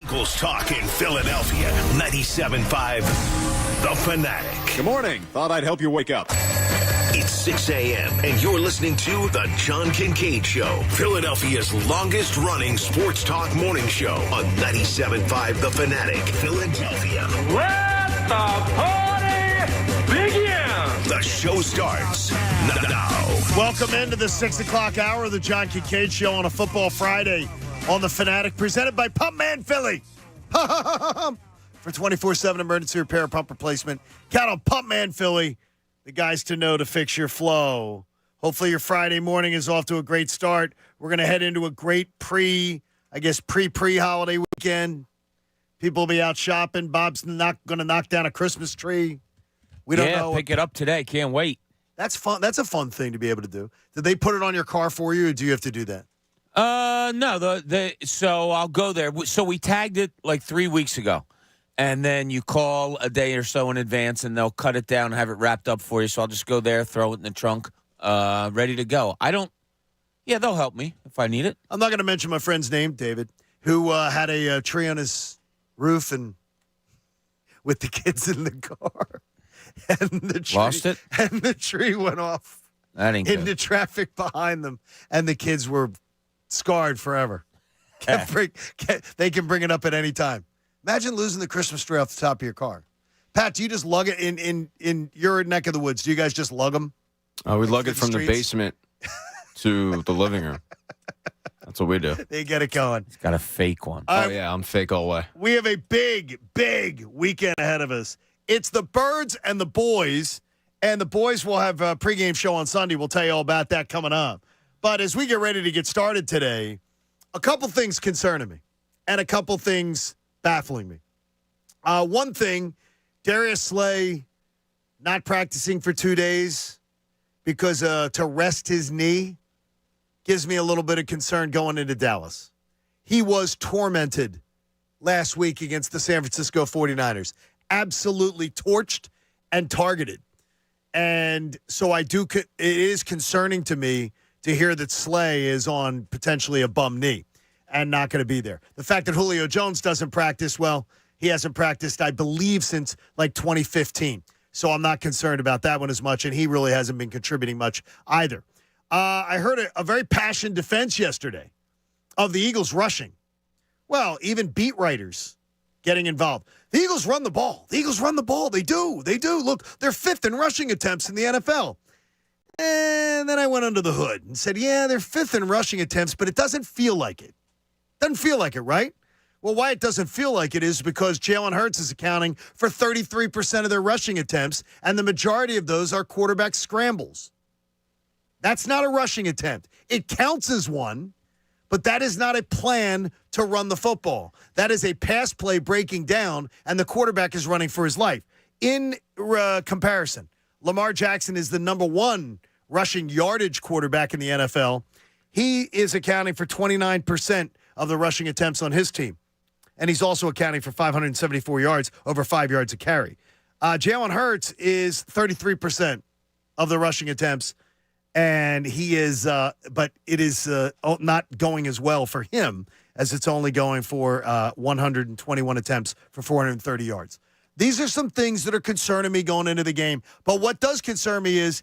Eagles talk in Philadelphia. 97.5 The Fanatic. Good morning. Thought I'd help you wake up. It's 6 a.m. and you're listening to The John Kincade Show, Philadelphia's longest-running sports talk morning show on 97.5 The Fanatic, Philadelphia. Let the party begin! The show starts now. Welcome into the 6 o'clock hour of The John Kincade Show on a football Friday on The Fanatic, presented by Pumpman Philly. For 24/7 emergency repair, pump replacement, count on Pumpman Philly. The guys to know to fix your flow. Hopefully your Friday morning is off to a great start. We're going to head into a great pre-holiday weekend. People will be out shopping. Bob's going to knock down a Christmas tree. We don't know. Pick it up today. Can't wait. That's fun. That's a fun thing to be able to do. Did they put it on your car for you, or do you have to do that? No. So I'll go there. So we tagged it like 3 weeks ago. And then you call a day or so in advance, and they'll cut it down and have it wrapped up for you. So I'll just go there, throw it in the trunk, ready to go. They'll help me if I need it. I'm not going to mention my friend's name, David, who had a tree on his roof and with the kids in the car. And the tree, lost it? And the tree went off That ain't into good. traffic behind them, and the kids were scarred forever. They can bring it up at any time. Imagine losing the Christmas tree off the top of your car. Pat, do you just lug it in your neck of the woods? Do you guys just lug them? We lug it from the basement to the living room. That's what we do. They get it going. He's got a fake one. Yeah, I'm fake all the way. We have a big, big weekend ahead of us. It's the Birds and the Boys, and the boys will have a pregame show on Sunday. We'll tell you all about that coming up. But as we get ready to get started today, a couple things concerning me and a couple things baffling me. One thing, Darius Slay not practicing for 2 days because to rest his knee gives me a little bit of concern going into Dallas. He was tormented last week against the San Francisco 49ers. Absolutely torched and targeted. And so it is concerning to me to hear that Slay is on potentially a bum knee and not going to be there. The fact that Julio Jones doesn't practice, well, he hasn't practiced, I believe, since like 2015. So I'm not concerned about that one as much, and he really hasn't been contributing much either. I heard a very passionate defense yesterday of the Eagles rushing. Well, even beat writers getting involved. The Eagles run the ball. The Eagles run the ball. They do. They do. Look, they're fifth in rushing attempts in the NFL. And then I went under the hood and said, yeah, they're fifth in rushing attempts, but it doesn't feel like it. Doesn't feel like it, right? Well, why it doesn't feel like it is because Jalen Hurts is accounting for 33% of their rushing attempts, and the majority of those are quarterback scrambles. That's not a rushing attempt. It counts as one, but that is not a plan to run the football. That is a pass play breaking down, and the quarterback is running for his life. In comparison, Lamar Jackson is the number one rushing yardage quarterback in the NFL. He is accounting for 29% of the rushing attempts on his team. And he's also accounting for 574 yards, over 5 yards a carry. Jalen Hurts is 33% of the rushing attempts, and he is, but it is not going as well for him as it's only going for 121 attempts for 430 yards. These are some things that are concerning me going into the game. But what does concern me is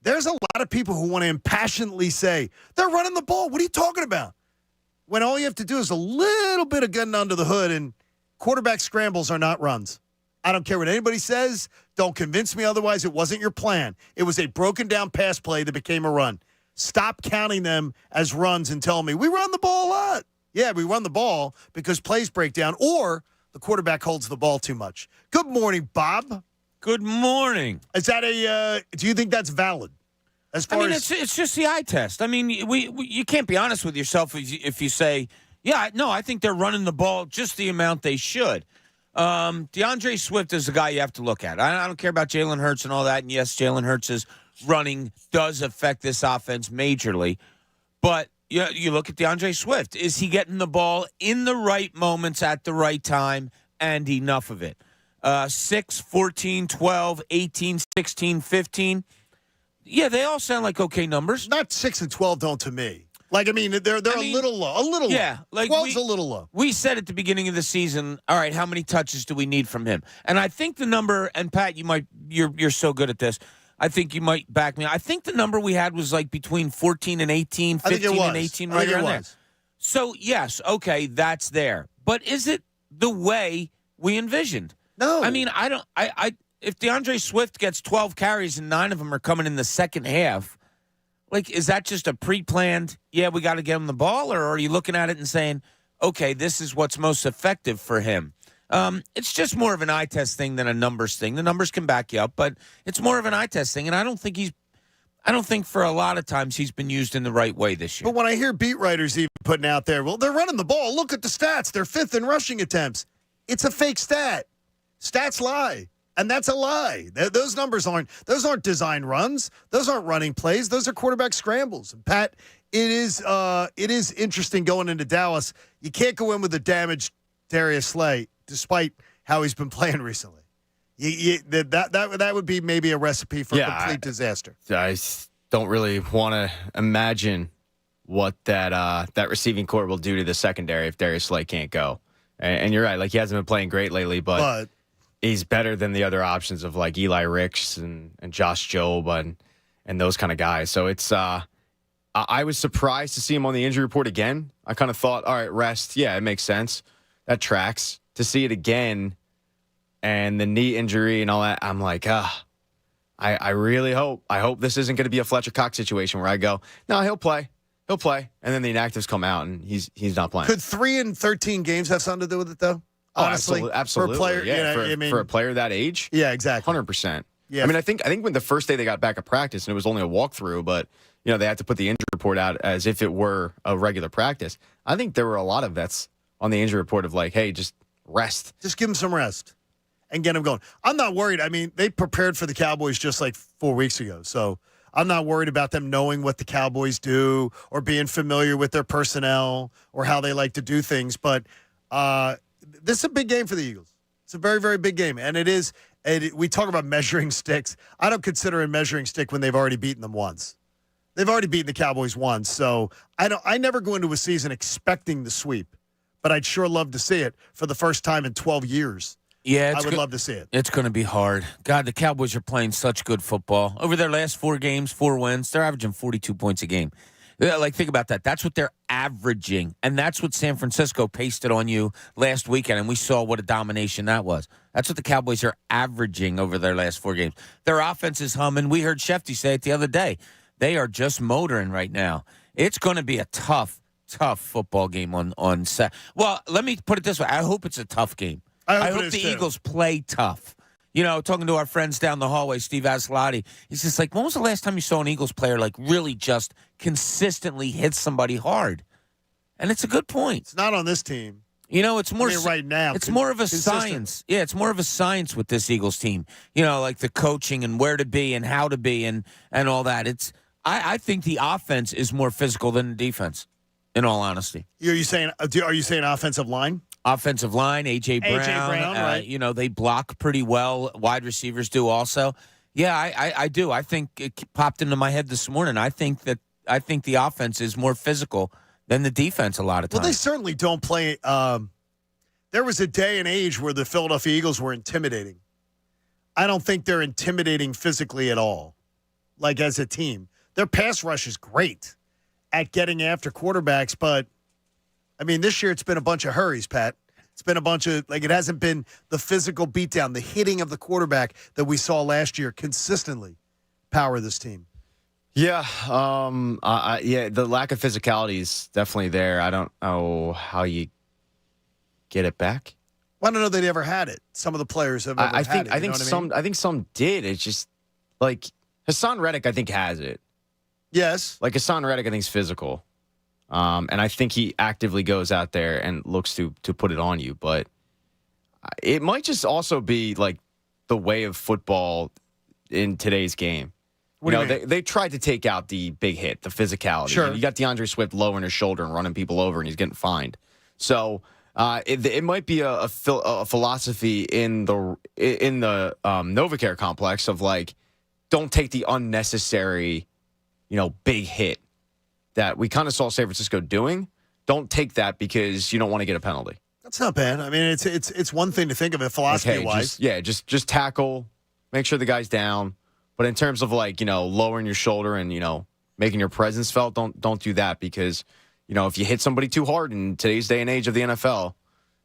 there's a lot of people who want to impassionately say, they're running the ball. What are you talking about? When all you have to do is a little bit of getting under the hood, and quarterback scrambles are not runs. I don't care what anybody says. Don't convince me otherwise. It wasn't your plan. It was a broken down pass play that became a run. Stop counting them as runs and tell me, we run the ball a lot. Yeah, we run the ball because plays break down or the quarterback holds the ball too much. Good morning, Bob. Good morning. Is that do you think that's valid? As far as it's just the eye test. I mean, you can't be honest with yourself if you say, I think they're running the ball just the amount they should. DeAndre Swift is the guy you have to look at. I don't care about Jalen Hurts and all that. And yes, Jalen Hurts' running does affect this offense majorly. But you look at DeAndre Swift. Is he getting the ball in the right moments at the right time and enough of it? 6, 14, 12, 18, 16, 15. Yeah, they all sound like okay numbers. Not 6 and 12 don't to me. Like, I mean, they're a little low. A little yeah, low. like 12's a little low. We said at the beginning of the season, all right, how many touches do we need from him? And I think the number, and Pat, you're so good at this. I think you might back me. I think the number we had was like between 14 and 18, 15 and 18, right around there. So, yes, okay, that's there. But is it the way we envisioned? No. I mean, if DeAndre Swift gets 12 carries and 9 of them are coming in the second half, like, is that just a pre-planned, yeah, we got to get him the ball? Or are you looking at it and saying, okay, this is what's most effective for him? It's just more of an eye test thing than a numbers thing. The numbers can back you up, but it's more of an eye test thing. And I don't think for a lot of times he's been used in the right way this year. But when I hear beat writers even putting out there, well, they're running the ball. Look at the stats. They're 5th in rushing attempts. It's a fake stat. Stats lie. And that's a lie. Those numbers aren't design runs. Those aren't running plays. Those are quarterback scrambles. And Pat, it is interesting going into Dallas. You can't go in with a damaged Darius Slay, despite how he's been playing recently. That would be maybe a recipe for complete disaster. I don't really want to imagine what that receiving core will do to the secondary if Darius Slay can't go. And you're right, like he hasn't been playing great lately, but he's better than the other options of like Eli Ricks and Josh Jobe and those kind of guys. So it's I was surprised to see him on the injury report again. I kind of thought, all right, rest. Yeah, it makes sense. That tracks. To see it again and the knee injury and all that, I'm like, I really hope this isn't going to be a Fletcher Cox situation where I go, no, he'll play. And then the inactives come out and he's not playing. Could 3 in 13 games have something to do with it, though? Honestly, absolutely. For a player, yeah, for a player that age, yeah, exactly, 100%. Yeah, I mean, I think when the first day they got back at practice and it was only a walkthrough, but they had to put the injury report out as if it were a regular practice. I think there were a lot of vets on the injury report of like, hey, just rest, just give him some rest and get him going. I'm not worried. I mean, they prepared for the Cowboys just like 4 weeks ago, so I'm not worried about them knowing what the Cowboys do or being familiar with their personnel or how they like to do things, but. This is a big game for the Eagles. It's a very, very big game. And it is, we talk about measuring sticks. I don't consider a measuring stick when they've already beaten them once. They've already beaten the Cowboys once. So I never go into a season expecting the sweep, but I'd sure love to see it for the first time in 12 years. Yeah, I would love to see it. It's going to be hard. God, the Cowboys are playing such good football. Over their last 4 games, 4 wins, they're averaging 42 points a game. Like, think about that. That's what they're averaging. And that's what San Francisco pasted on you last weekend, and we saw what a domination that was. That's what the Cowboys are averaging over their last 4 games. Their offense is humming. We heard Shefty say it the other day. They are just motoring right now. It's going to be a tough football game on Saturday. Well, let me put it this way. I hope it's a tough game. I hope the Eagles play tough. Talking to our friends down the hallway, Steve Aslotti, he's just like, when was the last time you saw an Eagles player like really just consistently hit somebody hard? And it's a good point. It's not on this team. It's more right now. It's more of a science. Yeah, it's more of a science with this Eagles team. Like the coaching and where to be and how to be and all that. I think the offense is more physical than the defense. In all honesty, are you saying offensive line? Offensive line, A.J. Brown, right. They block pretty well. Wide receivers do also. Yeah, I do. I think it popped into my head this morning. I think the offense is more physical than the defense a lot of times. Well, they certainly don't play. There was a day and age where the Philadelphia Eagles were intimidating. I don't think they're intimidating physically at all, like as a team. Their pass rush is great at getting after quarterbacks, but I mean, this year it's been a bunch of hurries, Pat. It's been a bunch of, it hasn't been the physical beatdown, the hitting of the quarterback that we saw last year consistently power this team. Yeah. The lack of physicality is definitely there. I don't know how you get it back. Well, I don't know that they ever had it. Some of the players have ever had it. I think some did. It's just like Hassan Reddick, I think, has it. Yes. Like Hassan Reddick, I think, is physical. And I think he actively goes out there and looks to put it on you. But it might just also be like the way of football in today's game. They tried to take out the big hit, the physicality. Sure. You got DeAndre Swift lowering his shoulder and running people over, and he's getting fined. So it might be a philosophy in the Novacare complex of like, don't take the unnecessary, big hit that we kind of saw San Francisco doing, don't take that because you don't want to get a penalty. That's not bad. I mean, it's one thing to think of it philosophy-wise. Just tackle, make sure the guy's down. But in terms of lowering your shoulder and making your presence felt, don't do that because if you hit somebody too hard in today's day and age of the NFL,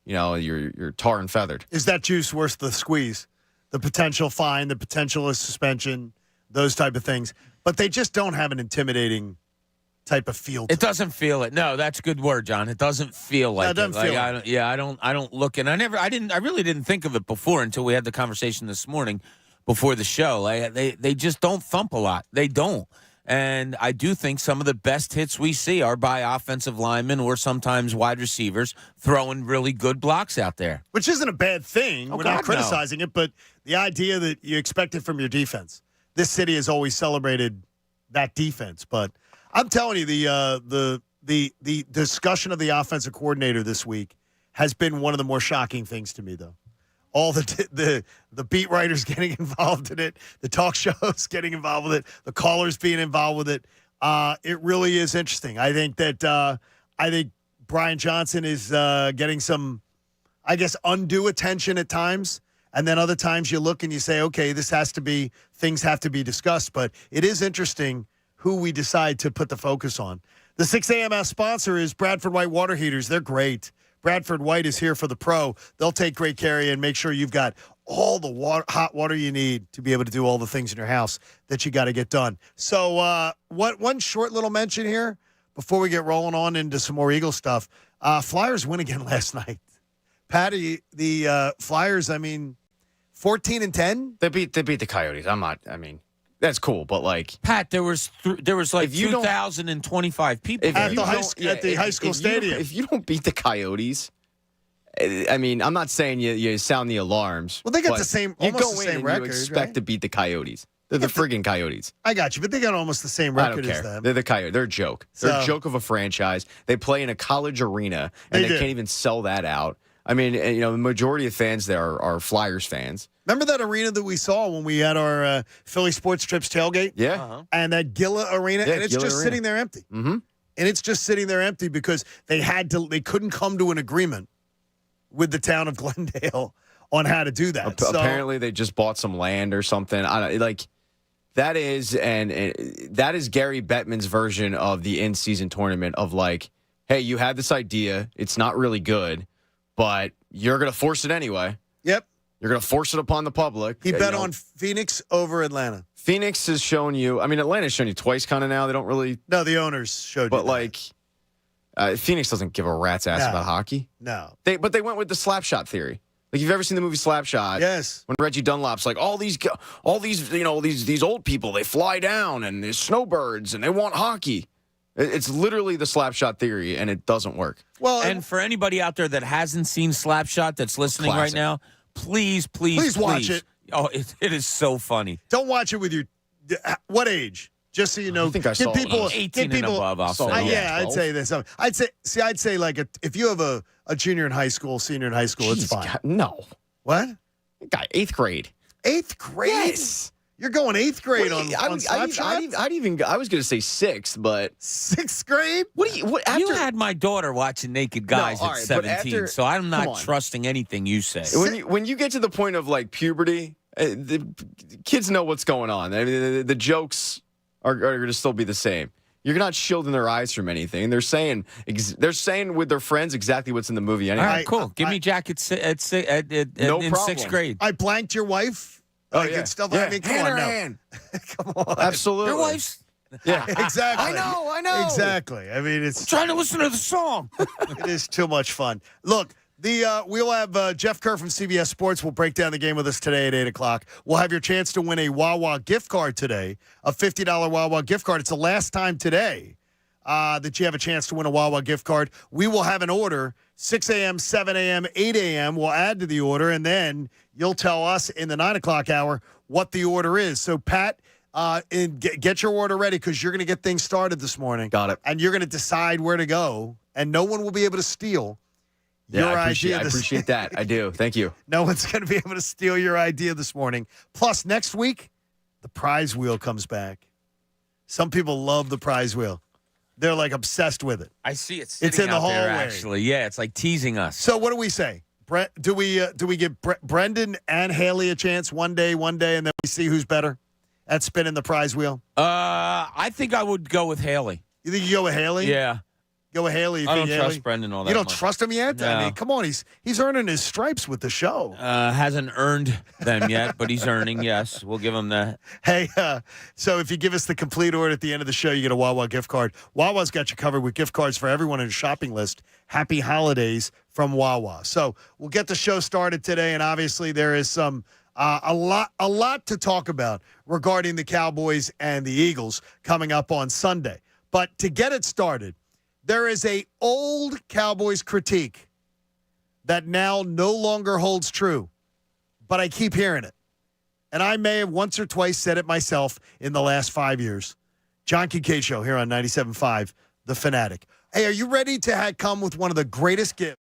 you're tar and feathered. Is that juice worth the squeeze? The potential fine, the potential of suspension, those type of things. But they just don't have an intimidating type of feel to it. Doesn't feel it. No, that's a good word, John. It doesn't feel like it. Doesn't feel it. I don't look, and I really didn't think of it before until we had the conversation this morning before the show. They just don't thump a lot. They don't. And I do think some of the best hits we see are by offensive linemen or sometimes wide receivers throwing really good blocks out there. Which isn't a bad thing. We're not criticizing it, but the idea that you expect it from your defense. This city has always celebrated that defense, but I'm telling you, the discussion of the offensive coordinator this week has been one of the more shocking things to me, though. All the beat writers getting involved in it, the talk shows getting involved with it, the callers being involved with it. It really is interesting. I think that Brian Johnson is getting some, I guess, undue attention at times. And then other times you look and you say, okay, things have to be discussed. But it is interesting who we decide to put the focus on. The 6 a.m. sponsor is Bradford White Water Heaters. They're great. Bradford White is here for the pro. They'll take great care of you and make sure you've got all the hot water you need to be able to do all the things in your house that you got to get done. So one short little mention here before we get rolling on into some more Eagle stuff. Flyers win again last night. Patty, the Flyers, 14-10? They beat the Coyotes. That's cool, but Pat, there was 2,025 people at the high school stadium. If you don't beat the Coyotes, I'm not saying you sound the alarms. Well, they got almost the same record. You expect to beat the Coyotes. They're the friggin' Coyotes. I got you, but they got almost the same record as them. They're the Coyotes. They're a joke. They're a joke of a franchise. They play in a college arena, and they can't even sell that out. The majority of fans there are Flyers fans. Remember that arena that we saw when we had our Philly Sports Trips tailgate? Yeah. Uh-huh. And that Gila arena, and it's just sitting there empty. Mm-hmm. And it's just sitting there empty because they couldn't come to an agreement with the town of Glendale on how to do that. Apparently, they just bought some land or something. That is Gary Bettman's version of the in-season tournament of hey, you had this idea, it's not really good, but you're going to force it anyway. Yep. You're going to force it upon the public. He bet on Phoenix over Atlanta. Phoenix has shown you. Atlanta's shown you twice kind of now. They don't really. No, the owners showed you. But Phoenix doesn't give a rat's ass about hockey. No. But they went with the slap shot theory. You've ever seen the movie Slapshot? Yes. When Reggie Dunlop's all these old people, they fly down and there's snowbirds and they want hockey. It's literally the Slapshot theory, and it doesn't work. Well, and for anybody out there that hasn't seen Slapshot that's listening right now, please watch it. Oh, it is so funny. Don't watch it with your what age? Just so you know, I think I saw people 18 and above. I'll say. I'd say this. I'd say if you have a junior in high school, senior in high school, it's fine. God, no. What? Guy, 8th grade. 8th grade? Yes. You're going 8th grade on Slapshot? I was going to say 6th, but 6th grade? You had my daughter watching Naked Guys at 17, so I'm not trusting anything you say. When you get to the point of puberty, the kids know what's going on. The jokes are going to still be the same. You're not shielding their eyes from anything. They're saying with their friends exactly what's in the movie anyway. All right, cool. Give me Jack in 6th grade. I blanked your wife. And stuff. Yeah. Come on, now. Come on. Absolutely. Your wife's. Yeah, exactly. I know. Exactly. It's I'm trying to listen to the song. It is too much fun. Look, we'll have Jeff Kerr from CBS Sports will break down the game with us today at 8 o'clock. We'll have your chance to win a Wawa gift card today, a $50 Wawa gift card. It's the last time today that you have a chance to win a Wawa gift card. We will have an order, 6 a.m., 7 a.m., 8 a.m. We'll add to the order, and then you'll tell us in the 9 o'clock hour what the order is. So, Pat, get your order ready because you're going to get things started this morning. Got it. And you're going to decide where to go, and no one will be able to steal your idea. I appreciate that. I do. Thank you. No one's going to be able to steal your idea this morning. Plus, next week, the prize wheel comes back. Some people love the prize wheel. They're like obsessed with it. I see it. It's in the out there, hallway. actually. Yeah, it's like teasing us. So what do we say? Do we give Brendan and Haley a chance one day, and then we see who's better at spinning the prize wheel? I think I would go with Haley. You think you go with Haley? Yeah. Go with Haley. I don't trust Brendan all that You don't much. trust him yet? No. I mean, come on. He's earning his stripes with the show. Hasn't earned them yet, but he's earning. Yes, we'll give him that. Hey, so if you give us the complete order at the end of the show, you get a Wawa gift card. Wawa's got you covered with gift cards for everyone in the shopping list. Happy holidays from Wawa. So we'll get the show started today, and obviously there is some a lot to talk about regarding the Cowboys and the Eagles coming up on Sunday. But to get it started, there is a old Cowboys critique that now no longer holds true, but I keep hearing it. And I may have once or twice said it myself in the last 5 years. John Kincade Show here on 97.5, The Fanatic. Hey, are you ready to come with one of the greatest gifts?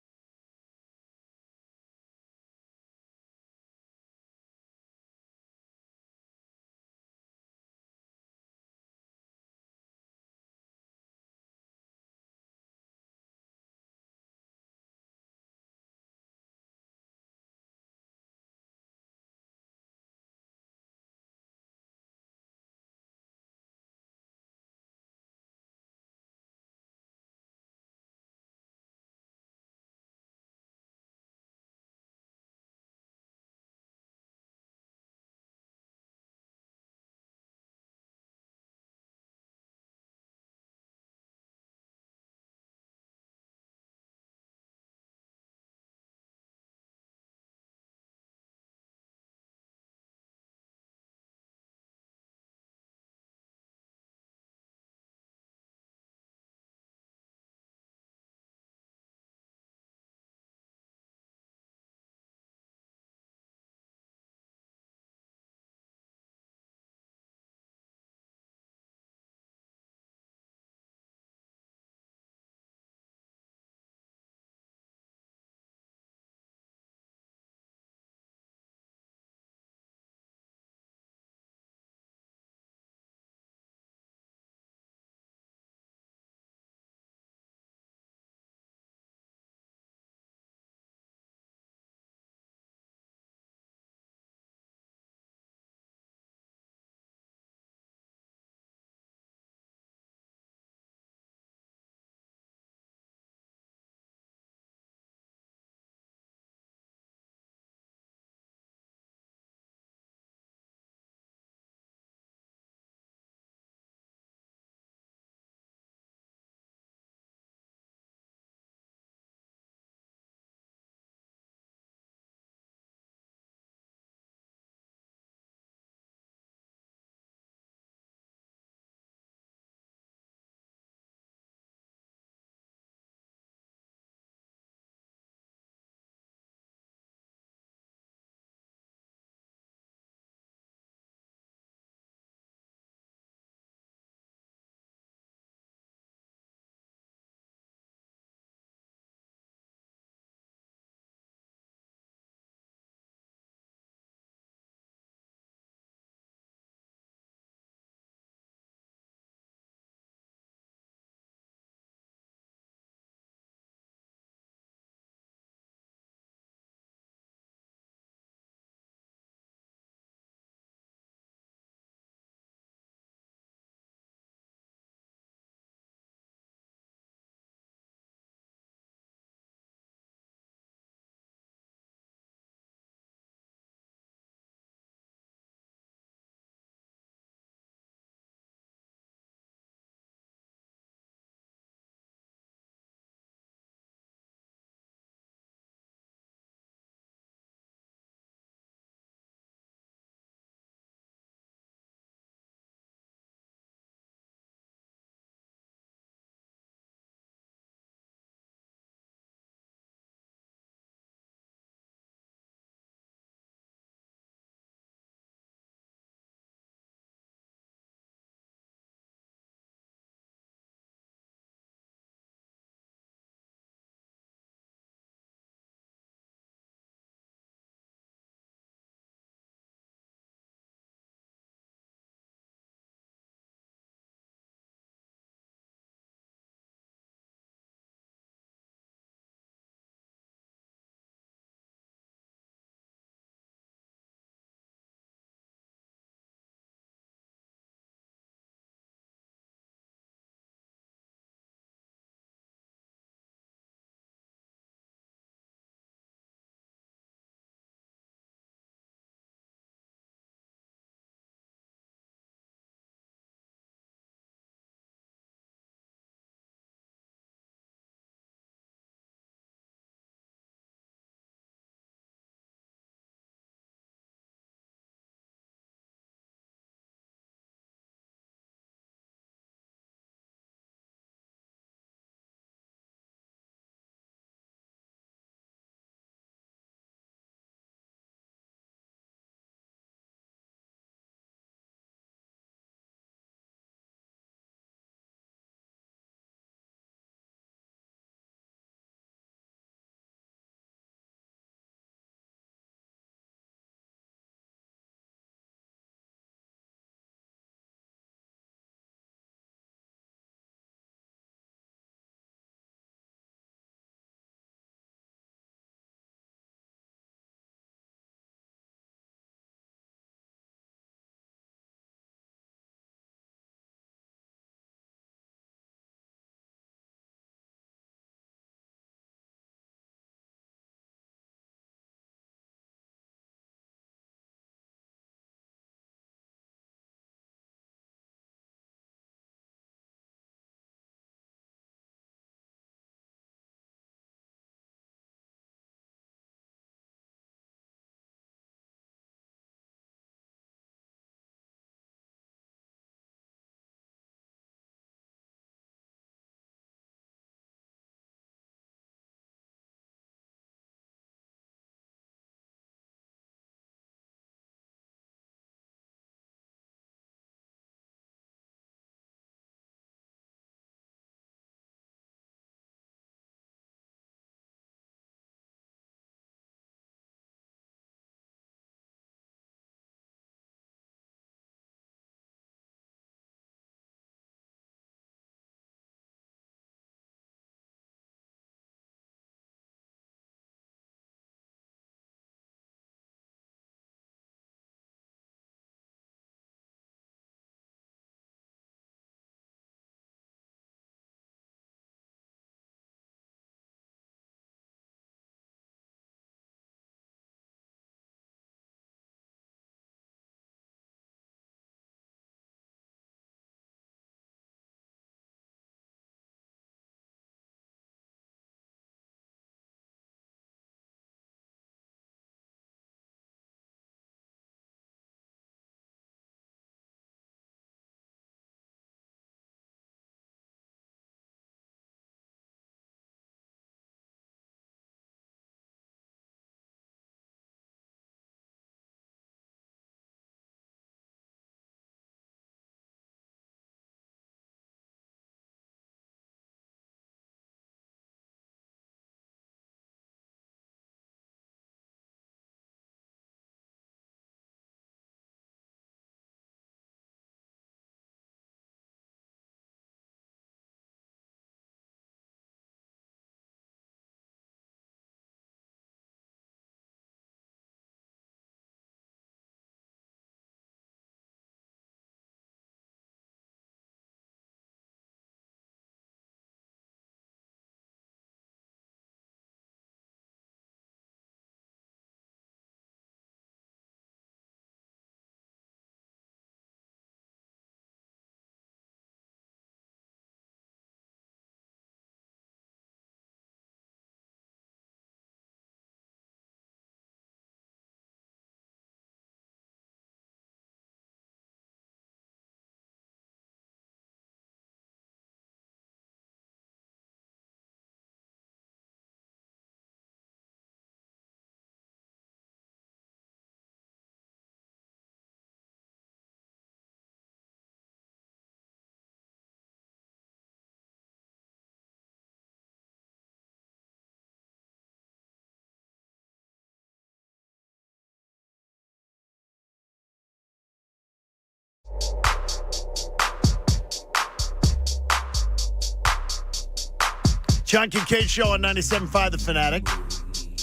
John Kincade Show on 97.5 The Fanatic.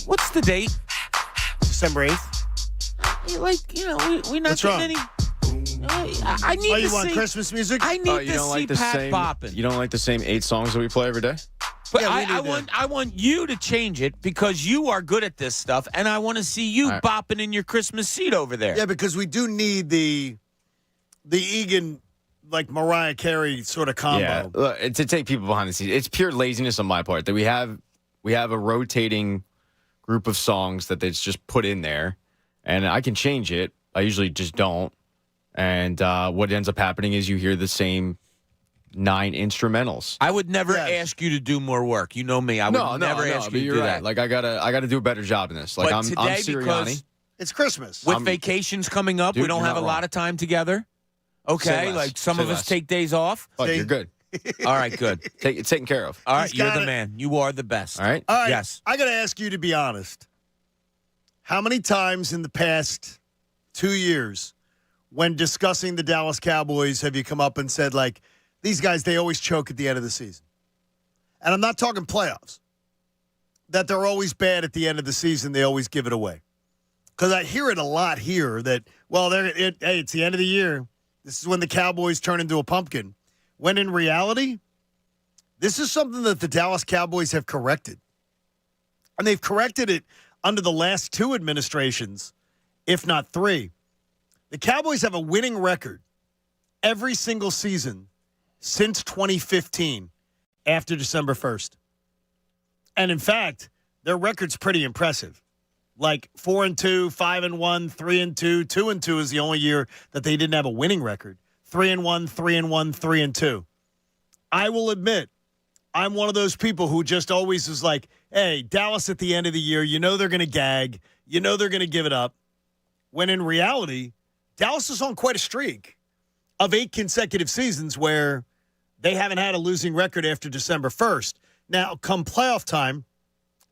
What's the date? December 8th. We're not What's getting wrong? any. I need to you want see Christmas music? I need you to don't see like the Pat same. bopping. You don't like the same 8 songs that we play every day? But Yeah, we I need to- I want you to change it because you are good at this stuff, and I want to see you All right. bopping in your Christmas seat over there. Yeah, because we do need the Egan, like Mariah Carey sort of combo. Yeah, look, to take people behind the scenes, it's pure laziness on my part that we have a rotating group of songs that it's just put in there, and I can change it. I usually just don't, and what ends up happening is you hear the same 9 instrumentals. I would never Yes. ask you to do more work. You know me. I would never ask but you to you're do right. that. Like I gotta do a better job in this. Like But I'm today, Sirianni. because It's Christmas. with vacations coming up, Dude, we don't you're have a not lot wrong. of time together. Okay, Say less. like some Say of us less. take days off. But See? you're good. All right, good. It's taken care of. All right, He's you're got the it. man. You are the best. All right. All right. Yes. I got to ask you to be honest. How many times in the past 2 years, when discussing the Dallas Cowboys, have you come up and said, like, these guys, they always choke at the end of the season? And I'm not talking playoffs. That they're always bad at the end of the season. They always give it away. Because I hear it a lot here that, well, hey, it's the end of the year. This is when the Cowboys turn into a pumpkin. When in reality, this is something that the Dallas Cowboys have corrected. And they've corrected it under the last 2 administrations, if not 3. The Cowboys have a winning record every single season since 2015 after December 1st. And in fact, their record's pretty impressive. Like 4-2, 5-1, 3-2, 2-2 is the only year that they didn't have a winning record. 3-1, 3-1, 3-2. I will admit, I'm one of those people who just always is like, hey, Dallas at the end of the year, you know they're going to gag. You know they're going to give it up. When in reality, Dallas is on quite a streak of 8 consecutive seasons where they haven't had a losing record after December 1st. Now, come playoff time,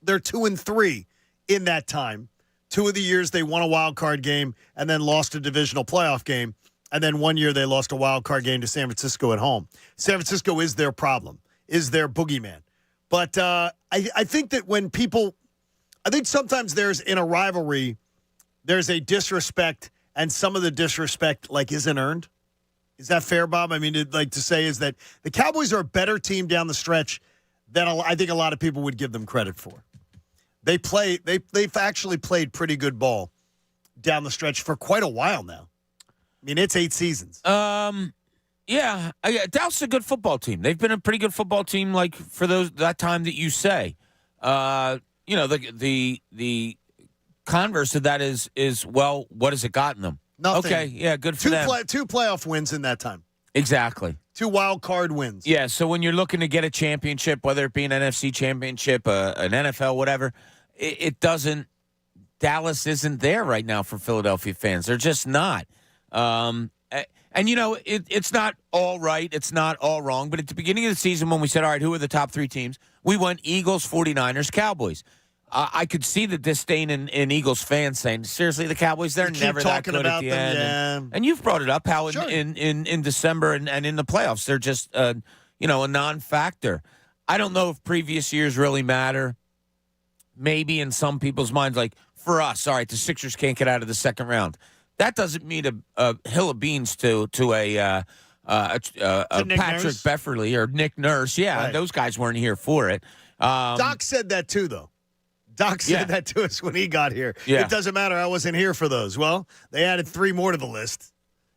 they're 2-3 in that time. 2 of the years they won a wild card game and then lost a divisional playoff game. And then 1 year they lost a wild card game to San Francisco at home. San Francisco is their problem, is their boogeyman. But I think that when people – I think sometimes there's in a rivalry, there's a disrespect, and some of the disrespect, like, isn't earned. Is that fair, Bob? I mean, to say is that the Cowboys are a better team down the stretch than I think a lot of people would give them credit for. They've actually played pretty good ball down the stretch for quite a while now. I mean, it's 8 seasons. Yeah, Dallas is a good football team. They've been a pretty good football team, like for that time that you say. The converse of that is well, what has it gotten them? Nothing. Okay, yeah, good for them. 2 playoff wins in that time. Exactly. 2 wild card wins. Yeah, so when you're looking to get a championship, whether it be an NFC championship, an NFL, whatever, it doesn't. Dallas isn't there right now for Philadelphia fans. They're just not. And it's not all right. It's not all wrong. But at the beginning of the season, when we said, all right, who are the top 3 teams? We went Eagles, 49ers, Cowboys. I could see the disdain in Eagles fans saying, seriously, the Cowboys, they're keep never that talking good at about the them, end. yeah. And you've brought it up, how Sure. in December and in the playoffs, they're just, a non-factor. I don't know if previous years really matter. Maybe in some people's minds, like for us, all right, the Sixers can't get out of the second round. That doesn't mean a hill of beans to a Nick Patrick Nurse? Beverly or Nick Nurse. Yeah, Right. those guys weren't here for it. Doc said that too, though. Doc said Yeah. that to us when he got here. Yeah. It doesn't matter. I wasn't here for those. Well, they added 3 more to the list,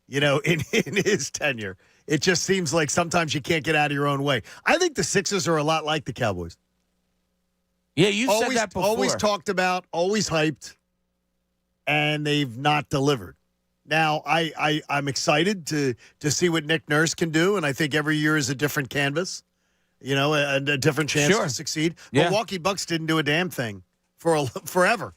in his tenure. It just seems like sometimes you can't get out of your own way. I think the Sixers are a lot like the Cowboys. Yeah, you said that before. Always talked about, always hyped, and they've not delivered. Now, I'm excited to see what Nick Nurse can do, and I think every year is a different canvas, a different chance Sure. to succeed. Yeah. Milwaukee Bucks didn't do a damn thing for forever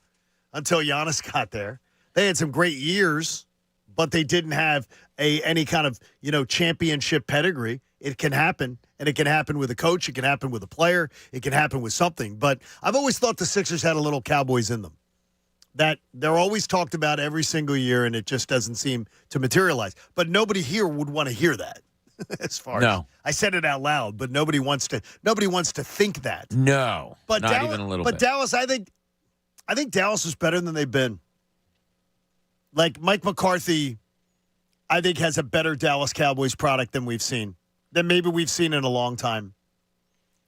until Giannis got there. They had some great years, but they didn't have any kind of championship pedigree. It can happen, and it can happen with a coach. It can happen with a player. It can happen with something. But I've always thought the Sixers had a little Cowboys in them. That they're always talked about every single year, and it just doesn't seem to materialize. But nobody here would want to hear that. as far No. as I said it out loud, but nobody wants to think that. No, But not Dallas, even a little but bit. Dallas, I think Dallas is better than they've been. Like Mike McCarthy, I think has a better Dallas Cowboys product than maybe we've seen in a long time.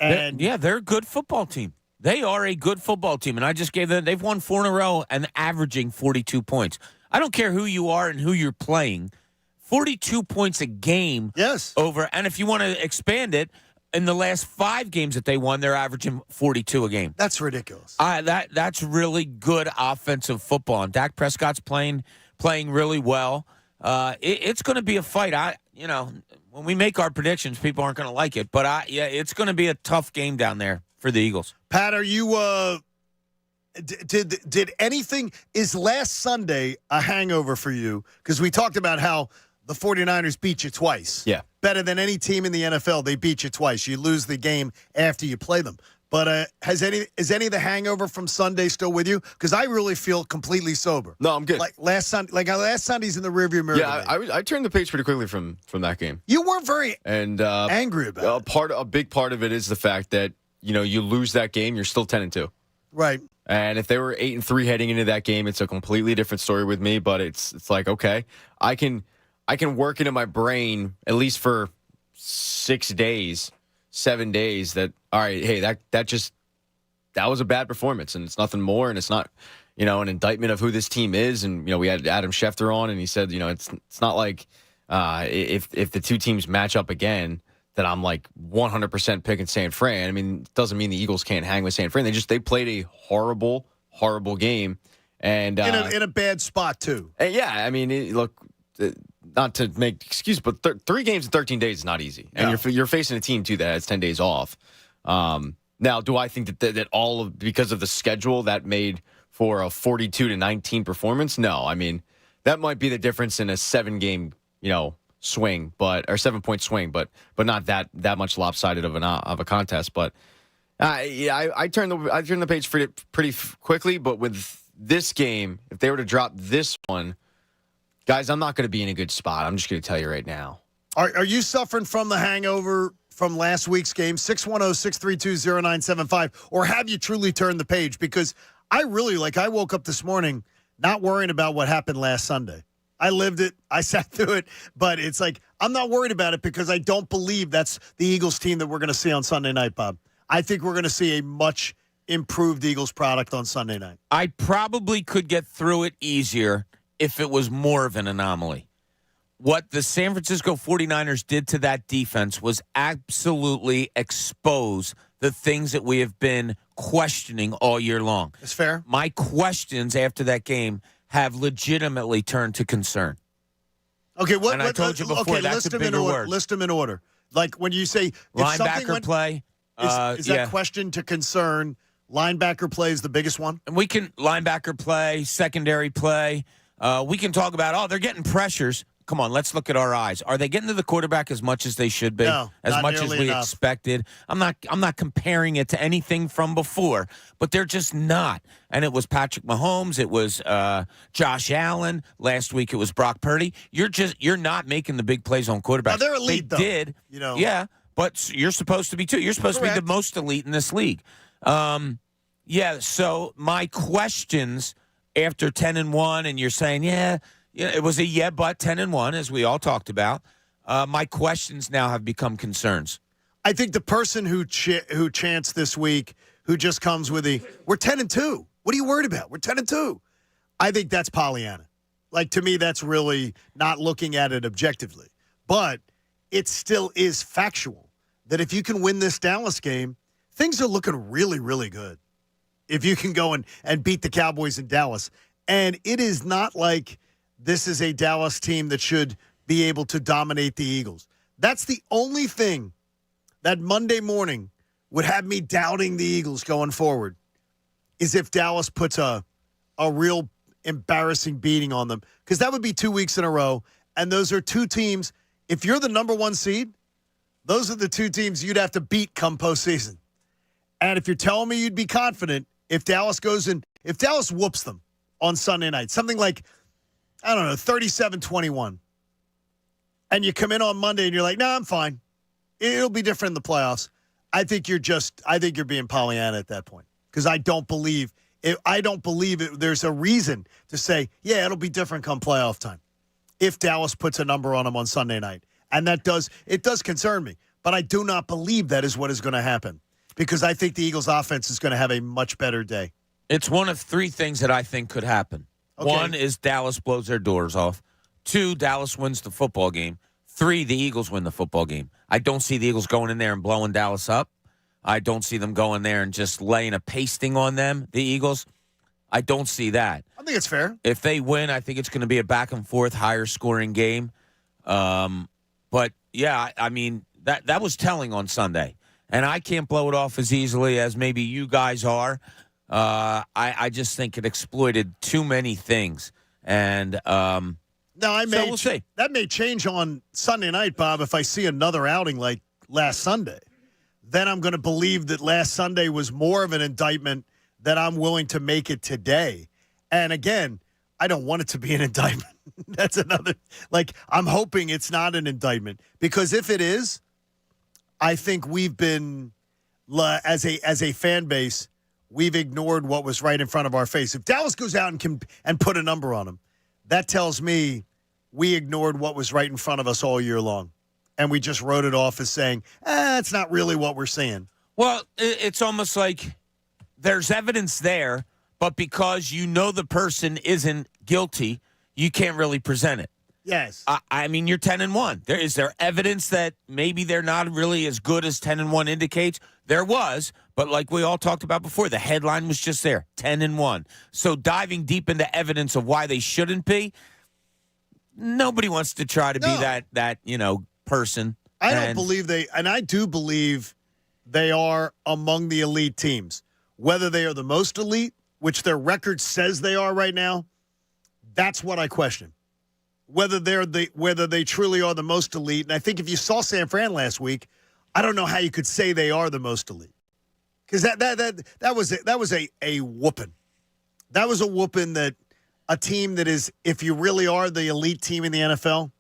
And They're a good football team. They are a good football team, and I just gave them. They've won 4 in a row and averaging 42 points. I don't care who you are and who you're playing. 42 points a game. Yes. Over, and if you want to expand it, in the last 5 games that they won, they're averaging 42 a game. That's ridiculous. That's really good offensive football, and Dak Prescott's playing really well. It's going to be a fight. When we make our predictions, people aren't going to like it, but it's going to be a tough game down there for the Eagles. Pat, are you did anything, is last Sunday a hangover for you? Because we talked about how the 49ers beat you twice. Yeah. Better than any team in the NFL, they beat you twice. You lose the game after you play them. But is any of the hangover from Sunday still with you? Because I really feel completely sober. No, I'm good. Like last Sunday's in the rearview mirror. Yeah, I turned the page pretty quickly from that game. You weren't very angry about it. A big part of it is the fact that you lose that game, you're still 10-2. Right. And if they were 8-3 heading into that game, it's a completely different story with me. But it's like, okay, I can work it in my brain at least for 6 days, 7 days. That all right? Hey, that was a bad performance, and it's nothing more, and it's not an indictment of who this team is. And we had Adam Schefter on, and he said it's not like if the two teams match up again, that I'm like 100% picking San Fran. I mean, it doesn't mean the Eagles can't hang with San Fran. They played a horrible, horrible game, and in a bad spot too. Yeah, I mean, look, not to make excuse, but 3 games in 13 days is not easy, and you're facing a team too that has 10 days off. Now, do I think that all of because of the schedule that made for a 42-19 performance? No, I mean that might be the difference in a 7-game swing, or 7-point swing, but not that much lopsided of a contest. But I turned the page pretty quickly. But with this game, if they were to drop this one, guys, I'm not going to be in a good spot. I'm just going to tell you right now. Are you suffering from the hangover from last week's game? 610-632-0975, or have you truly turned the page? Because I woke up this morning not worrying about what happened last Sunday. I lived it. I sat through it. But it's like, I'm not worried about it because I don't believe that's the Eagles team that we're going to see on Sunday night, Bob. I think we're going to see a much improved Eagles product on Sunday night. I probably could get through it easier if it was more of an anomaly. What the San Francisco 49ers did to that defense was absolutely expose the things that we have been questioning all year long. That's fair. My questions after that game have legitimately turned to concern. Okay, and I told you before, that's a bigger word. List them in order. Like when you say linebacker play, is that question to concern? Linebacker play is the biggest one. And we can linebacker play, secondary play. We can talk about they're getting pressures. Come on, let's look at our eyes. Are they getting to the quarterback as much as they should be? No, as much as we expected? I'm not comparing it to anything from before, but they're just not. And it was Patrick Mahomes, it was Josh Allen. Last week it was Brock Purdy. You're not making the big plays on quarterbacks. Now, they're elite, they though. Did, Yeah, but you're supposed to be too. You're supposed to be the most elite in this league. So my questions after 10-1, and you're saying, it was a but 10-1, as we all talked about. My questions now have become concerns. I think the person who chants this week, who just comes with we're 10-2. What are you worried about? We're 10-2. I think that's Pollyanna. Like, to me, that's really not looking at it objectively. But it still is factual that if you can win this Dallas game, things are looking really, really good. If you can go and beat the Cowboys in Dallas. And it is not like this is a Dallas team that should be able to dominate the Eagles. That's the only thing that Monday morning would have me doubting the Eagles going forward, is if Dallas puts a real embarrassing beating on them. Because that would be 2 weeks in a row. And those are two teams, if you're the number 1 seed, those are the two teams you'd have to beat come postseason. And if you're telling me you'd be confident if Dallas whoops them on Sunday night, something like, I don't know, 37-21. and you come in on Monday and you're like, "No, I'm fine. It'll be different in the playoffs." I think you're being Pollyanna at that point because I don't believe it. There's a reason to say, "Yeah, it'll be different come playoff time." If Dallas puts a number on them on Sunday night, and it does concern me, but I do not believe that is what is going to happen because I think the Eagles' offense is going to have a much better day. It's one of three things that I think could happen. Okay. One is Dallas blows their doors off. 2, Dallas wins the football game. 3, the Eagles win the football game. I don't see the Eagles going in there and blowing Dallas up. I don't see them going there and just laying a pasting on them, the Eagles. I don't see that. I think it's fair. If they win, I think it's going to be a back-and-forth, higher-scoring game. But, yeah, I mean, that was telling on Sunday. And I can't blow it off as easily as maybe you guys are. I just think it exploited too many things. And we'll see. That may change on Sunday night, Bob, if I see another outing like last Sunday. Then I'm going to believe that last Sunday was more of an indictment that I'm willing to make it today. And again, I don't want it to be an indictment. That's another, I'm hoping it's not an indictment because if it is, I think we've been, as a fan base, we've ignored what was right in front of our face. If Dallas goes out and put a number on them, that tells me we ignored what was right in front of us all year long. And we just wrote it off as saying, it's not really what we're seeing. Well, it's almost like there's evidence there, but because you know the person isn't guilty, you can't really present it. Yes. I mean, you're 10-1. Is there evidence that maybe they're not really as good as 10-1 indicates? There was, but like we all talked about before, the headline was just there, 10-1. So diving deep into evidence of why they shouldn't be, nobody wants to try to be that person. I don't believe and I do believe they are among the elite teams. Whether they are the most elite, which their record says they are right now, that's what I question. Whether they truly are the most elite. And I think if you saw San Fran last week, I don't know how you could say they are the most elite. Because that was a whooping. That was a whooping that a team that is, if you really are the elite team in the NFL,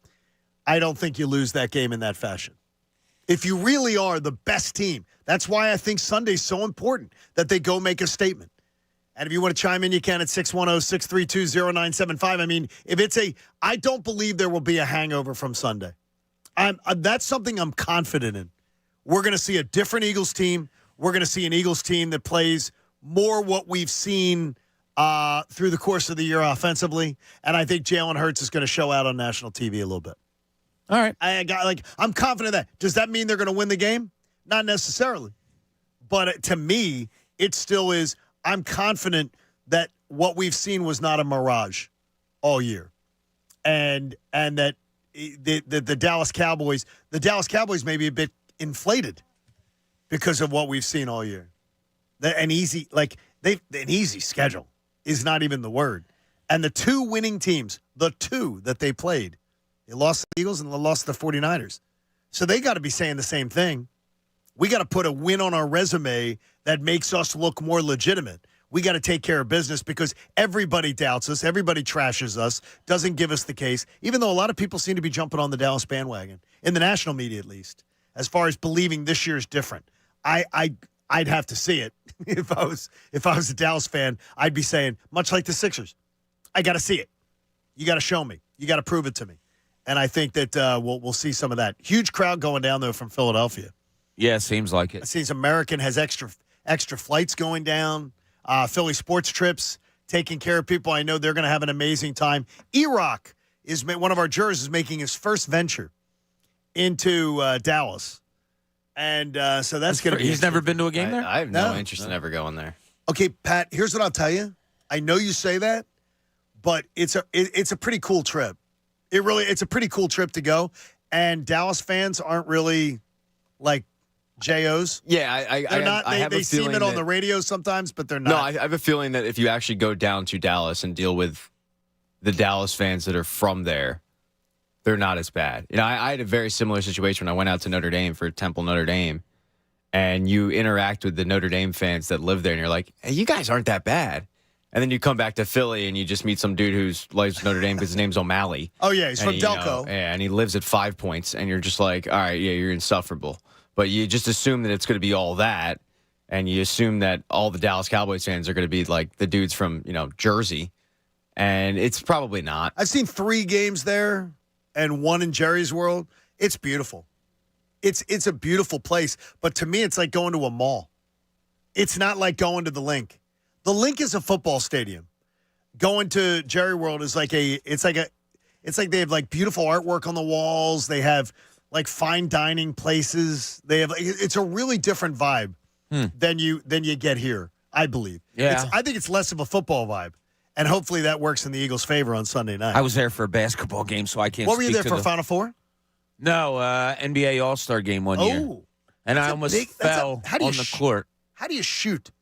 I don't think you lose that game in that fashion. If you really are the best team, that's why I think Sunday's so important that they go make a statement. And if you want to chime in, you can at 610-632-0975. I mean, I don't believe there will be a hangover from Sunday. That's something I'm confident in. We're going to see a different Eagles team. We're going to see an Eagles team that plays more what we've seen through the course of the year offensively. And I think Jalen Hurts is going to show out on national TV a little bit. All right. I'm confident that. Does that mean they're going to win the game? Not necessarily. But to me, it still is. I'm confident that what we've seen was not a mirage all year. And that the Dallas Cowboys may be a bit inflated because of what we've seen all year. An easy schedule is not even the word. And the two winning teams, the two that they played, they lost to the Eagles and they lost to the 49ers. So they got to be saying the same thing. We got to put a win on our resume that makes us look more legitimate. We got to take care of business because everybody doubts us. Everybody trashes us, doesn't give us the case, even though a lot of people seem to be jumping on the Dallas bandwagon, in the national media at least, as far as believing this year's different. I'd have to see it. If I was a Dallas fan, I'd be saying, much like the Sixers, I got to see it. You got to show me. You got to prove it to me. And I think that we'll see some of that. Huge crowd going down, though, from Philadelphia. Yeah, seems like it. It seems American has extra flights going down. Philly Sports Trips, taking care of people. I know they're going to have an amazing time. E-Rock is one of our jurors is making his first venture into Dallas. And so that's going to be. He's never been to a game there? I have no interest in ever going there. Okay, Pat, here's what I'll tell you. I know you say that, but it's a pretty cool trip. It's a pretty cool trip to go. And Dallas fans aren't really like JOs. Yeah, they're not. I have they a seem feeling it on the radio sometimes, but they're not. No, I have a feeling that if you actually go down to Dallas and deal with the Dallas fans that are from there, they're not as bad. You know, I had a very similar situation when I went out to Notre Dame for Temple Notre Dame, and you interact with the Notre Dame fans that live there, and you're like, hey, you guys aren't that bad. And then you come back to Philly and you just meet some dude who's likes Notre Dame because his name's O'Malley. Oh, yeah, he's from Delco. And he lives at 5 Points. And you're just like, all right, yeah, you're insufferable. But you just assume that it's going to be all that. And you assume that all the Dallas Cowboys fans are going to be like the dudes from, Jersey. And it's probably not. I've seen 3 games there and 1 in Jerry's World. It's beautiful. It's a beautiful place. But to me, it's like going to a mall. It's not like going to the Link. The Link is a football stadium. Going to Jerry World is like it's like they have like beautiful artwork on the walls. They have like fine dining places. They have it's a really different vibe than you get here, I believe. Yeah. I think it's less of a football vibe. And hopefully that works in the Eagles' favor on Sunday night. I was there for a basketball game, so I can't. What were you speak there to for? Final Four? No, NBA All-Star game one year. And I almost fell on the court. How do you shoot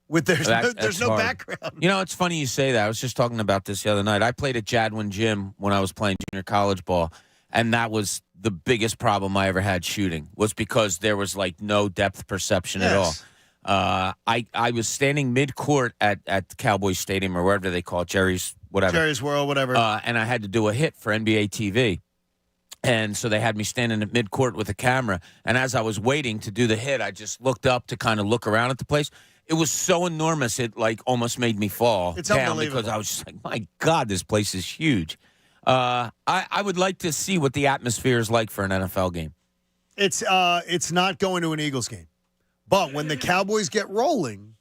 with there's no hard. background? It's funny you say that. I was just talking about this the other night. I played at Jadwin Gym when I was playing junior college ball, and that was the biggest problem I ever had shooting, was because there was like no depth perception at all. I was standing mid-court at the Cowboys Stadium or wherever they call it, Jerry's World, whatever. And I had to do a hit for NBA TV. And so they had me standing at mid-court with a camera. And as I was waiting to do the hit, I just looked up to kind of look around at the place. It was so enormous, it like almost made me fall down because I was just like, my God, this place is huge. I would like to see what the atmosphere is like for an NFL game. It's not going to an Eagles game. But when the Cowboys get rolling,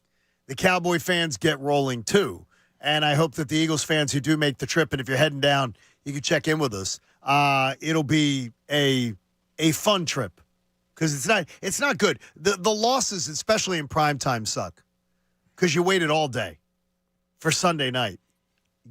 the Cowboy fans get rolling too. And I hope that the Eagles fans who do make the trip, and if you're heading down, you can check in with us. It'll be a fun trip because it's not good. The losses, especially in primetime, suck because you waited all day for Sunday night.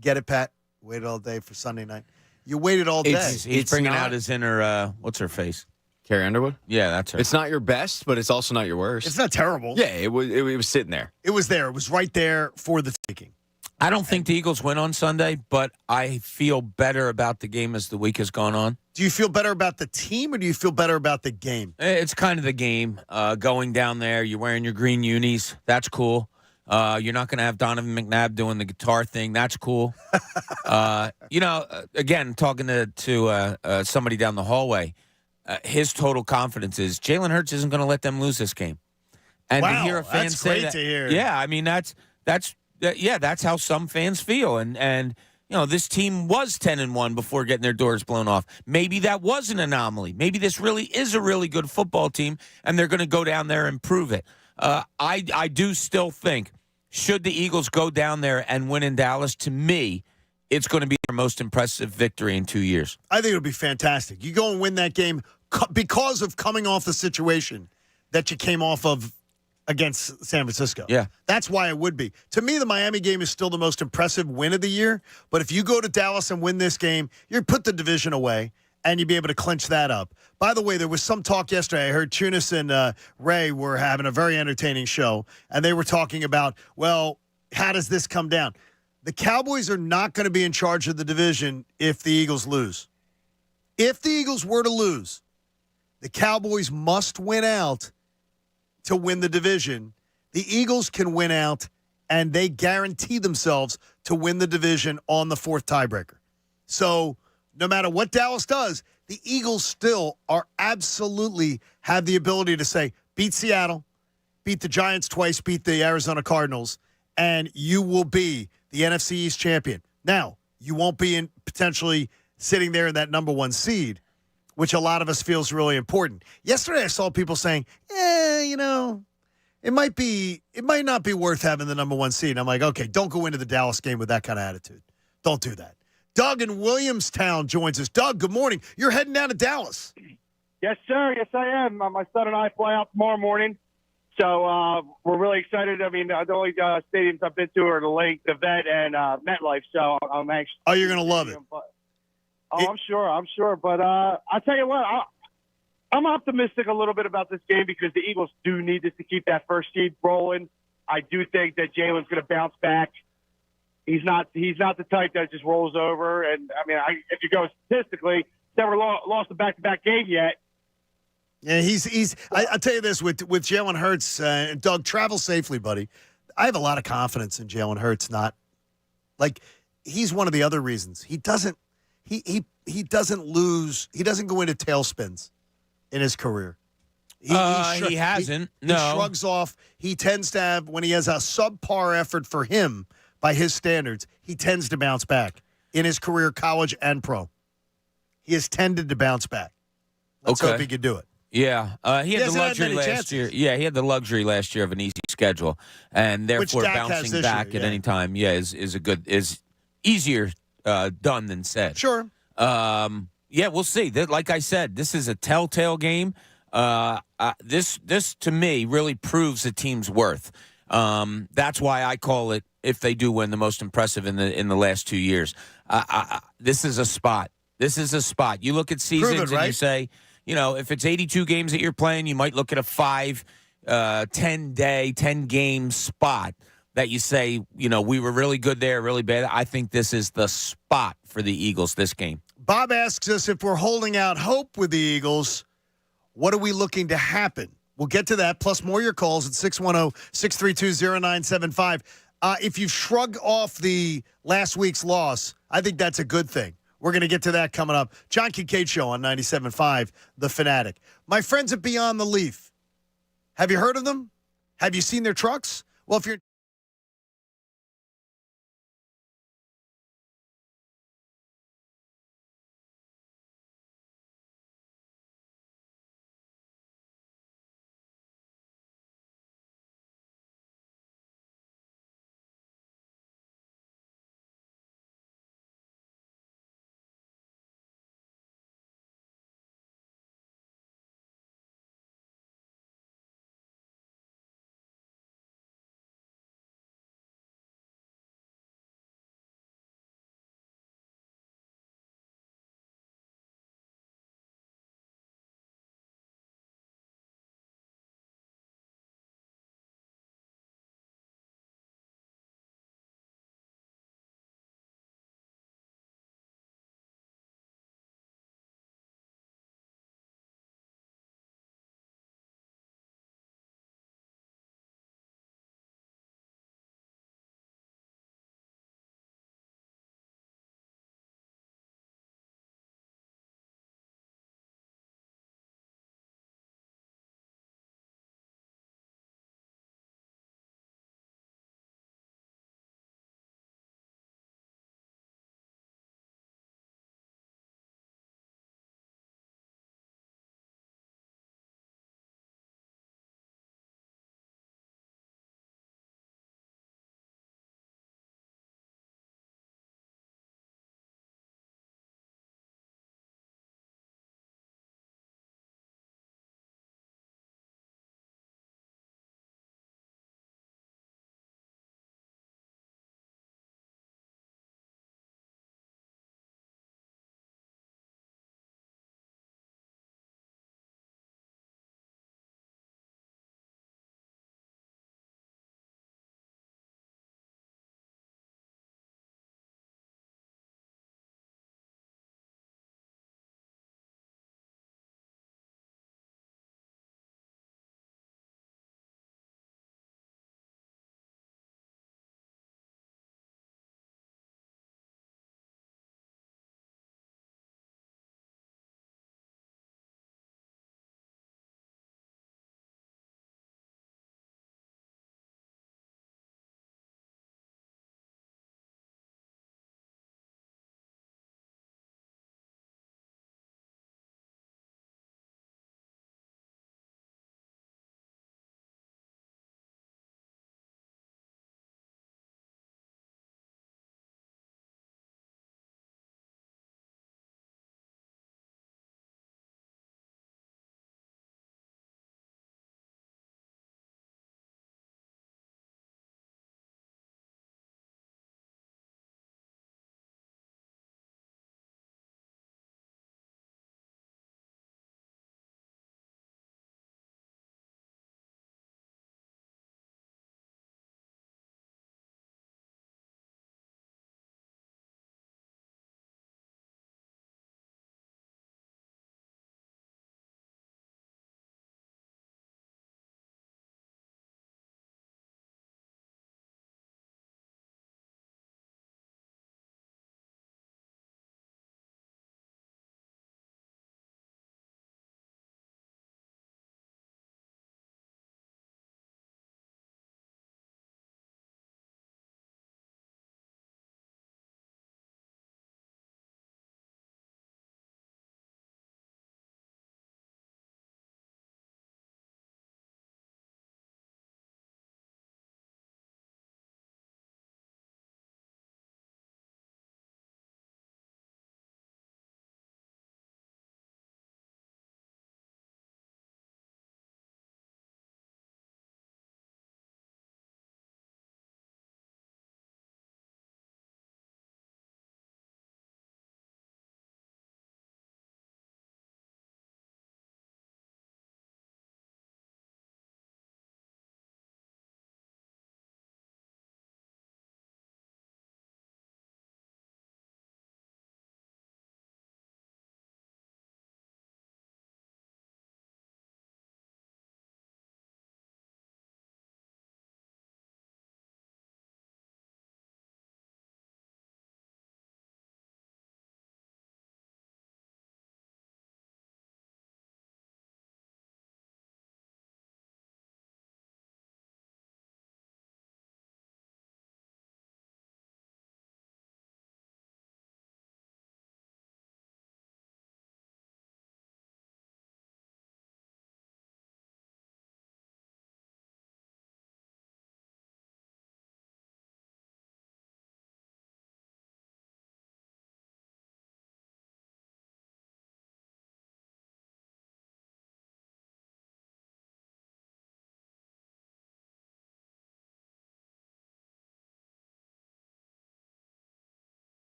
Get it, Pat? Waited all day for Sunday night. You waited all day. He's bringing out his inner, what's her face? Carrie Underwood? Yeah, that's her. It's not your best, but it's also not your worst. It's not terrible. Yeah, it was sitting there. It was there. It was right there for the taking. I don't think the Eagles win on Sunday, but I feel better about the game as the week has gone on. Do you feel better about the team or do you feel better about the game? It's kind of the game. Going down there, you're wearing your green unis. That's cool. You're not going to have Donovan McNabb doing the guitar thing. That's cool. Again, talking to somebody down the hallway, his total confidence is Jalen Hurts isn't going to let them lose this game. And to hear a fan that's say great that, to hear. Yeah, I mean that's how some fans feel, and this team was 10-1 before getting their doors blown off. Maybe that was an anomaly. Maybe this really is a really good football team, and they're going to go down there and prove it. I do still think, should the Eagles go down there and win in Dallas, to me, it's going to be their most impressive victory in 2 years. I think it'll be fantastic. You go and win that game because of coming off the situation that you came off of against San Francisco. Yeah. That's why it would be. To me, the Miami game is still the most impressive win of the year. But if you go to Dallas and win this game, you put the division away, and you'd be able to clinch that up. By the way, there was some talk yesterday. I heard Tunis and Ray were having a very entertaining show, and they were talking about, well, how does this come down? The Cowboys are not going to be in charge of the division if the Eagles lose. If the Eagles were to lose, the Cowboys must win out to win the division. The Eagles can win out, and they guarantee themselves to win the division on the fourth tiebreaker. So no matter what Dallas does, the Eagles still are absolutely have the ability to say, beat Seattle, beat the Giants twice, beat the Arizona Cardinals, and you will be the NFC East champion. Now, you won't be potentially sitting there in that number 1 seed, which a lot of us feel is really important. Yesterday, I saw people saying, it might not be worth having the number 1 seed. And I'm like, okay, don't go into the Dallas game with that kind of attitude. Don't do that. Doug in Williamstown joins us. Doug, good morning. You're heading down to Dallas. Yes, sir. Yes, I am. My son and I fly out tomorrow morning. So we're really excited. I mean, the only stadiums I've been to are the Lake, the Vet, and MetLife. So I'm anxious. Oh, you're going to love it. I'm sure. But I'll tell you what, I'm optimistic a little bit about this game because the Eagles do need this to keep that first seed rolling. I do think that Jalen's going to bounce back. He's not the type that just rolls over. And, I mean, if you go statistically, never lost a back-to-back game yet. Yeah, I'll tell you this, with Jalen Hurts, and Doug, travel safely, buddy. I have a lot of confidence in Jalen Hurts not Like he's one of the other reasons he doesn't lose. He doesn't go into tailspins in his career. He hasn't. He shrugs off. He tends to have, when he has a subpar effort for him by his standards, he tends to bounce back in his career, college and pro. He has tended to bounce back. Let's hope he could do it. Yeah, he had the luxury last year. Yeah, he had the luxury last year of an easy schedule, and therefore bouncing back at any time, is easier done than said. Sure. Yeah, we'll see. Like I said, this is a telltale game. This to me really proves a team's worth. That's why I call it, if they do win, the most impressive in the last 2 years. This is a spot. This is a spot. You look at seasons and you say, if it's 82 games that you're playing, you might look at a 10 game spot that you say, we were really good there, really bad. I think this is the spot for the Eagles this game. Bob asks us if we're holding out hope with the Eagles. What are we looking to happen? We'll get to that, plus more your calls at 610-632-0975. If you shrug off the last week's loss, I think that's a good thing. We're going to get to that coming up. John Kincade Show on 97.5, The Fanatic. My friends at Beyond the Leaf, have you heard of them? Have you seen their trucks? Well, if you're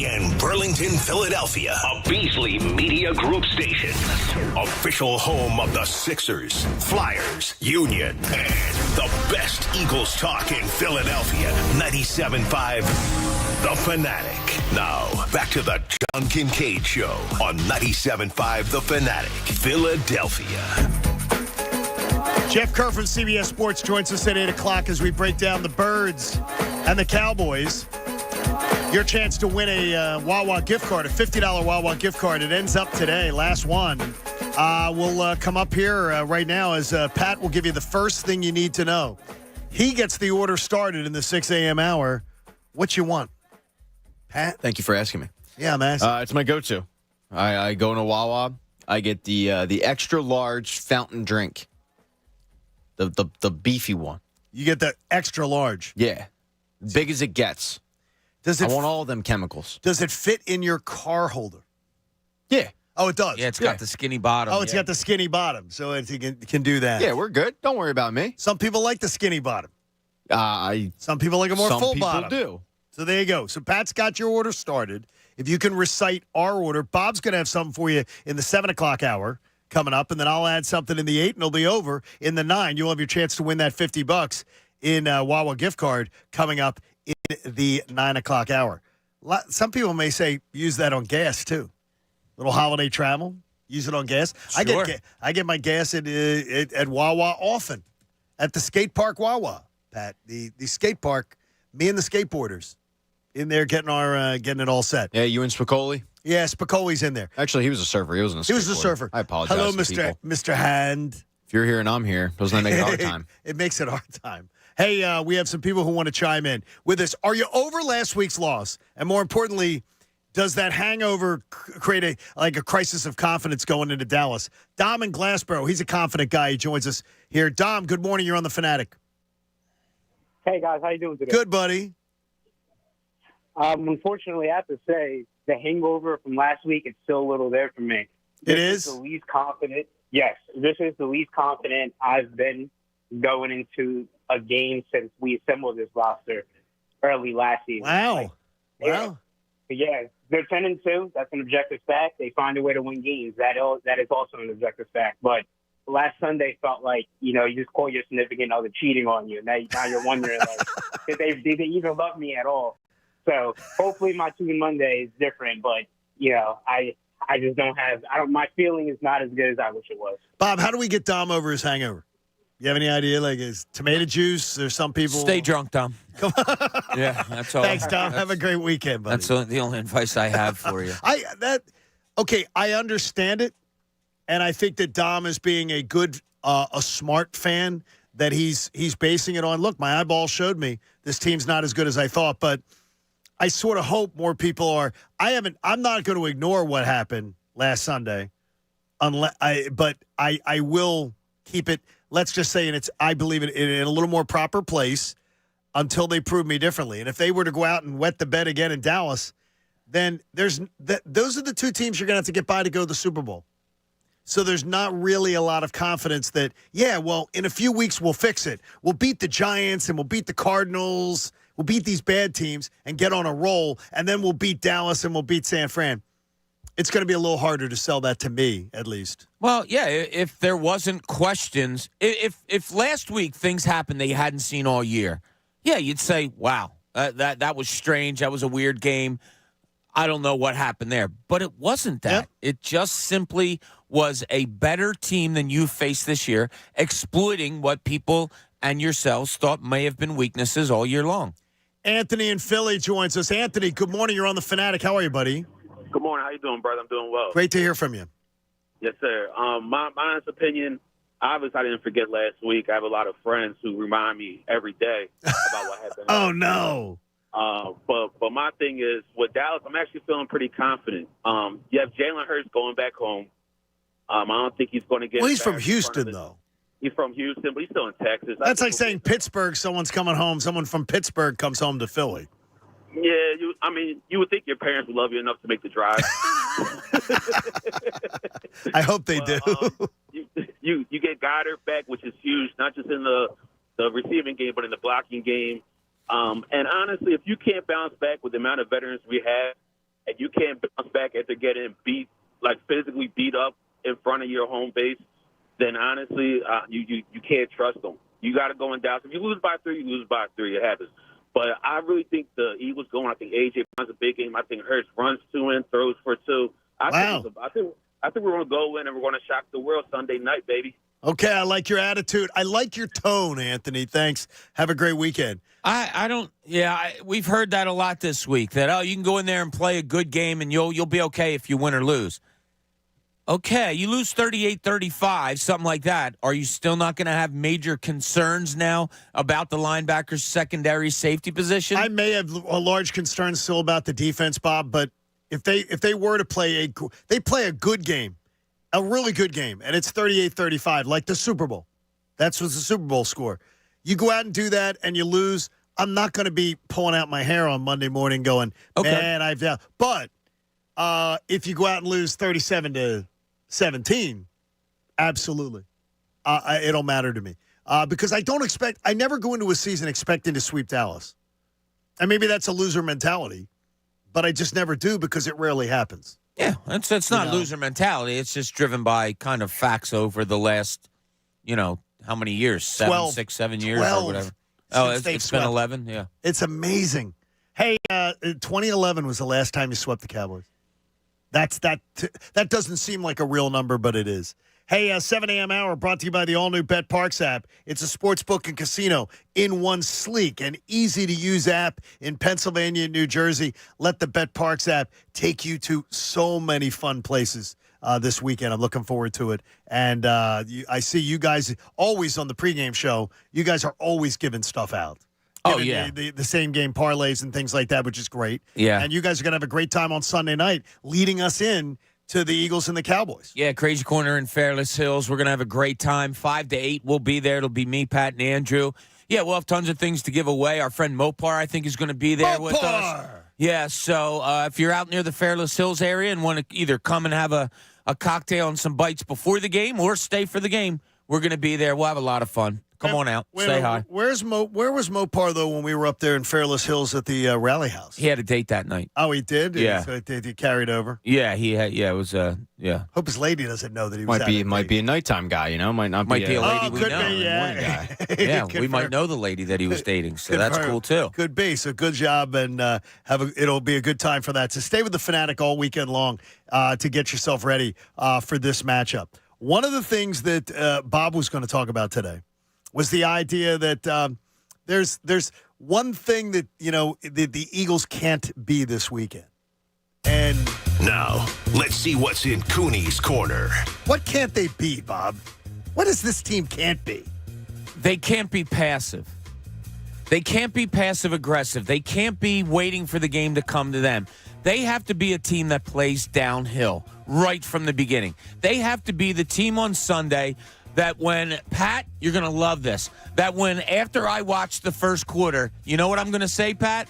in Burlington, Philadelphia. A Beasley Media Group station. Official home of the Sixers, Flyers, Union, and the best Eagles talk in Philadelphia. 97.5 The Fanatic. Now, back to the John Kincade Show on 97.5 The Fanatic, Philadelphia. Jeff Kerr from CBS Sports joins us at 8 o'clock as we break down the Birds and the Cowboys. Your chance to win a Wawa gift card, a $50 Wawa gift card. It ends up today, last one. We'll come up here right now as Pat will give you the first thing you need to know. He gets the order started in the 6 a.m. hour. What you want, Pat? Thank you for asking me. Yeah, I'm asking. It's my go-to. I go into Wawa. I get the extra large fountain drink. The beefy one. You get the extra large. Yeah. Big as it gets. I want all of them chemicals. Does it fit in your car holder? Yeah. Oh, it does? Yeah, it's got the skinny bottom. Oh, it's got the skinny bottom, so it can do that. Yeah, we're good. Don't worry about me. Some people like the skinny bottom. Some people like a more full bottom. Some people do. So there you go. So Pat's got your order started. If you can recite our order, Bob's going to have something for you in the 7 o'clock hour coming up, and then I'll add something in the 8, and it'll be over in the 9. You'll have your chance to win that $50 in Wawa gift card coming up in the 9 o'clock hour. Some people may say use that on gas, too. Little holiday travel, use it on gas. Sure. I get my gas at Wawa often, at the skate park Wawa, Pat. The skate park, me and the skateboarders in there getting it all set. Yeah, you and Spicoli? Yeah, Spicoli's in there. Actually, he was a surfer. He wasn't a skateboarder. He was a surfer. I apologize. Hello, to Mr. Hand. If you're here and I'm here, doesn't that make it hard time? It makes it hard time. Hey, we have some people who want to chime in with us. Are you over last week's loss? And more importantly, does that hangover create a crisis of confidence going into Dallas? Dom in Glassboro, he's a confident guy. He joins us here. Dom, good morning. You're on the Fanatic. Hey, guys. How you doing today? Good, buddy. Unfortunately, I have to say the hangover from last week is still a little there for me. It is? The least confident. Yes, this is the least confident I've been going into a game since we assembled this roster early last season. Wow. Wow. Yeah, they're 10-2. That's an objective fact. They find a way to win games. That is also an objective fact. But last Sunday felt like, you just call your significant other cheating on you. Now you're wondering, did they even love me at all? So hopefully my Tuesday Monday is different. But, I just my feeling is not as good as I wish it was. Bob, how do we get Dom over his hangover? You have any idea? Like, is tomato juice? There's some people. Stay drunk, Tom. Yeah, that's all. Thanks, Dom. Have a great weekend, buddy. That's the only advice I have for you. I understand it, and I think that Dom is being a good, a smart fan that he's basing it on. Look, my eyeball showed me this team's not as good as I thought, but I sort of hope more people are. I'm not going to ignore what happened last Sunday, but I will keep it. Let's just say I believe it in a little more proper place until they prove me differently. And if they were to go out and wet the bed again in Dallas, then those are the two teams you're going to have to get by to go to the Super Bowl. So there's not really a lot of confidence that, in a few weeks we'll fix it. We'll beat the Giants and we'll beat the Cardinals. We'll beat these bad teams and get on a roll, and then we'll beat Dallas and we'll beat San Fran. It's going to be a little harder to sell that to me, at least. Well, yeah, if there wasn't questions, if last week things happened that you hadn't seen all year, yeah, you'd say, wow, that was strange. That was a weird game. I don't know what happened there. But it wasn't that. Yep. It just simply was a better team than you faced this year, exploiting what people and yourselves thought may have been weaknesses all year long. Anthony in Philly joins us. Anthony, good morning. You're on the Fanatic. How are you, buddy? Good morning. How you doing, brother? I'm doing well. Great to hear from you. Yes, sir. My honest opinion, obviously I didn't forget last week. I have a lot of friends who remind me every day about what happened. Oh, no. But my thing is, with Dallas, I'm actually feeling pretty confident. You have Jalen Hurts going back home. I don't think he's going to get. Well, he's from Houston, though. He's from Houston, but he's still in Texas. That's like saying Pittsburgh, someone's coming home. Someone from Pittsburgh comes home to Philly. Yeah, you would think your parents would love you enough to make the drive. I hope they do. You get Goddard back, which is huge, not just in the receiving game, but in the blocking game. And honestly, if you can't bounce back with the amount of veterans we have, and you can't bounce back after getting beat, like physically beat up in front of your home base, then honestly, you can't trust them. You got to go in Dallas. If you lose by 3, you lose by 3. It happens. But I really think the Eagles going. I think A.J. Brown's a big game. I think Hurts runs 2 in, throws for 2. I think we're going to go in and we're going to shock the world Sunday night, baby. Okay, I like your attitude. I like your tone, Anthony. Thanks. Have a great weekend. I don't. Yeah, we've heard that a lot this week. That you can go in there and play a good game and you'll be okay if you win or lose. Okay, you lose 38-35, something like that. Are you still not going to have major concerns now about the linebackers' secondary safety position? I may have a large concern still about the defense, Bob, but if they were to play a good game, a really good game, and it's 38-35, like the Super Bowl. That's what's the Super Bowl score. You go out and do that and you lose, I'm not going to be pulling out my hair on Monday morning going, man, I've down. But if you go out and lose 37-17, absolutely. It'll matter to me. Because I never go into a season expecting to sweep Dallas. And maybe that's a loser mentality, but I just never do because it rarely happens. Yeah, it's not loser mentality. It's just driven by kind of facts over the last, how many years? 7 years or whatever. Oh, it's been 11, yeah. It's amazing. Hey, 2011 was the last time you swept the Cowboys. That doesn't seem like a real number, but it is. Hey, 7 a.m. hour brought to you by the all-new Bet Parks app. It's a sports book and casino in one sleek and easy-to-use app in Pennsylvania and New Jersey. Let the Bet Parks app take you to so many fun places this weekend. I'm looking forward to it. And I see you guys always on the pregame show. You guys are always giving stuff out. Oh, yeah. The same game parlays and things like that, which is great. Yeah. And you guys are going to have a great time on Sunday night leading us in to the Eagles and the Cowboys. Yeah, Crazy Corner in Fairless Hills. We're going to have a great time. 5 to 8, we'll be there. It'll be me, Pat, and Andrew. Yeah, we'll have tons of things to give away. Our friend Mopar, I think, is going to be there with us. Yeah, so if you're out near the Fairless Hills area and want to either come and have a cocktail and some bites before the game or stay for the game, we're going to be there. We'll have a lot of fun. Come on out. Say hi. Where was Mopar, though, when we were up there in Fairless Hills at the Rally House? He had a date that night. Oh, he did? Yeah. So he carried over? Yeah, he had. Yeah, it was, yeah. Hope his lady doesn't know that he was Might be a nighttime guy, Might not be a lady we could know. Be, yeah. Yeah, we might know the lady that he was dating, so that's cool, too. Could be. So good job, and it'll be a good time for that. So stay with the Fanatic all weekend long to get yourself ready for this matchup. One of the things that Bob was going to talk about today was the idea that there's one thing that, the Eagles can't be this weekend. And now, let's see what's in Cooney's corner. What can't they be, Bob? What is this team can't be? They can't be passive. They can't be passive-aggressive. They can't be waiting for the game to come to them. They have to be a team that plays downhill right from the beginning. They have to be the team on Sunday that when, Pat, you're going to love this, that when after I watch the first quarter, you know what I'm going to say, Pat?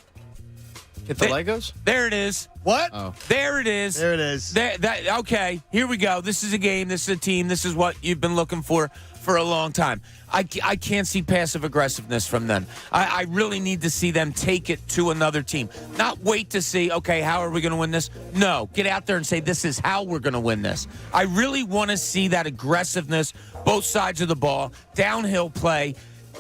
Get the Legos? There it is. What? Oh. There it is. There it is. Okay, here we go. This is a game. This is a team. This is what you've been looking for a long time. I can't see passive aggressiveness from them. I really need to see them take it to another team. Not wait to see, okay, how are we going to win this? No, get out there and say, this is how we're going to win this. I really want to see that aggressiveness, both sides of the ball, downhill play,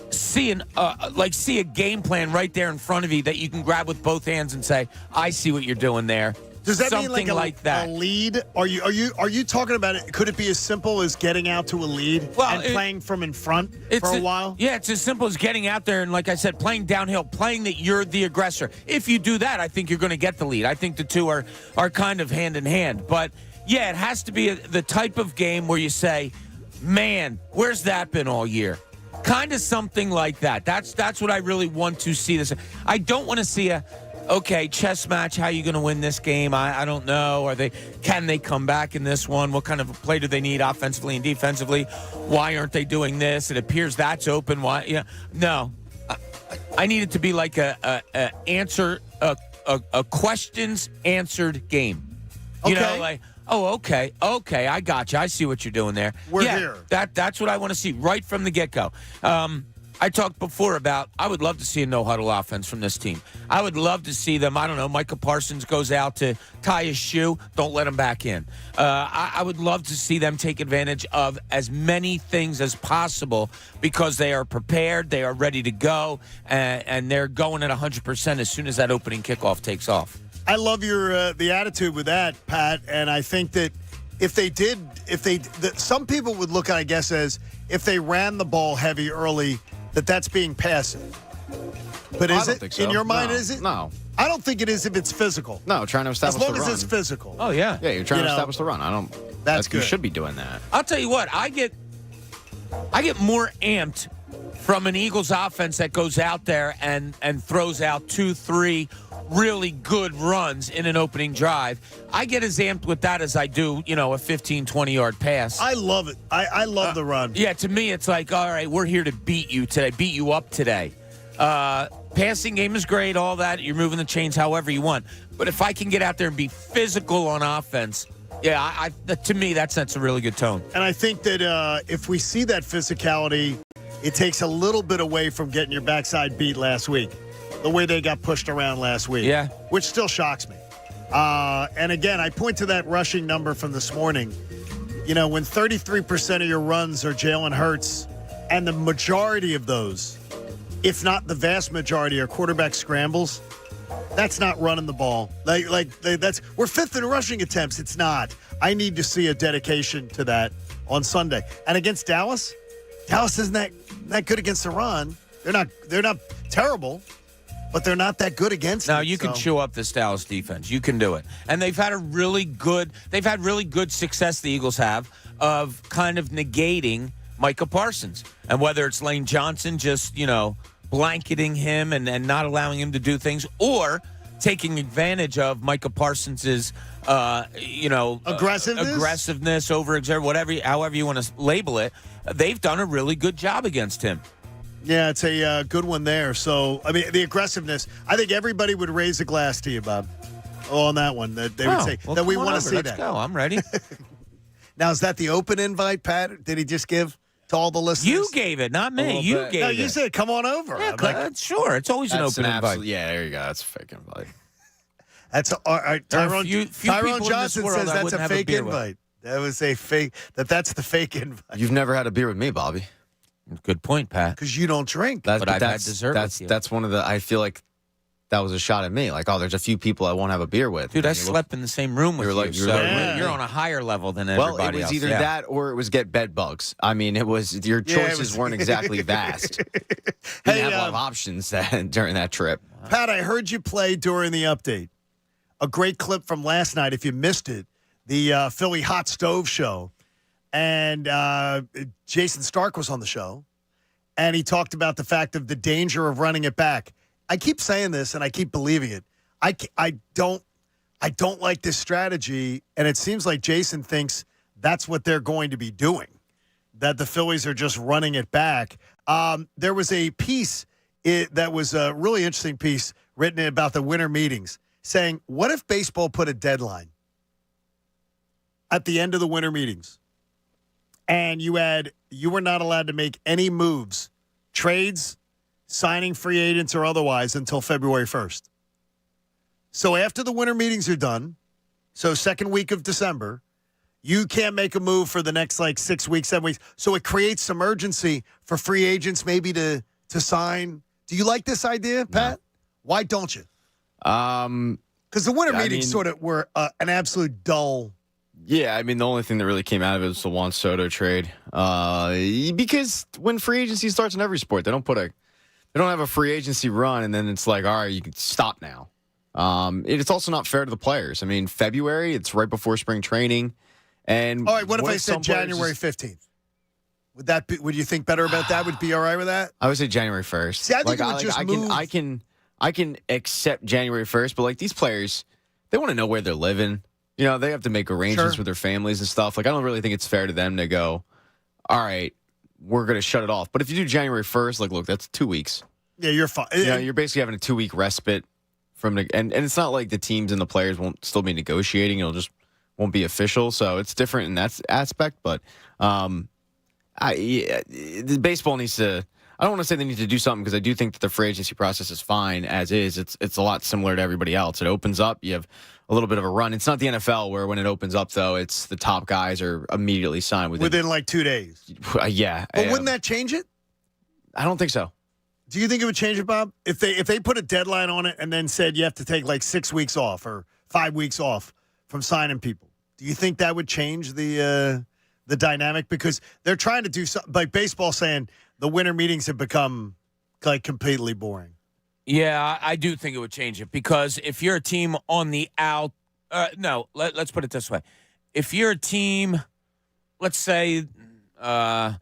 see a game plan right there in front of you that you can grab with both hands and say, I see what you're doing there. Does that Something mean like that. a lead? Are you talking about it? Could it be as simple as getting out to a lead and playing from in front for a while? Yeah, it's as simple as getting out there and, like I said, playing downhill, playing that you're the aggressor. If you do that, I think you're going to get the lead. I think the two are kind of hand in hand. But, yeah, it has to be the type of game where you say, man, where's that been all year? Kind of something like that. That's what I really want to see. This. I don't want to see okay, chess match, how are you going to win this game? I don't know. Can they come back in this one? What kind of a play do they need offensively and defensively? Why aren't they doing this? It appears that's open. Why? Yeah. No. I need it to be like a questions answered game. You know, like, oh, okay, I got you. I see what you're doing there. We're here. That's what I want to see right from the get-go. I talked before about I would love to see a no-huddle offense from this team. I would love to see them, I don't know, Micah Parsons goes out to tie his shoe, don't let him back in. I would love to see them take advantage of as many things as possible because they are prepared, they are ready to go, and they're going at 100% as soon as that opening kickoff takes off. I love your the attitude with that, Pat, and I think that some people would look at, I guess, as if they ran the ball heavy early, that's being passive. But is it? Think so. In your mind, is it? No. I don't think it is if it's physical. No, trying to establish the run. As long as it's physical. Oh, yeah. Yeah, you're trying to establish the run. That's good. You should be doing that. I'll tell you what, I get more amped from an Eagles offense that goes out there and throws out 2-3 really good runs in an opening drive. I get as amped with that as I do, a 15, 20-yard pass. I love it. I love the run. Yeah, to me, it's like, all right, we're here to beat you today, beat you up today. Passing game is great, all that. You're moving the chains however you want. But if I can get out there and be physical on offense, yeah, to me, that sets a really good tone. And I think that if we see that physicality, it takes a little bit away from getting your backside beat last week, the way they got pushed around last week. Yeah. Which still shocks me. And again, I point to that rushing number from this morning. When 33% of your runs are Jalen Hurts, and the majority of those, if not the vast majority, are quarterback scrambles, that's not running the ball. We're fifth in rushing attempts. It's not. I need to see a dedication to that on Sunday. And against Dallas isn't that good against the run. They're not terrible, but they're not that good against it. Now you can chew up this Dallas defense. You can do it. And they've had really good success, the Eagles have, of kind of negating Micah Parsons. And whether it's Lane Johnson just, blanketing him and not allowing him to do things, or taking advantage of Micah Parsons's, aggressiveness, however you want to label it. They've done a really good job against him. Yeah, it's a good one there. So, the aggressiveness, I think everybody would raise a glass to you, Bob, on that one. That they would say that we want to see that. Let's go. I'm ready. Now, is that the open invite, Pat? Did he just give to all the listeners? You gave it, not me. You gave it. No, you said, come on over. Yeah, sure. It's always an open invite. Yeah, there you go. That's a fake invite. That's Tyrone Johnson says that's a fake invite. That was a fake. That's the fake invite. You've never had a beer with me, Bobby. Good point, Pat. Because you don't drink. But I've had dessert with you. That's one of the. I feel like that was a shot at me. Like, there's a few people I won't have a beer with. Dude, I slept in the same room with you. You're on a higher level than everybody else. Well, it was either that or it was get bed bugs. It was your choices weren't exactly vast. You didn't have a lot of options during that trip. Pat, I heard you play during the update. A great clip from last night, if you missed it, the Philly Hot Stove Show. And Jason Stark was on the show, and he talked about the fact of the danger of running it back. I keep saying this, and I keep believing it. I don't like this strategy, and it seems like Jason thinks that's what they're going to be doing, that the Phillies are just running it back. There was a piece that was a really interesting piece written about the winter meetings, saying, what if baseball put a deadline at the end of the winter meetings? And you were not allowed to make any moves, trades, signing free agents or otherwise, until February 1st. So after the winter meetings are done, so second week of December, you can't make a move for the next 6 weeks, 7 weeks. So it creates some urgency for free agents maybe to sign. Do you like this idea, Pat? No. Why don't you? Because the winter meetings sort of were an absolute dull. Yeah, the only thing that really came out of it was the Juan Soto trade. Because when free agency starts in every sport, they don't have a free agency run, and then it's like, all right, you can stop now. It's also not fair to the players. February, it's right before spring training. And all right, what if I said January 15th? Would you think better about that? Would be all right with that? I would say January 1st. See, I think it would just move. I can accept January 1st, but these players, they want to know where they're living. They have to make arrangements with their families and stuff. I don't really think it's fair to them to go, all right, we're going to shut it off. But if you do January 1st, look, that's 2 weeks. Yeah, you're fine. You're basically having a 2-week respite from and it's not like the teams and the players won't still be negotiating. It'll just won't be official. So it's different in that aspect. But the baseball needs to. I don't want to say they need to do something because I do think that the free agency process is fine as is. It's a lot similar to everybody else. It opens up, you have a little bit of a run. It's not the NFL where when it opens up, though, it's the top guys are immediately signed within like 2 days. Yeah. But wouldn't that change it? I don't think so. Do you think it would change it, Bob? If they put a deadline on it and then said you have to take like 6 weeks off or 5 weeks off from signing people, do you think that would change the dynamic? Because they're trying to do something like baseball saying the winter meetings have become like completely boring. Yeah, I do think it would change it because if you're a team on the out, let's put it this way: if you're a team, let's say, I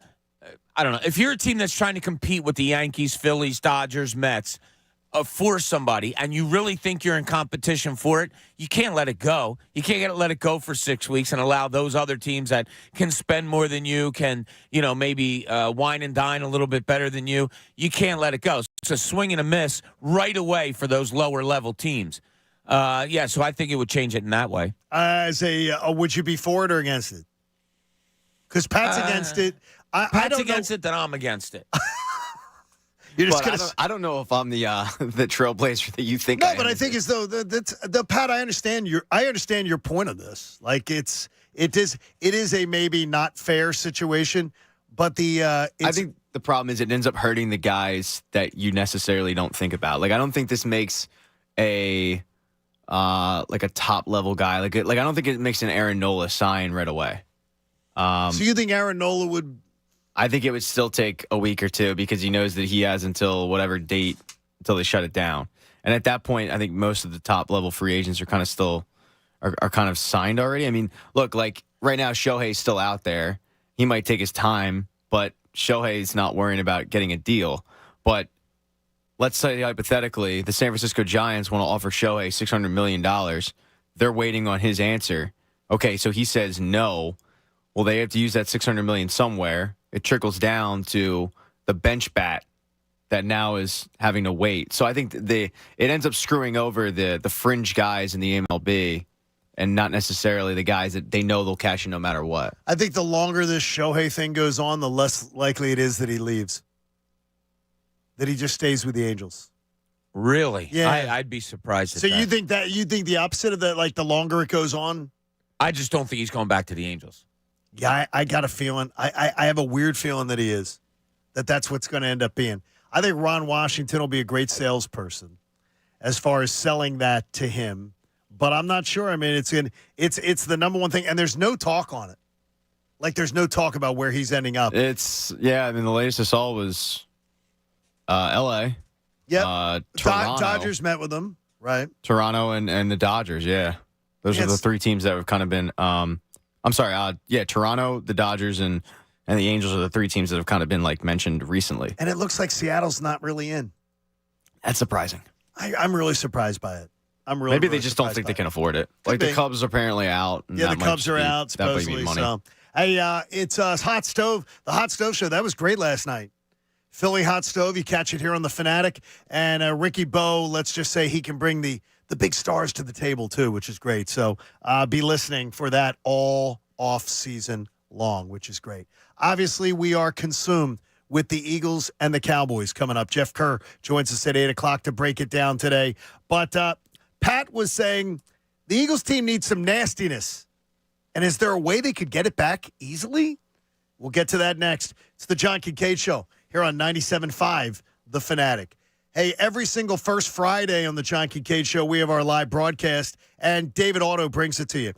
don't know, if you're a team that's trying to compete with the Yankees, Phillies, Dodgers, Mets. For somebody, and you really think you're in competition for it, you can't let it go. You can't let it go for 6 weeks and allow those other teams that can spend more than you, can, maybe wine and dine a little bit better than you. You can't let it go. It's a swing and a miss right away for those lower level teams. So I think it would change it in that way. Would you be for it or against it? Because Pat's against it. Pat's against it, then I'm against it. You're just I don't know if I'm the trailblazer that you think. No, but I think as though the Pat. I understand your point of this. Like it is a maybe not fair situation, but I think the problem is it ends up hurting the guys that you necessarily don't think about. Like I don't think this makes a top level guy like I don't think it makes an Aaron Nola sign right away. So you think Aaron Nola would? I think it would still take a week or two because he knows that he has until whatever date until they shut it down. And at that point, I think most of the top level free agents are kind of still are kind of signed already. I mean, look, like right now, Shohei's still out there. He might take his time, but Shohei's not worrying about getting a deal. But let's say hypothetically, the San Francisco Giants want to offer Shohei $600 million. They're waiting on his answer. Okay, so he says no. Well, they have to use that $600 million somewhere. It trickles down to the bench bat that now is having to wait. So I think it ends up screwing over the fringe guys in the MLB and not necessarily the guys that they know they'll cash in no matter what. I think the longer this Shohei thing goes on, the less likely it is that he leaves. That he just stays with the Angels. Really? Yeah. I'd be surprised. So you think the opposite of that? Like the longer it goes on? I just don't think he's going back to the Angels. Yeah, I got a feeling. I have a weird feeling that he is. That's what's going to end up being. I think Ron Washington will be a great salesperson as far as selling that to him. But I'm not sure. I mean, it's the number one thing, and there's no talk on it. Like there's no talk about where he's ending up. I mean, the latest I saw was L.A. Yeah, Toronto. Dodgers met with him, right? Toronto and the Dodgers. Yeah, those are the three teams that have kind of been. I'm sorry. Toronto, the Dodgers, and the Angels are the three teams that have kind of been like mentioned recently. And it looks like Seattle's not really in. That's surprising. I'm really surprised by it. Maybe they just don't think they can afford it. Like the Cubs are apparently out. And the Cubs are out supposedly. So, hey, it's Hot Stove, the Hot Stove Show. That was great last night. Philly Hot Stove. You catch it here on the Fanatic, and Ricky Bo. Let's just say he can bring the big stars to the table too, which is great. So be listening for that all off season long, which is great. Obviously, we are consumed with the Eagles and the Cowboys coming up. Jeff Kerr joins us at 8 o'clock to break it down today. But Pat was saying the Eagles team needs some nastiness. And is there a way they could get it back easily? We'll get to that next. It's the John Kincade Show here on 97.5, The Fanatic. Hey, every single first Friday on the John Kincade Show, we have our live broadcast, and David Otto brings it to you.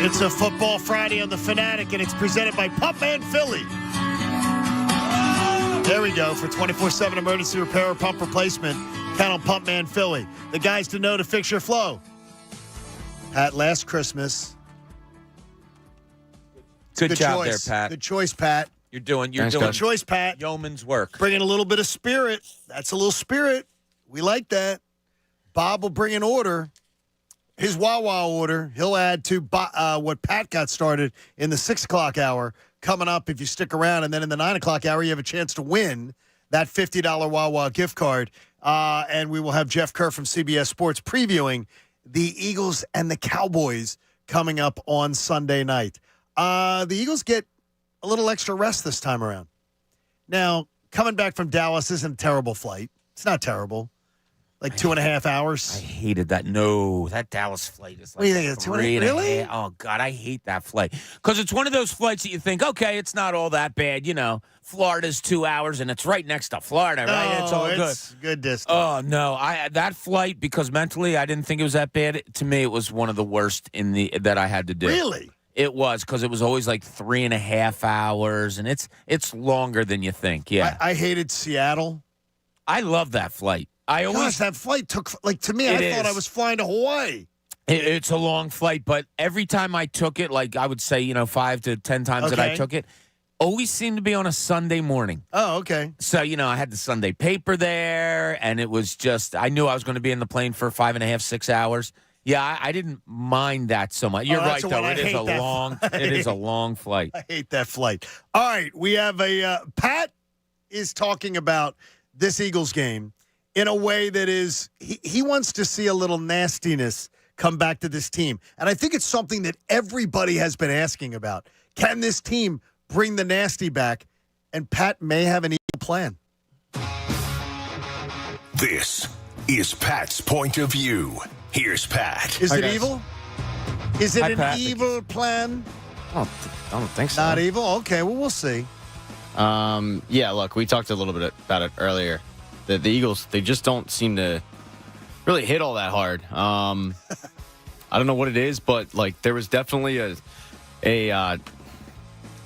It's a Football Friday on the Fanatic, and it's presented by Pumpman Philly. There we go. For 24/7 emergency repair or pump replacement, count on Pumpman Philly. The guys to know to fix your flow. Pat, last Christmas. Good job choice. there, Pat. Good choice, Pat. You're doing Good choice, Pat. yeoman's work. Bringing a little bit of spirit. That's a little spirit. We like that. Bob will bring an order. His Wawa order, he'll add to what Pat got started in the 6 o'clock hour coming up if you stick around. And then in the 9 o'clock hour, you have a chance to win that $50 Wawa gift card. And we will have Jeff Kerr from CBS Sports previewing the Eagles and the Cowboys coming up on Sunday night. The Eagles get a little extra rest this time around. Now, coming back from Dallas isn't a terrible flight. It's not terrible. Like 2.5 hours. I hated that. No, that Dallas flight is like What do you think? It's 3.5. really? Oh, God, I hate that flight. Because it's one of those flights that you think, okay, it's not all that bad. You know, Florida's 2 hours, and it's right next to Florida, right? It's all it's good distance. Oh, no. That flight, because mentally I didn't think it was that bad. To me, it was one of the worst that I had to do. Really? It was, because it was always like 3.5 hours, and it's longer than you think. Yeah. I hated Seattle. I love that flight. Gosh, that flight took, like, to me, I thought I was flying to Hawaii. It's a long flight, but every time I took it, like I would say, 5 to 10 times that I took it, always seemed to be on a Sunday morning. Oh, okay. So, I had the Sunday paper there, and it was just, I knew I was going to be in the plane for 5.5, 6 hours. Yeah, I didn't mind that so much. You're right, though. It is a long flight. I hate that flight. All right, we have Pat is talking about this Eagles game in a way that is, he wants to see a little nastiness come back to this team. And I think it's something that everybody has been asking about. Can this team bring the nasty back? And Pat may have an Eagle plan. This is Pat's point of view. Here's Pat. Is Hi, it guys. evil? Is it Hi, an Pat. evil plan? I don't think so. Not evil? Okay, well, we'll see. Yeah, look, we talked a little bit about it earlier. The Eagles, they just don't seem to really hit all that hard. I don't know what it is, but like there was definitely a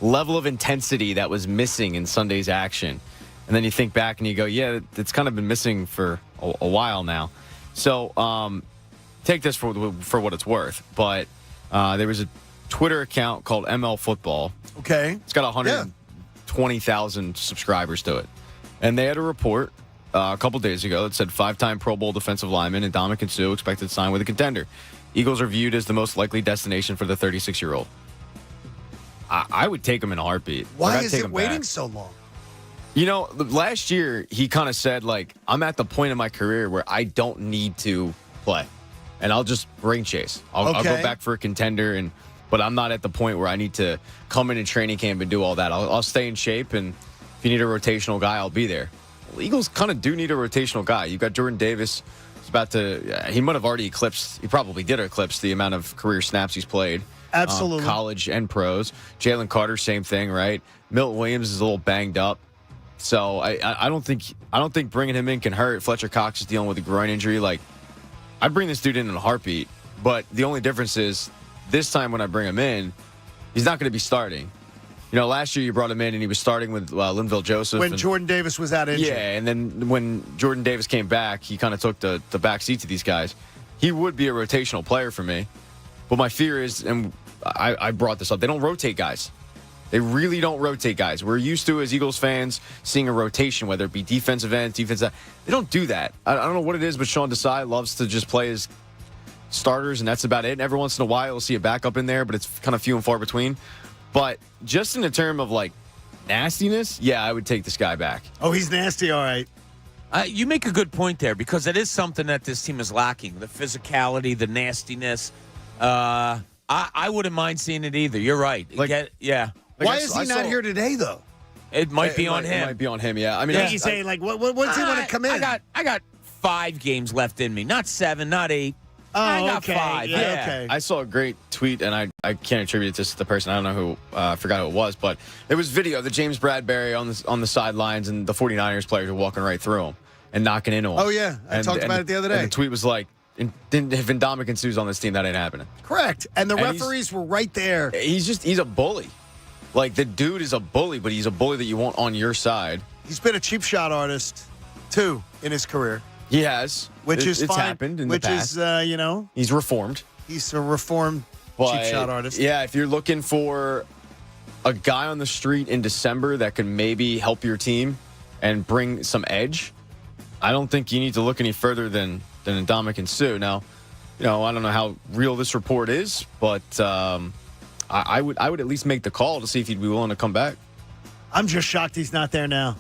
level of intensity that was missing in Sunday's action. And then you think back and you go, yeah, it's kind of been missing for a while now. So take this for what it's worth. But there was a Twitter account called ML Football. Okay. It's got 120,000 subscribers to it. And they had a report a couple days ago that said 5-time Pro Bowl defensive lineman and Ndamukong Suh expected to sign with a contender. Eagles are viewed as the most likely destination for the 36-year-old. I would take him in a heartbeat. Why I'd is take it him waiting back. so long? Last year he kind of said, like, I'm at the point in my career where I don't need to play. And I'll just ring chase. I'll go back for a contender, but I'm not at the point where I need to come in training camp and do all that. I'll stay in shape, and if you need a rotational guy, I'll be there. Well, Eagles kind of do need a rotational guy. You've got Jordan Davis. He might have already he probably did eclipse the amount of career snaps he's played. Absolutely. College and pros. Jalen Carter, same thing, right? Milton Williams is a little banged up. So I don't think bringing him in can hurt. Fletcher Cox is dealing with a groin injury. Like, I'd bring this dude in a heartbeat. But the only difference is this time when I bring him in, he's not going to be starting. Last year you brought him in and he was starting with Linville Joseph. When Jordan Davis was out injured. Yeah, and then when Jordan Davis came back, he kind of took the back seat to these guys. He would be a rotational player for me. But my fear is, and I brought this up, they don't rotate guys. They really don't rotate guys. We're used to, as Eagles fans, seeing a rotation, whether it be defensive ends, defensive. They don't do that. I don't know what it is, but Sean Desai loves to just play his starters, and that's about it. And every once in a while, you'll see a backup in there, but it's kind of few and far between. But just in the term of, like, nastiness, yeah, I would take this guy back. Oh, he's nasty, all right. You make a good point there, because it is something that this team is lacking. The physicality, the nastiness. I wouldn't mind seeing it either. You're right. Like, Why is he not here today, though? It might be on him. It might be on him, yeah. I mean, He's saying, like, what does he want to come in? I got 5 games left in me. Not 7, not 8. I got okay. 5. Yeah, Yeah. okay. I saw a great tweet, and I can't attribute this to the person. I don't know who. I forgot who it was, but it was video of the James Bradbury on the sidelines, and the 49ers players were walking right through him and knocking into him. Oh, yeah. I talked about it the other day. And the tweet was like, if Ndamukong Suh's on this team, that ain't happening. Correct. And the referees were right there. He's a bully. Like, the dude is a bully, but he's a bully that you want on your side. He's been a cheap shot artist, too, in his career. He has. Which is it's fine. happened in the past. Which is, He's reformed. He's a reformed cheap shot artist. Yeah, if you're looking for a guy on the street in December that could maybe help your team and bring some edge, I don't think you need to look any further than Ndamukong Suh. Now, I don't know how real this report is, but I would at least make the call to see if he'd be willing to come back. I'm just shocked he's not there now.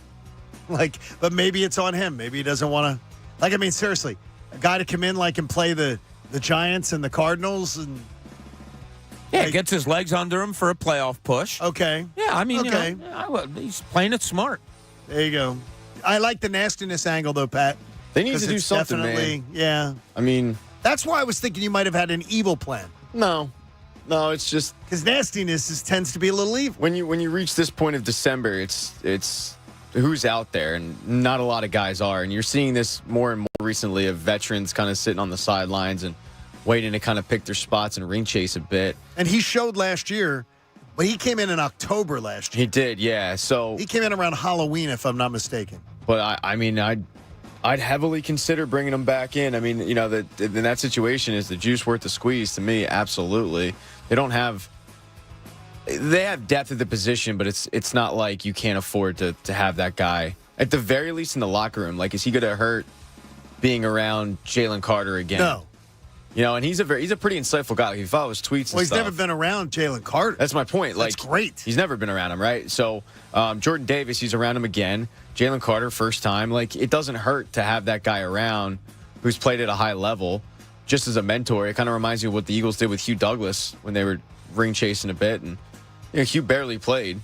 But maybe it's on him. Maybe he doesn't want to. Seriously, a guy to come in and play the Giants and the Cardinals and. Yeah, gets his legs under him for a playoff push. Okay. Yeah, okay. He's playing it smart. There you go. I like the nastiness angle, though, Pat. They need to do something, man. Yeah. That's why I was thinking you might have had an evil plan. No, it's just because nastiness tends to be a little evil. When you reach this point of December, it's who's out there, and not a lot of guys are, and you're seeing this more and more recently of veterans kind of sitting on the sidelines and waiting to kind of pick their spots and ring chase a bit. And he showed last year, but he came in October last year. He did, yeah. So he came in around Halloween, if I'm not mistaken. But I'd heavily consider bringing him back in. That in that situation, is the juice worth the squeeze? To me, absolutely. They have depth at the position, but it's not like you can't afford to have that guy at the very least in the locker room. Like, is he going to hurt being around Jalen Carter again? No. And he's a pretty insightful guy. If you follow his tweets, he's never been around Jalen Carter. That's my point. That's great. He's never been around him, right? So Jordan Davis, he's around him again. Jalen Carter, first time. It doesn't hurt to have that guy around who's played at a high level, just as a mentor. It kind of reminds me of what the Eagles did with Hugh Douglas when they were ring chasing a bit, and Hugh barely played,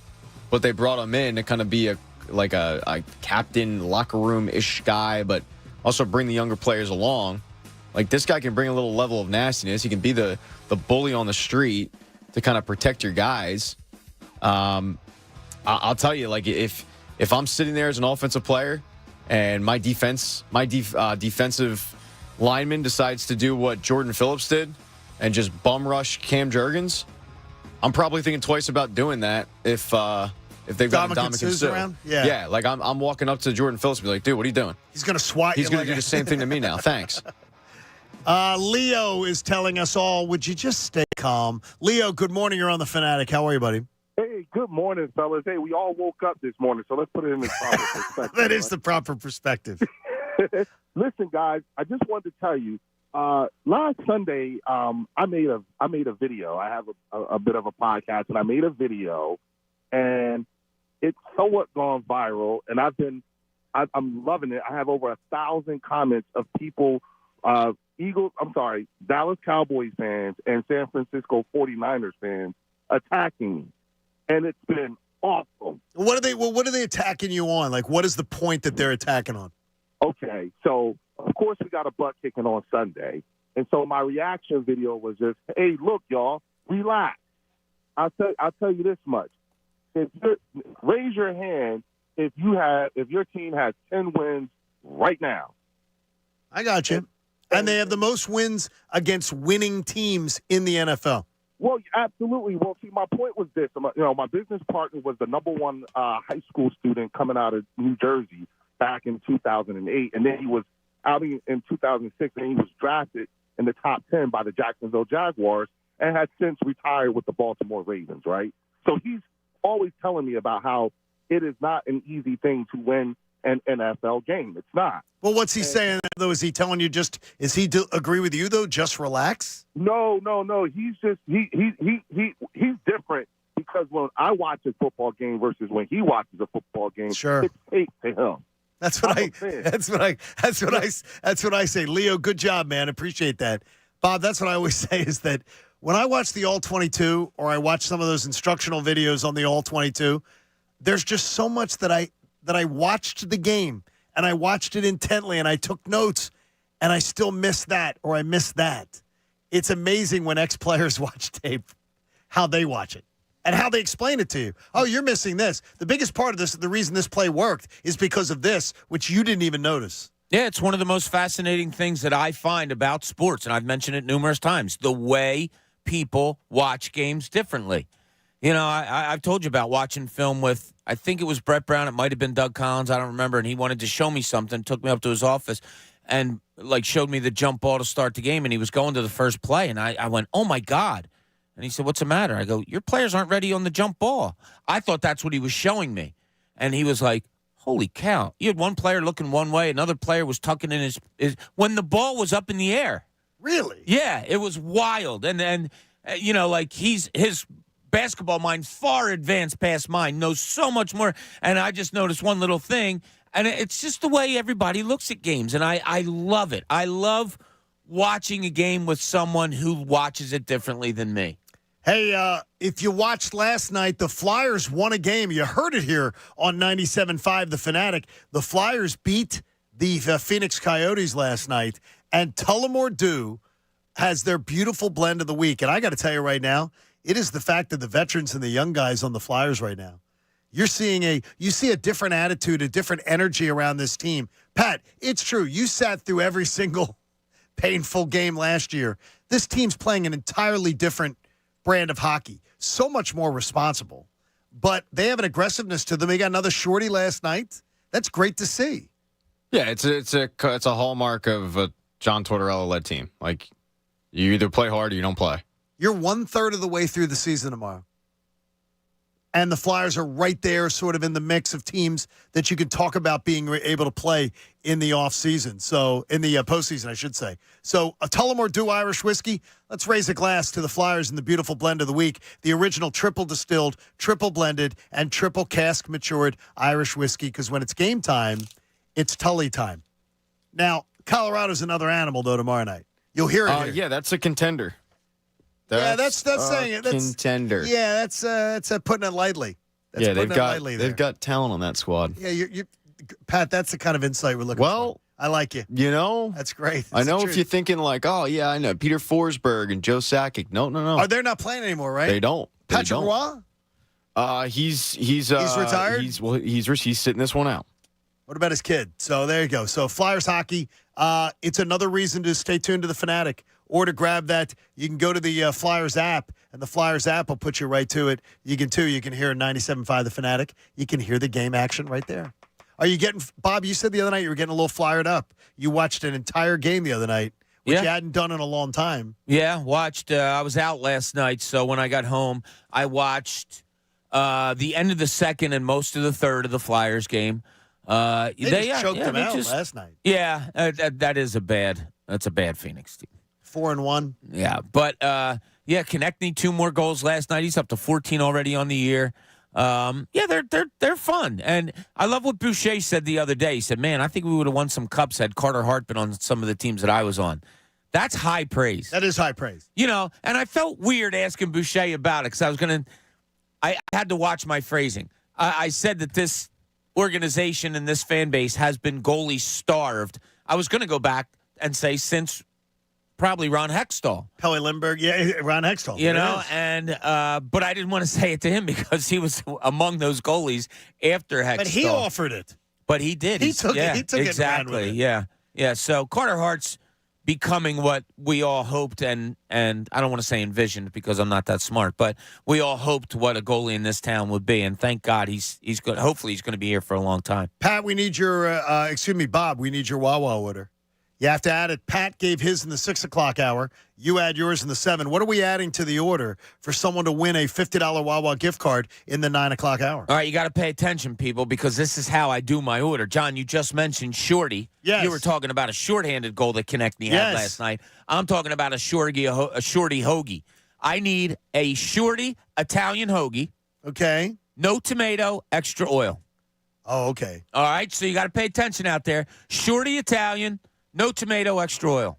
but they brought him in to kind of be a captain, locker room-ish guy, but also bring the younger players along. This guy can bring a little level of nastiness. He can be the bully on the street to kind of protect your guys. I'll tell you, if I'm sitting there as an offensive player and my defensive lineman decides to do what Jordan Phillips did and just bum rush Cam Jurgens, I'm probably thinking twice about doing that if they've got Ndamukong Suh around. Yeah. I'm walking up to Jordan Phillips and be like, dude, what are you doing? He's going to swat you. He's going to do the same thing to me now. Thanks. Leo is telling us all, would you just stay calm? Leo, good morning. You're on the Fanatic. How are you, buddy? Hey, good morning, fellas. Hey, we all woke up this morning, so let's put it in the proper perspective. That is the proper perspective. Listen, guys, I just wanted to tell you, last Sunday, I made a video. I have a bit of a podcast, and I made a video, and it's somewhat gone viral, and I'm loving it. I have over 1,000 comments of people, Dallas Cowboys fans and San Francisco 49ers fans attacking me. And it's been awesome. What are they attacking you on? What is the point that they're attacking on? Okay, so of course we got a butt kicking on Sunday, and so my reaction video was just, "Hey, look, y'all, relax." I'll tell you this much: raise your hand if your team has 10 wins right now. I got you. And they have the most wins against winning teams in the NFL. Well, absolutely. Well, see, my point was this. My business partner was the number one high school student coming out of New Jersey back in 2008. And then he was out in 2006, and he was drafted in the top 10 by the Jacksonville Jaguars and has since retired with the Baltimore Ravens, right? So he's always telling me about how it is not an easy thing to win an NFL game. It's not. Well, what's he saying, though? Is he telling you is he agree with you, though? Just relax? No. He's just, he's different because when I watch a football game versus when he watches a football game, sure, it's fake to him. That's what I say. Leo, good job, man. Appreciate that. Bob, that's what I always say is that when I watch the All-22 or I watch some of those instructional videos on the All-22, there's just so much that I watched the game and I watched it intently and I took notes and I still missed that or I missed that. It's amazing when ex-players watch tape, how they watch it and how they explain it to you. Oh, you're missing this. The biggest part of this, the reason this play worked is because of this, which you didn't even notice. Yeah, it's one of the most fascinating things that I find about sports, and I've mentioned it numerous times, the way people watch games differently. You know, I've told you about watching film with, I think it was Brett Brown, it might have been Doug Collins, I don't remember, and he wanted to show me something, took me up to his office, and, showed me the jump ball to start the game, and he was going to the first play, and I went, oh, my God. And he said, what's the matter? I go, your players aren't ready on the jump ball. I thought that's what he was showing me. And he was like, holy cow. You had one player looking one way, another player was tucking in his when the ball was up in the air. Really? Yeah, it was wild. And his basketball mind far advanced past mine, knows so much more. And I just noticed one little thing, and it's just the way everybody looks at games. And I love it. I love watching a game with someone who watches it differently than me. Hey, if you watched last night, the Flyers won a game. You heard it here on 97.5 The Fanatic. The Flyers beat the Phoenix Coyotes last night, and Tullamore Dew has their beautiful blend of the week. And I got to tell you right now, it is the fact that the veterans and the young guys on the Flyers right now. You see a different attitude, a different energy around this team. Pat, it's true. You sat through every single painful game last year. This team's playing an entirely different brand of hockey, so much more responsible, but they have an aggressiveness to them. They got another shorty last night. That's great to see. Yeah, it's a hallmark of a John Tortorella-led team. Like, you either play hard or you don't play. You're 1/3 of the way through the season tomorrow, and the Flyers are right there, sort of in the mix of teams that you can talk about being able to play in the offseason. So, in the postseason, I should say. So, a Tullamore Dew Irish whiskey. Let's raise a glass to the Flyers in the beautiful blend of the week. The original triple distilled, triple blended, and triple cask matured Irish whiskey. Because when it's game time, it's Tully time. Now, Colorado's another animal, though, tomorrow night. You'll hear it here. Yeah, that's a contender. That's saying it. That's contender. Yeah, that's putting it lightly. That's they've got talent on that squad. Yeah, you Pat, that's the kind of insight we're looking for. I like you. You know, that's great. I know if you're thinking like, oh yeah, I know Peter Forsberg and Joe Sakic. No. Oh, they're not playing anymore, right? They don't. Patrick Roy? He's retired. He's sitting this one out. What about his kid? So there you go. So Flyers hockey. It's another reason to stay tuned to the Fanatic, or to grab that. You can go to the Flyers app, and the Flyers app will put you right to it. You can hear 97.5 The Fanatic. You can hear the game action right there. Are you getting, Bob, you said the other night you were getting a little flyered up. You watched an entire game the other night, which you hadn't done in a long time. Yeah, watched. I was out last night, so when I got home, I watched the end of the second and most of the third of the Flyers game. They just choked them out last night. Yeah, that's a bad Phoenix team. 4-1. Yeah, but Konechny 2 more goals last night. He's up to 14 already on the year. They're fun, and I love what Boucher said the other day. He said, "Man, I think we would have won some cups had Carter Hart been on some of the teams that I was on." That's high praise. That is high praise. You know, and I felt weird asking Boucher about it because I had to watch my phrasing. I said that this organization and this fan base has been goalie starved. I was going to go back and say since probably Ron Hextall. Pelle Lindbergh, Ron Hextall. You know, and but I didn't want to say it to him because he was among those goalies after Hextall. But he offered it. But he did. He took it. He took exactly. it. Exactly. Yeah. So Carter Hart's becoming what we all hoped, and I don't want to say envisioned because I'm not that smart, but we all hoped what a goalie in this town would be, and thank God he's good. Hopefully he's going to be here for a long time. Pat, we need your Bob, we need your Wawa order. You have to add it. Pat gave his in the 6 o'clock hour. You add yours in the 7. What are we adding to the order for someone to win a $50 Wawa gift card in the 9 o'clock hour? All right, you got to pay attention, people, because this is how I do my order. John, you just mentioned Shorty. Yes. You were talking about a shorthanded goal that Konechny had last night. I'm talking about a shorty hoagie. I need a shorty Italian hoagie. Okay. No tomato, extra oil. Oh, okay. All right, so you got to pay attention out there. Shorty Italian. No tomato, extra oil.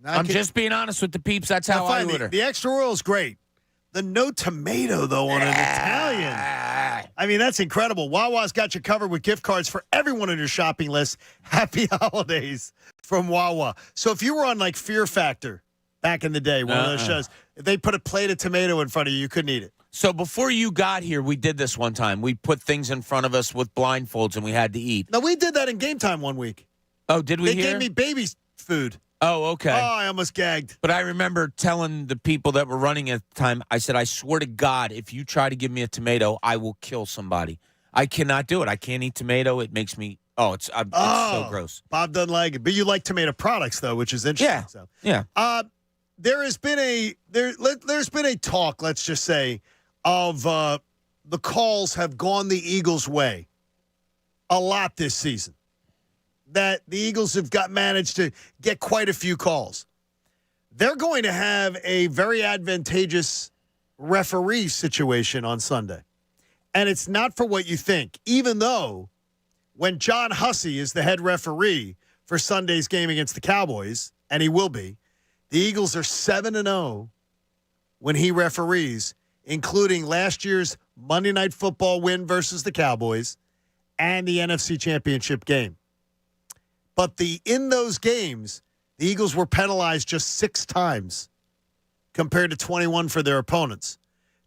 I'm just being honest with the peeps. That's how I order. The extra oil is great. The no tomato, though, on an Italian. I mean, that's incredible. Wawa's got you covered with gift cards for everyone on your shopping list. Happy holidays from Wawa. So if you were on, like, Fear Factor back in the day, one of those shows, if they put a plate of tomato in front of you, you couldn't eat it. So before you got here, we did this one time. We put things in front of us with blindfolds, and we had to eat. No, we did that in Game Time one week. Oh, did we They hear? gave me baby food. Oh, okay. Oh, I almost gagged. But I remember telling the people that were running at the time, I said, I swear to God, if you try to give me a tomato, I will kill somebody. I cannot do it. I can't eat tomato. It makes me, it's so gross. Bob doesn't like it. But you like tomato products, though, which is interesting. Yeah. So. Yeah. There's been a talk, let's just say, of the calls have gone the Eagles' way a lot this season. That the Eagles have managed to get quite a few calls. They're going to have a very advantageous referee situation on Sunday. And it's not for what you think, even though when John Hussey is the head referee for Sunday's game against the Cowboys, and he will be, the Eagles are 7-0 when he referees, including last year's Monday Night Football win versus the Cowboys and the NFC Championship game. But in those games, the Eagles were penalized just 6 times compared to 21 for their opponents.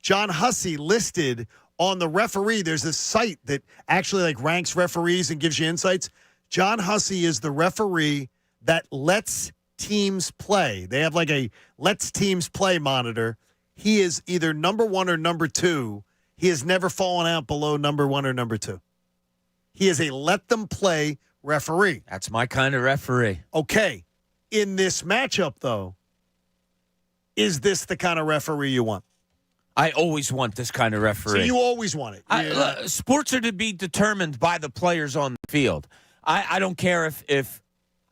John Hussey listed on the referee, there's this site that actually ranks referees and gives you insights. John Hussey is the referee that lets teams play. They have a lets teams play monitor. He is either number 1 or number 2. He has never fallen out below number 1 or number 2. He is a let them play referee. That's my kind of referee. Okay. In this matchup, though, is this the kind of referee you want? I always want this kind of referee. So you always want it. Sports are to be determined by the players on the field. I don't care if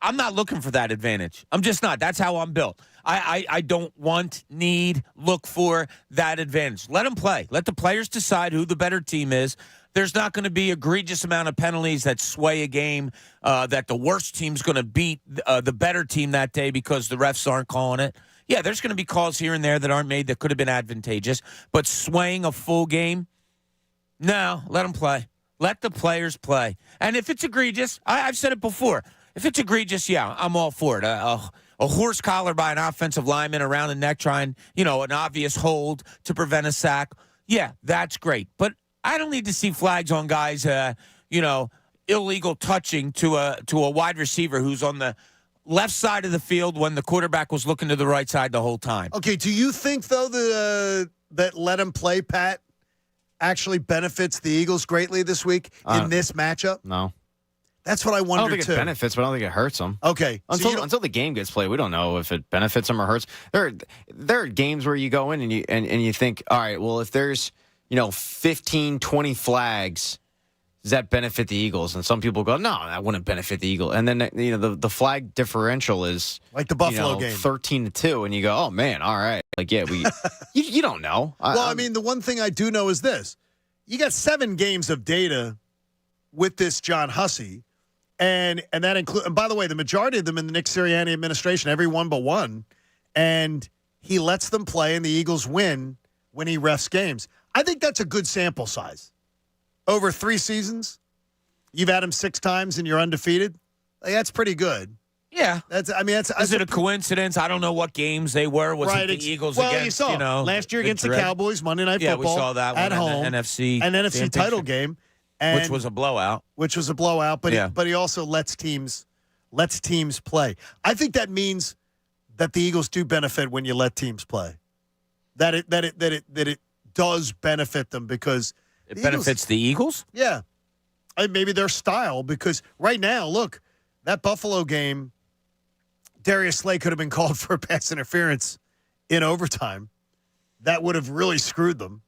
I'm not looking for that advantage. I'm just not. That's how I'm built. I don't look for that advantage. Let them play. Let the players decide who the better team is. There's not going to be egregious amount of penalties that sway a game, that the worst team's going to beat the better team that day because the refs aren't calling it. Yeah, there's going to be calls here and there that aren't made that could have been advantageous. But swaying a full game, no, let them play. Let the players play. And if it's egregious, I've said it before. If it's egregious, yeah, I'm all for it. A horse collar by an offensive lineman around the neck trying, an obvious hold to prevent a sack. Yeah, that's great. But I don't need to see flags on guys, illegal touching to a wide receiver who's on the left side of the field when the quarterback was looking to the right side the whole time. Okay, do you think, though, that let him play, Pat, actually benefits the Eagles greatly this week in this matchup? No. That's what I wonder, I don't think too. it benefits, but I don't think it hurts them. Okay. Until the game gets played, we don't know if it benefits them or hurts. There are games where you go in and you think, all right, well, if there's 15, 20 flags, does that benefit the Eagles? And some people go, no, that wouldn't benefit the Eagles. And then the flag differential is like the Buffalo game, 13-2, and you go, oh man, all right, you don't know. Well, the one thing I do know is this: you got 7 games of data with this John Hussey, and that include. And by the way, the majority of them in the Nick Sirianni administration, every one but one, and he lets them play, and the Eagles win when he refs games. I think that's a good sample size. Over 3 seasons, you've had him 6 times and you're undefeated. That's pretty good. Yeah. Is it a coincidence? I don't know what games they were. Was it the Eagles against, you saw last year against the Cowboys, Monday Night Football. Yeah, we saw that at one home. An NFC title game. Which was a blowout. But he also lets teams play. I think that means that the Eagles do benefit when you let teams play. That it does benefit them because it benefits the Eagles? Yeah. Maybe their style, because right now, look, that Buffalo game, Darius Slay could have been called for a pass interference in overtime. That would have really screwed them.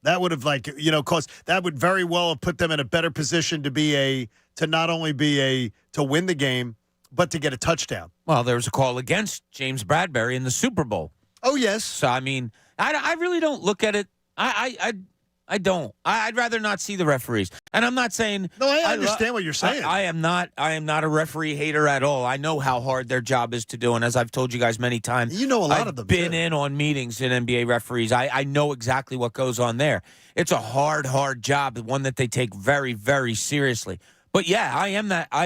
That would have that would very well have put them in a better position to not only to win the game, but to get a touchdown. Well, there was a call against James Bradbury in the Super Bowl. Oh, yes. So, I really don't look at it. I don't. I'd rather not see the referees. And I'm not saying. No, I understand what you're saying. I am not a referee hater at all. I know how hard their job is to do, and as I've told you guys many times, you know a lot of them. I've been in on meetings in NBA referees. I know exactly what goes on there. It's a hard job, one that they take very, very seriously. But yeah, I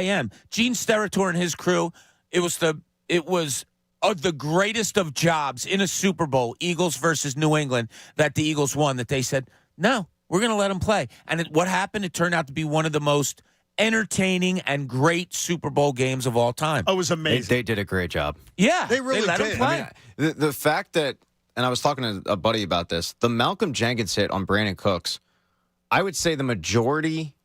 am. Gene Steratore and his crew. It was the greatest of jobs in a Super Bowl, Eagles versus New England, that the Eagles won. That they said, no, we're going to let them play. And what happened? It turned out to be one of the most entertaining and great Super Bowl games of all time. Oh, it was amazing. They did a great job. Yeah, They really let did. him play. I mean, the fact that, and I was talking to a buddy about this, the Malcolm Jenkins hit on Brandon Cooks, I would say the majority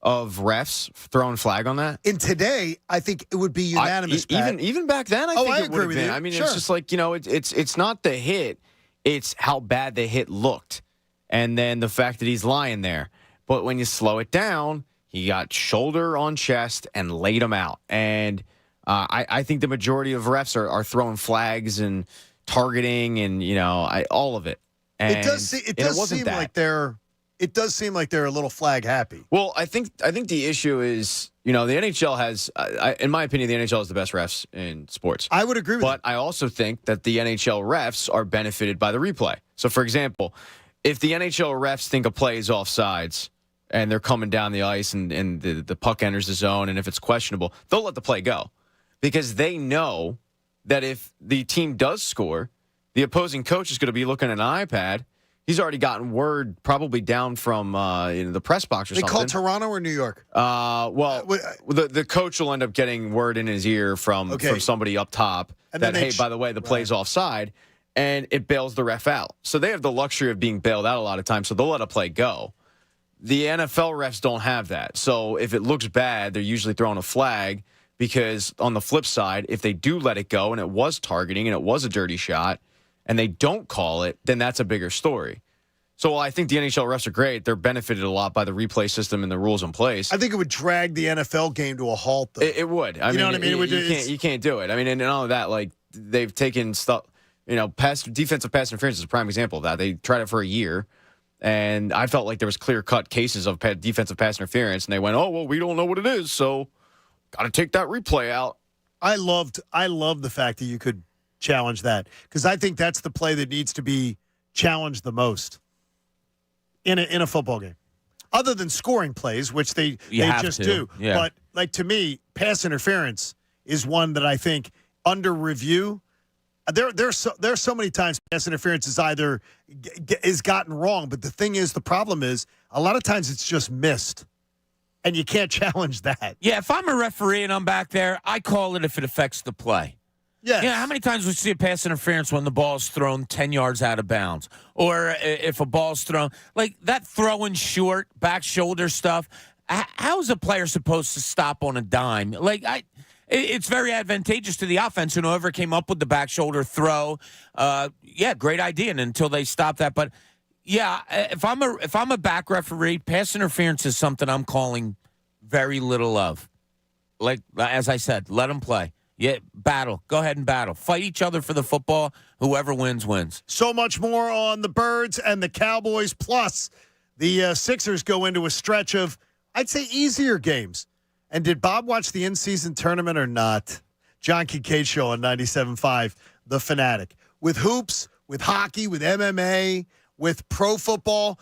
of refs throwing flag on that. And today, I think it would be unanimous. Even back then, I think I it agree would have with been. you. I mean, Sure. it's just like, it's not the hit, it's how bad the hit looked, and then the fact that he's lying there. But when you slow it down, he got shoulder on chest and laid him out. And I think the majority of refs are throwing flags and targeting and all of it. And it does seem like they're a little flag happy. Well, I think the issue is, the NHL has, in my opinion, the NHL has the best refs in sports. I would agree with But I also think that the NHL refs are benefited by the replay. So, for example, if the NHL refs think a play is offsides and they're coming down the ice and the puck enters the zone, and if it's questionable, they'll let the play go because they know that if the team does score, the opposing coach is going to be looking at an iPad. He's already gotten word probably down from the press box or something. They call Toronto or New York? The coach will end up getting word in his ear from somebody up top and that, hey, by the way, the play's offside, and it bails the ref out. So they have the luxury of being bailed out a lot of times, so they'll let a play go. The NFL refs don't have that. So if it looks bad, they're usually throwing a flag because on the flip side, if they do let it go and it was targeting and it was a dirty shot, and they don't call it, then that's a bigger story. So while I think the NHL refs are great, they're benefited a lot by the replay system and the rules in place. I think it would drag the NFL game to a halt, though. It would. You know what I mean? You can't do it. I mean, and all of that, like, they've taken stuff, defensive pass interference is a prime example of that. They tried it for a year, and I felt like there was clear-cut cases of defensive pass interference, and they went, oh, well, we don't know what it is, so got to take that replay out. I loved the fact that you could challenge that because I think that's the play that needs to be challenged the most in a football game, other than scoring plays, which they just do. Yeah. But like to me, pass interference is one that I think under review. There's so many times pass interference is either is gotten wrong, but the thing is, the problem is a lot of times it's just missed. And you can't challenge that. Yeah, if I'm a referee and I'm back there, I call it if it affects the play. Yes. Yeah, how many times we see a pass interference when the ball's thrown 10 yards out of bounds? Or if a ball's thrown, like that throwing short, back shoulder stuff, how is a player supposed to stop on a dime? Like, it's very advantageous to the offense, and whoever came up with the back shoulder throw, great idea, and until they stop that. But, yeah, if I'm a back referee, pass interference is something I'm calling very little of. Like, as I said, let them play. Yeah, battle. Go ahead and battle. Fight each other for the football. Whoever wins, wins. So much more on the Birds and the Cowboys. Plus, the Sixers go into a stretch of, I'd say, easier games. And did Bob watch the in-season tournament or not? John Kincade Show on 97.5, The Fanatic. With hoops, with hockey, with MMA, with pro football.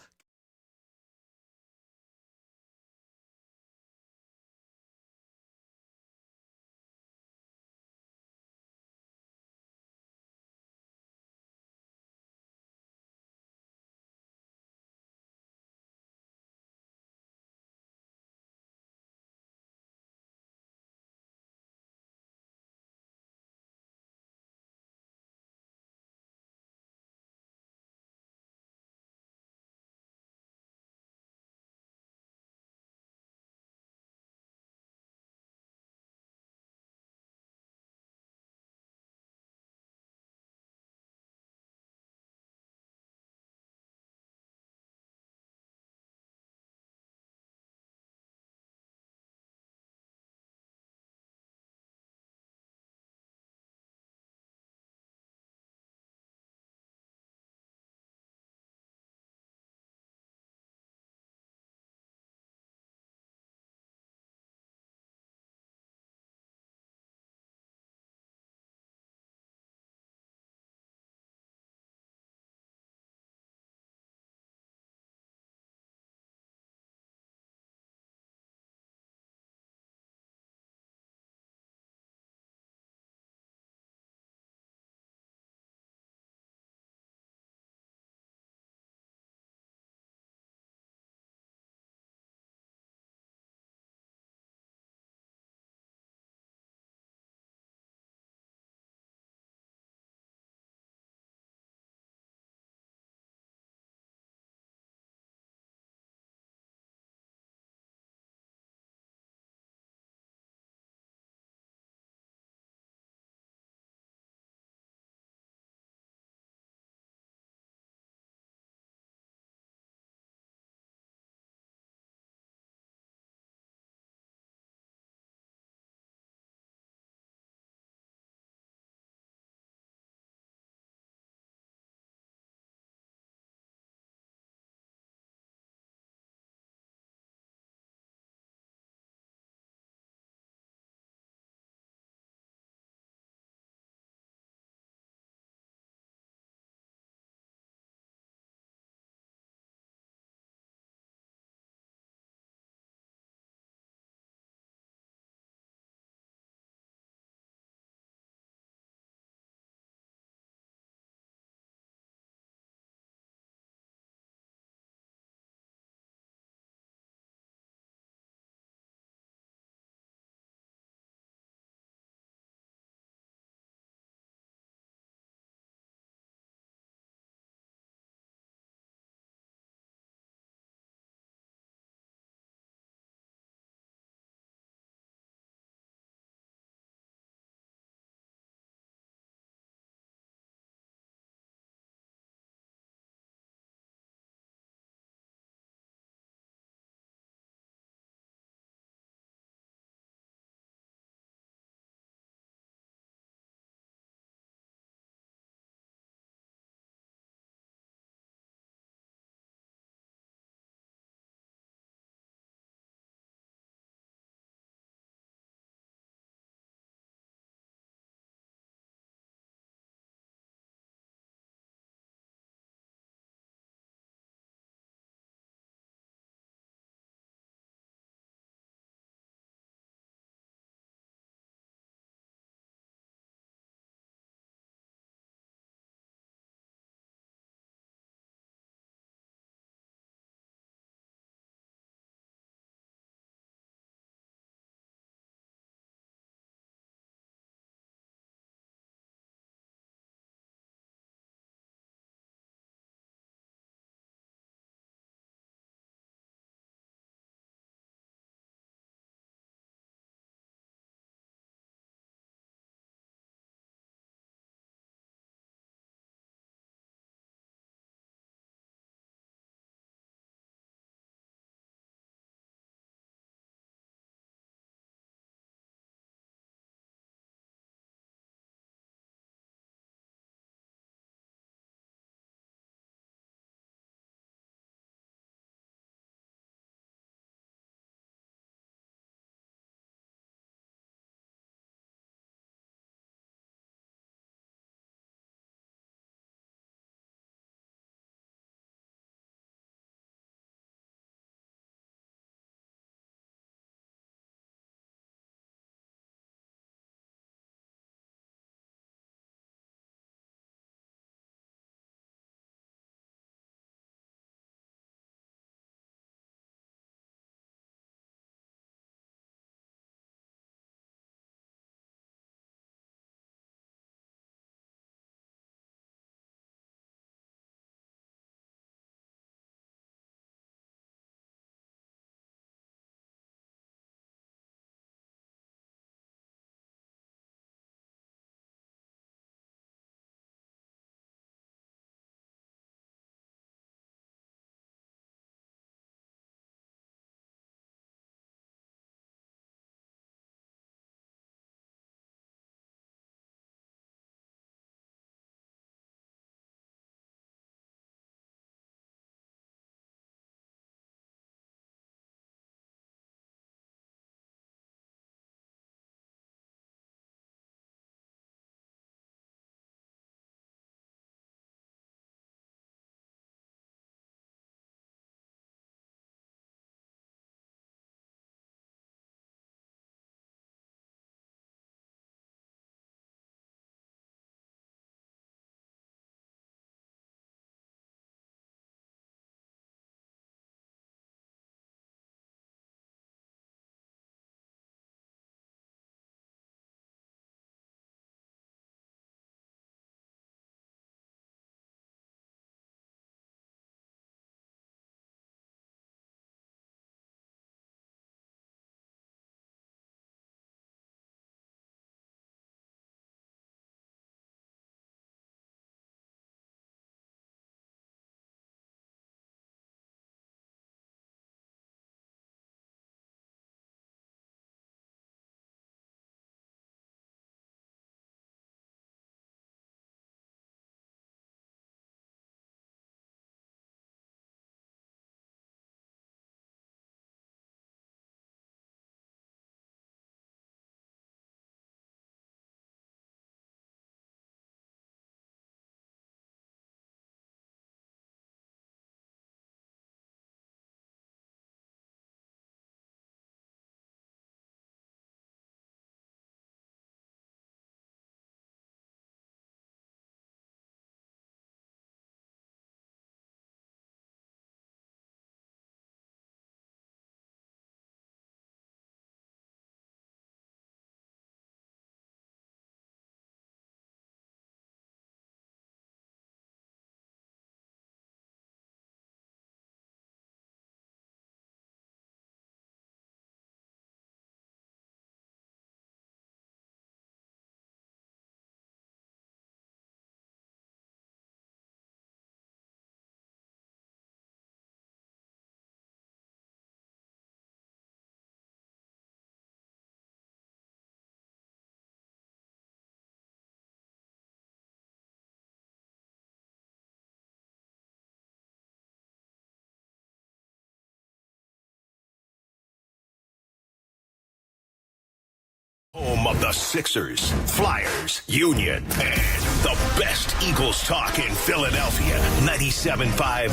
Home of the Sixers, Flyers, Union, and the best Eagles talk in Philadelphia. 97.5,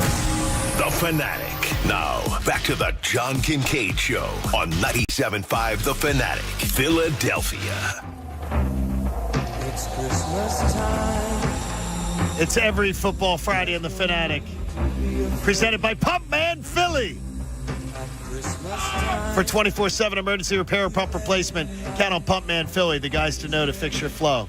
The Fanatic. Now, back to the John Kincade Show on 97.5, The Fanatic, Philadelphia. It's Christmas time. It's every Football Friday on The Fanatic. Presented by Pumpman Philly. For 24/7 emergency repair or pump replacement, count on Pumpman Philly, the guys to know to fix your flow.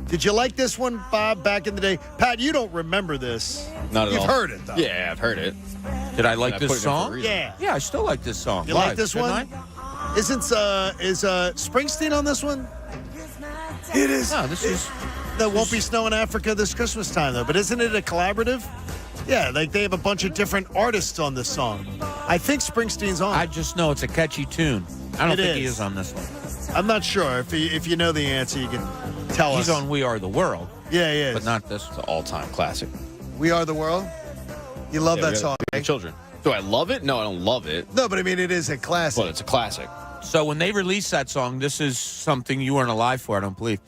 Did you like this one, Bob, back in the day? Pat, you don't remember this. Not at all. You've heard it, though. Yeah, I've heard it. Did I like I this put it in for a song? reason. Yeah. Yeah, I still like this song. You Live, like this didn't one? I? Is Springsteen on this one? It is. No, this is. There won't be snow in Africa this Christmas time, though. But isn't it a collaborative? Yeah, like they have a bunch of different artists on this song. I think Springsteen's on. I just know it's a catchy tune. I don't It think he is. is on this one. I'm not sure. If you know the answer, you can tell He's us. on We Are the World, Yeah, he is. but not this. It's an all-time classic. We Are the World. You love Yeah, that we song, got eh? Children. Do I love it? No, I don't love it. No, but I mean, it is a classic. But it's a classic. So when they released that song, this is something you weren't alive for, I don't believe.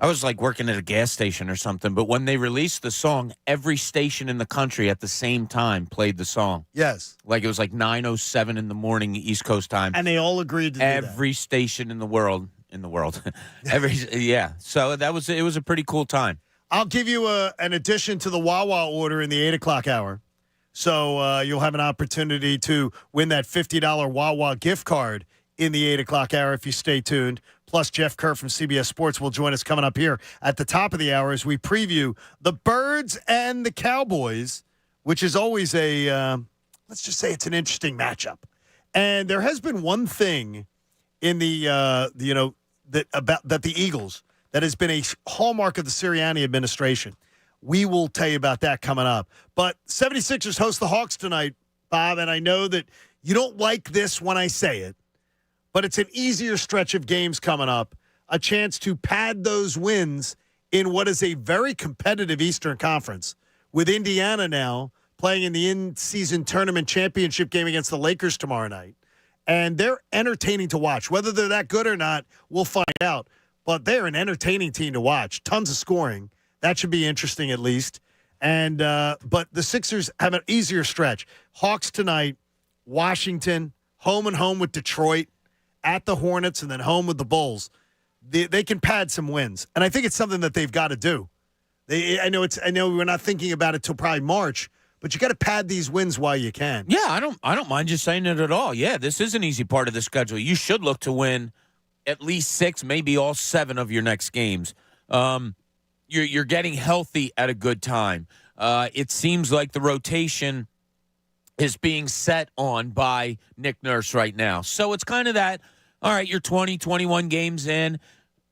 I was like working at a gas station or something, but when they released the song, every station in the country at the same time played the song. Yes. Like it was like 9:07 in the morning East Coast time. And they all agreed to do that. Every station in the world, yeah. So it was a pretty cool time. I'll give you an addition to the Wawa order in the 8 o'clock hour. So you'll have an opportunity to win that $50 Wawa gift card in the 8 o'clock hour if you stay tuned. Plus, Jeff Kerr from CBS Sports will join us coming up here at the top of the hour as we preview the Birds and the Cowboys, which is always let's just say it's an interesting matchup. And there has been one thing in the the Eagles that has been a hallmark of the Sirianni administration. We will tell you about that coming up. But 76ers host the Hawks tonight, Bob, and I know that you don't like this when I say it, but it's an easier stretch of games coming up, a chance to pad those wins in what is a very competitive Eastern Conference, with Indiana now playing in the in-season tournament championship game against the Lakers tomorrow night. And they're entertaining to watch. Whether they're that good or not, we'll find out. But they're an entertaining team to watch. Tons of scoring. That should be interesting at least. And but the Sixers have an easier stretch. Hawks tonight, Washington, home and home with Detroit, at the Hornets, and then home with the Bulls. They can pad some wins, and I think it's something that they've got to do. I know we're not thinking about it till probably March, but you got to pad these wins while you can. Yeah, I don't mind you saying it at all. Yeah, this is an easy part of the schedule. You should look to win at least 6, maybe all 7 of your next games. You're getting healthy at a good time. It seems like the rotation is being set on by Nick Nurse right now. So it's kind of that, all right, you're 20, 21 games in.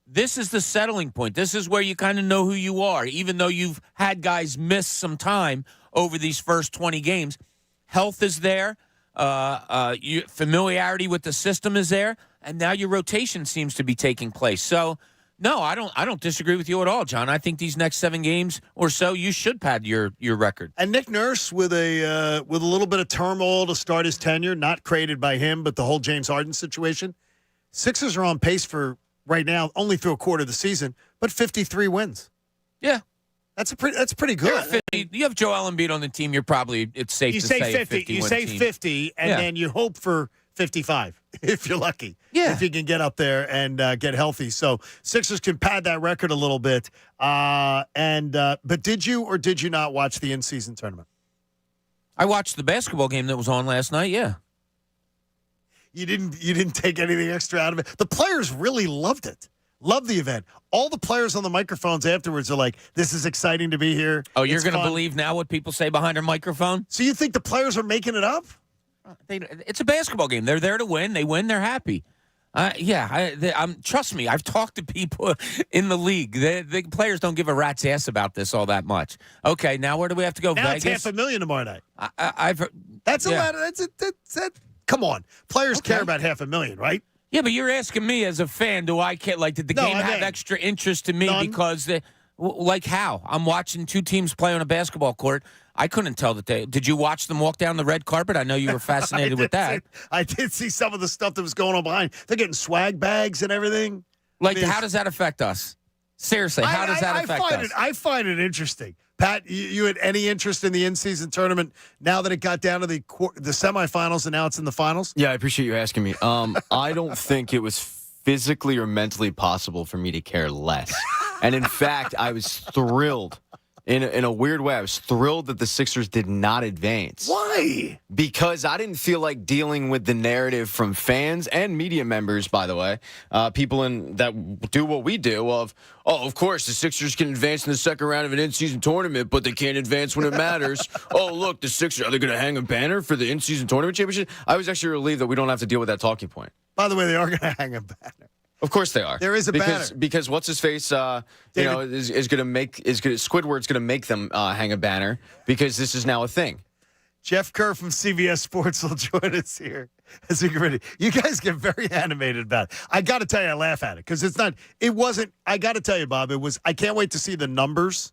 This is the settling point. This is where you kind of know who you are, even though you've had guys miss some time over these first 20 games. Health is there. Familiarity with the system is there. And now your rotation seems to be taking place. So, no, I don't disagree with you at all, John. I think these next 7 games or so, you should pad your record. And Nick Nurse with a little bit of turmoil to start his tenure, not created by him, but the whole James Harden situation. Sixers are on pace for right now, only through a quarter of the season, but 53 wins. Yeah, that's pretty good. You have Joel Embiid on the team. It's safe to say 50. You say 50, and then you hope for 55 if you're lucky. Yeah. If you can get up there and get healthy. So Sixers can pad that record a little bit. But did you or did you not watch the in-season tournament? I watched the basketball game that was on last night, yeah. You didn't take anything extra out of it. The players really loved it. Loved the event. All the players on the microphones afterwards are like, this is exciting to be here. Oh, you're going to believe now what people say behind a microphone? So you think the players are making it up? It's a basketball game. They're there to win. They win. They're happy. Trust me. I've talked to people in the league. The players don't give a rat's ass about this all that much. Okay, now where do we have to go? Now Vegas? it's $500,000 tomorrow night. That's a lot. Come on, players care about $500,000, right? Yeah, but you're asking me as a fan, do I care? Like, did the game have extra interest to me because Like how? I'm watching two teams play on a basketball court. I couldn't tell that they. Did you watch them walk down the red carpet? I know you were fascinated with that. I did see some of the stuff that was going on behind. They're getting swag bags and everything. Like, how does that affect us? Seriously, how does that affect us? I find it interesting. Pat, you had any interest in the in-season tournament now that it got down to the semifinals and now it's in the finals? Yeah, I appreciate you asking me. I don't think it was physically or mentally possible for me to care less. And in fact, I was thrilled. In a weird way, I was thrilled that the Sixers did not advance. Why? Because I didn't feel like dealing with the narrative from fans and media members, by the way, people that do what we do of course, the Sixers can advance in the second round of an in-season tournament, but they can't advance when it matters. Oh, look, the Sixers, are they going to hang a banner for the in-season tournament championship? I was actually relieved that we don't have to deal with that talking point. By the way, they are going to hang a banner. Of course they are. There is a banner because what's his face? Is going to make Squidward's going to make them hang a banner because this is now a thing. Jeff Kerr from CBS Sports will join us here as we get ready. You guys get very animated about it. I got to tell you, I laugh at it because it wasn't. I got to tell you, Bob, it was. I can't wait to see the numbers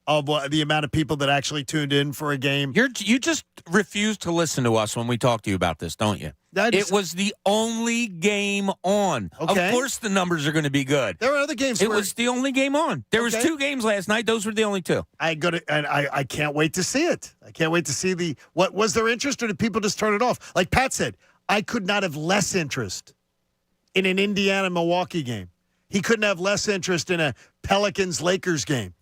of the amount of people that actually tuned in for a game. You just refuse to listen to us when we talk to you about this, don't you? It was the only game on. Okay. Of course the numbers are going to be good. There were other games. It was the only game on. There was 2 games last night. Those were the only 2. I can't wait to see it. I can't wait to see what was their interest, or did people just turn it off? Like Pat said, I could not have less interest in an Indiana-Milwaukee game. He couldn't have less interest in a Pelicans-Lakers game.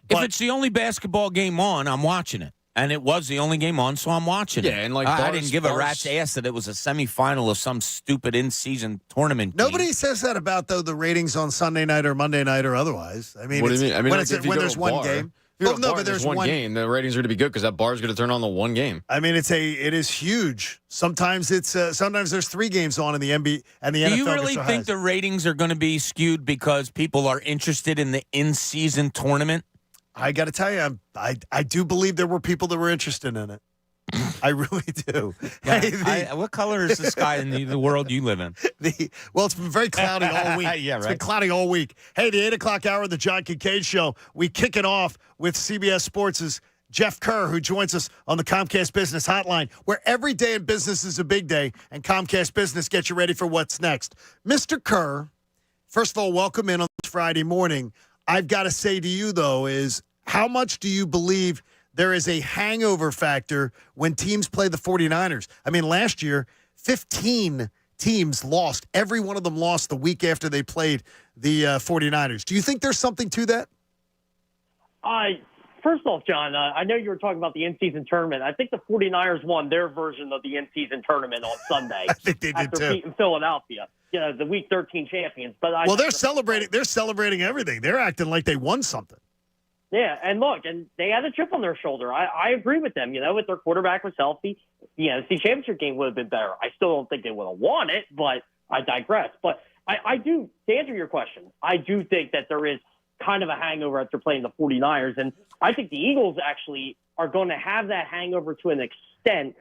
If it's the only basketball game on, I'm watching it. And it was the only game on, so I'm watching it. Yeah, and I didn't give a rat's ass that it was a semifinal of some stupid in-season tournament game. Nobody says that about, though, the ratings on Sunday night or Monday night or otherwise. I mean, what do you mean? I mean, when there's one game. But there's one game. The ratings are going to be good because that bar is going to turn on the one game. I mean, it is huge. Sometimes there's 3 games on in the NBA and the NFL. Do you really think the ratings are going to be skewed because people are interested in the in-season tournament? I got to tell you, I do believe there were people that were interested in it. I really do. Yeah, what color is the sky in the world you live in? It's been very cloudy all week. Yeah, right. It's been cloudy all week. Hey, the 8 o'clock hour of the John Kincade Show. We kick it off with CBS Sports' Jeff Kerr, who joins us on the Comcast Business Hotline, where every day in business is a big day, and Comcast Business gets you ready for what's next. Mr. Kerr, first of all, welcome in on this Friday morning. I've got to say to you, though, is how much do you believe there is a hangover factor when teams play the 49ers? I mean, last year, 15 teams lost. Every one of them lost the week after they played the 49ers. Do you think there's something to that? First off, John, I know you were talking about the in-season tournament. I think the 49ers won their version of the in-season tournament on Sunday. I think they did after too. beating Philadelphia, the Week 13 champions. But they're celebrating. They're celebrating everything. They're acting like they won something. Yeah, and look, and they had a chip on their shoulder. I agree with them. If their quarterback was healthy, the NFC Championship game would have been better. I still don't think they would have won it, but I digress. But I do, to answer your question, I do think that there is kind of a hangover after playing the 49ers, and I think the Eagles actually are going to have that hangover to an extent,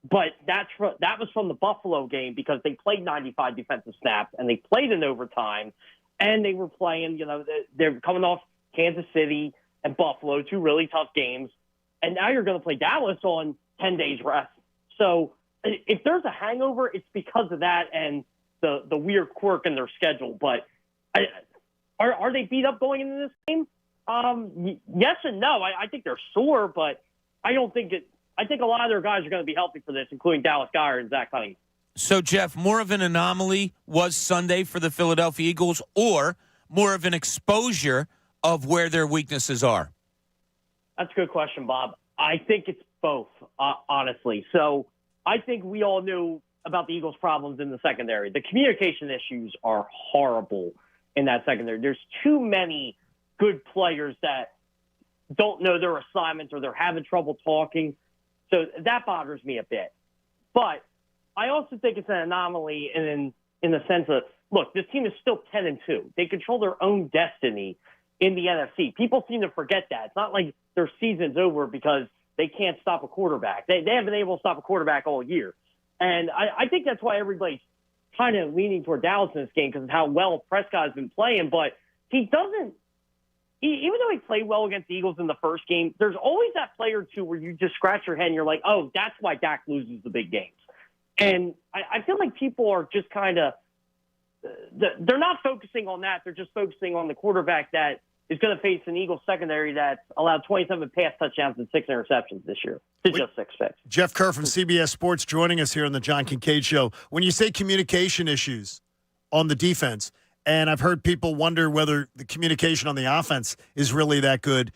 but that was from the Buffalo game because they played 95 defensive snaps, and they played in overtime, and they were playing, they're coming off Kansas City and Buffalo, 2 really tough games. And now you're going to play Dallas on 10 days rest. So if there's a hangover, it's because of that and the weird quirk in their schedule. But are they beat up going into this game? Yes and no. I think they're sore, but I don't think it. I think a lot of their guys are going to be healthy for this, including Dallas Goedert and Zach Cunningham. So, Jeff, more of an anomaly was Sunday for the Philadelphia Eagles or more of an exposure of where their weaknesses are? That's a good question, Bob. I think it's both, honestly. So I think we all knew about the Eagles' problems in the secondary. The communication issues are horrible in that secondary. There's too many good players that don't know their assignments or they're having trouble talking. So that bothers me a bit. But I also think it's an anomaly in the sense of, look, this team is still 10-2. They control their own destiny in the NFC. People seem to forget that. It's not like their season's over because they can't stop a quarterback. They haven't been able to stop a quarterback all year. And I think that's why everybody's kind of leaning toward Dallas in this game because of how well Prescott's been playing. But he doesn't even though he played well against the Eagles in the first game, there's always that play or two where you just scratch your head and you're like, oh, that's why Dak loses the big games. And I feel like people are just kind of they're not focusing on that. They're just focusing on the quarterback that is going to face an Eagles secondary that's allowed 27 pass touchdowns and 6 interceptions this year to just 6-6. Jeff Kerr from CBS Sports joining us here on the John Kincade Show. When you say communication issues on the defense, and I've heard people wonder whether the communication on the offense is really that good,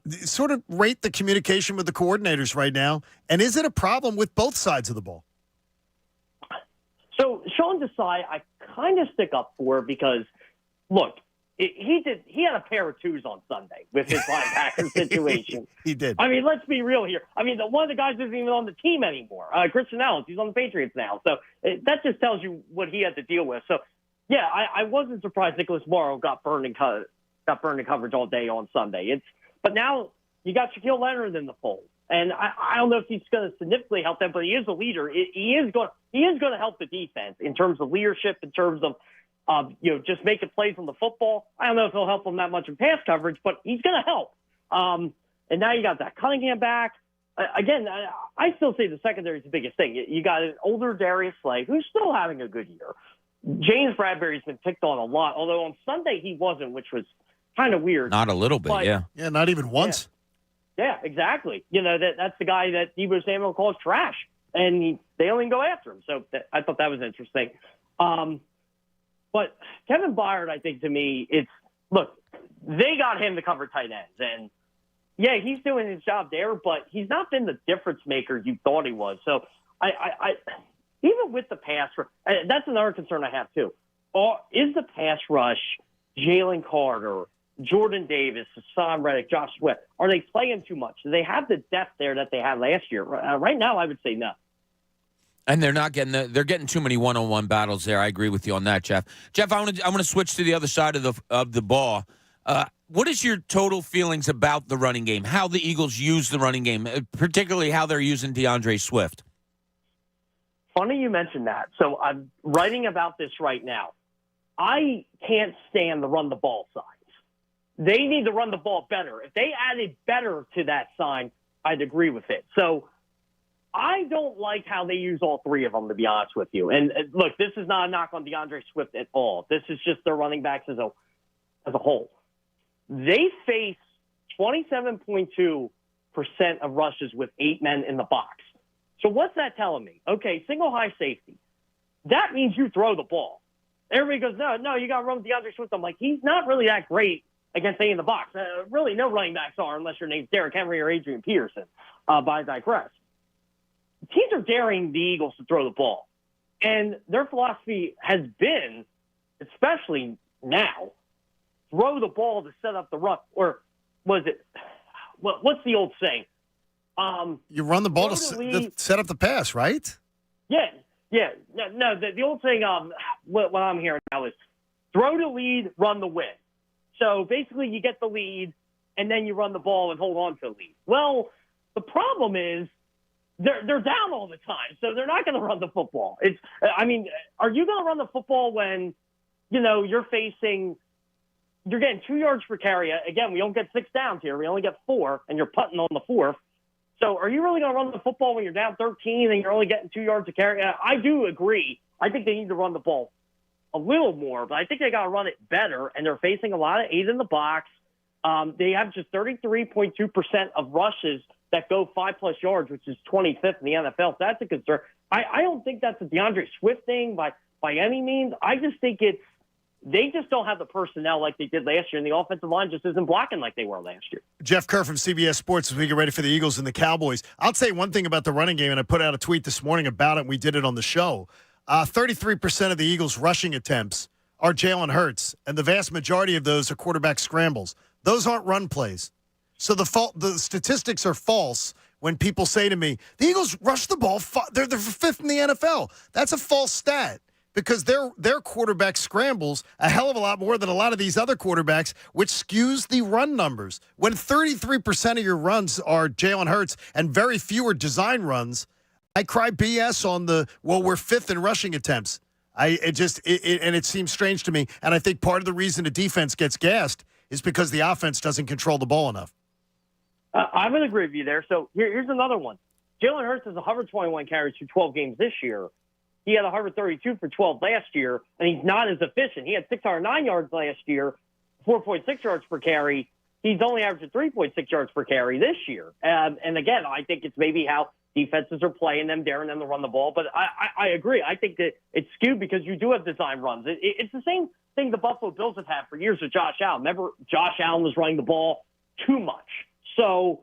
sort of rate the communication with the coordinators right now, and is it a problem with both sides of the ball? So Sean Desai, I kind of stick up for because, look, he had a pair of twos on Sunday with his linebacker situation. He did. I mean, let's be real here. I mean, one of the guys isn't even on the team anymore. Christian Ellis, he's on the Patriots now. So that just tells you what he had to deal with. So, yeah, I wasn't surprised Nicholas Morrow got burned in coverage all day on Sunday. But now you got Shaquille Leonard in the fold. And I don't know if he's going to significantly help them, but he is a leader. He is going to help the defense in terms of leadership, in terms of just making plays on the football. I don't know if he'll help them that much in pass coverage, but he's going to help. And now you got that Cunningham back. Again, I still say the secondary is the biggest thing. You got an older Darius Slay, who's still having a good year. James Bradbury's been picked on a lot, although on Sunday he wasn't, which was kind of weird. Not a little bit, but, yeah. Yeah, not even once. Yeah, exactly. That's the guy that Deebo Samuel calls trash, and they only go after him. So I thought that was interesting. But Kevin Byard, I think, to me, they got him to cover tight ends. And, yeah, he's doing his job there, but he's not been the difference maker you thought he was. So, I even with the pass rush, that's another concern I have, too. Is the pass rush Jalen Carter, Jordan Davis, Hassan Reddick, Josh Sweat, are they playing too much? Do they have the depth there that they had last year? Right now, I would say no. And they're not getting they're getting too many one-on-one battles there. I agree with you on that, Jeff. Jeff, I want to switch to the other side of the ball. What is your total feelings about the running game? How the Eagles use the running game, particularly how they're using DeAndre Swift? Funny you mentioned that. So I'm writing about this right now. I can't stand the run the ball signs. They need to run the ball better. If they added better to that sign, I'd agree with it. So I don't like how they use all three of them, to be honest with you. And look, this is not a knock on DeAndre Swift at all. This is just their running backs as a whole. They face 27.2% of rushes with 8 men in the box. So what's that telling me? Okay, single high safety. That means you throw the ball. Everybody goes, no, you got to run with DeAndre Swift. I'm like, he's not really that great against any in the box. Really, no running backs are unless your name's Derrick Henry or Adrian Peterson. But I digress. Teams are daring the Eagles to throw the ball. And their philosophy has been, especially now, throw the ball to set up the run. Or was it, what's the old saying? You run the ball to set up the pass, right? Yeah. No, the old saying, what I'm hearing now is throw the lead, run the win. So basically you get the lead, and then you run the ball and hold on to the lead. Well, the problem is they're down all the time, so they're not going to run the football. Are you going to run the football when, you're getting 2 yards per carry? Again, we don't get 6 downs here. We only get 4, and you're putting on the 4th. So are you really going to run the football when you're down 13 and you're only getting 2 yards a carry? I do agree. I think they need to run the ball a little more, but I think they got to run it better, and they're facing a lot of 8 in the box. They have just 33.2% of rushes that go 5+ yards, which is 25th in the NFL. So that's a concern. I don't think that's a DeAndre Swift thing by any means. I just think they just don't have the personnel like they did last year, and the offensive line just isn't blocking like they were last year. Jeff Kerr from CBS Sports as we get ready for the Eagles and the Cowboys. I'll say one thing about the running game, and I put out a tweet this morning about it, and we did it on the show. 33% of the Eagles' rushing attempts are Jalen Hurts, and the vast majority of those are quarterback scrambles. Those aren't run plays. So the statistics are false when people say to me, the Eagles rush the ball, they're 5th in the NFL. That's a false stat because their quarterback scrambles a hell of a lot more than a lot of these other quarterbacks, which skews the run numbers. When 33% of your runs are Jalen Hurts and very few are design runs, I cry BS on we're 5th in rushing attempts. And it seems strange to me. And I think part of the reason the defense gets gassed is because the offense doesn't control the ball enough. I'm going to agree with you there. So here's another one. Jalen Hurts has 121 carries through 12 games this year. He had 132 for 12 last year, and he's not as efficient. He had 609 yards last year, 4.6 yards per carry. He's only averaging 3.6 yards per carry this year. And again, I think it's maybe how defenses are playing them, daring them to run the ball. But I agree. I think that it's skewed because you do have design runs. It's the same thing the Buffalo Bills have had for years with Josh Allen. Remember, Josh Allen was running the ball too much. So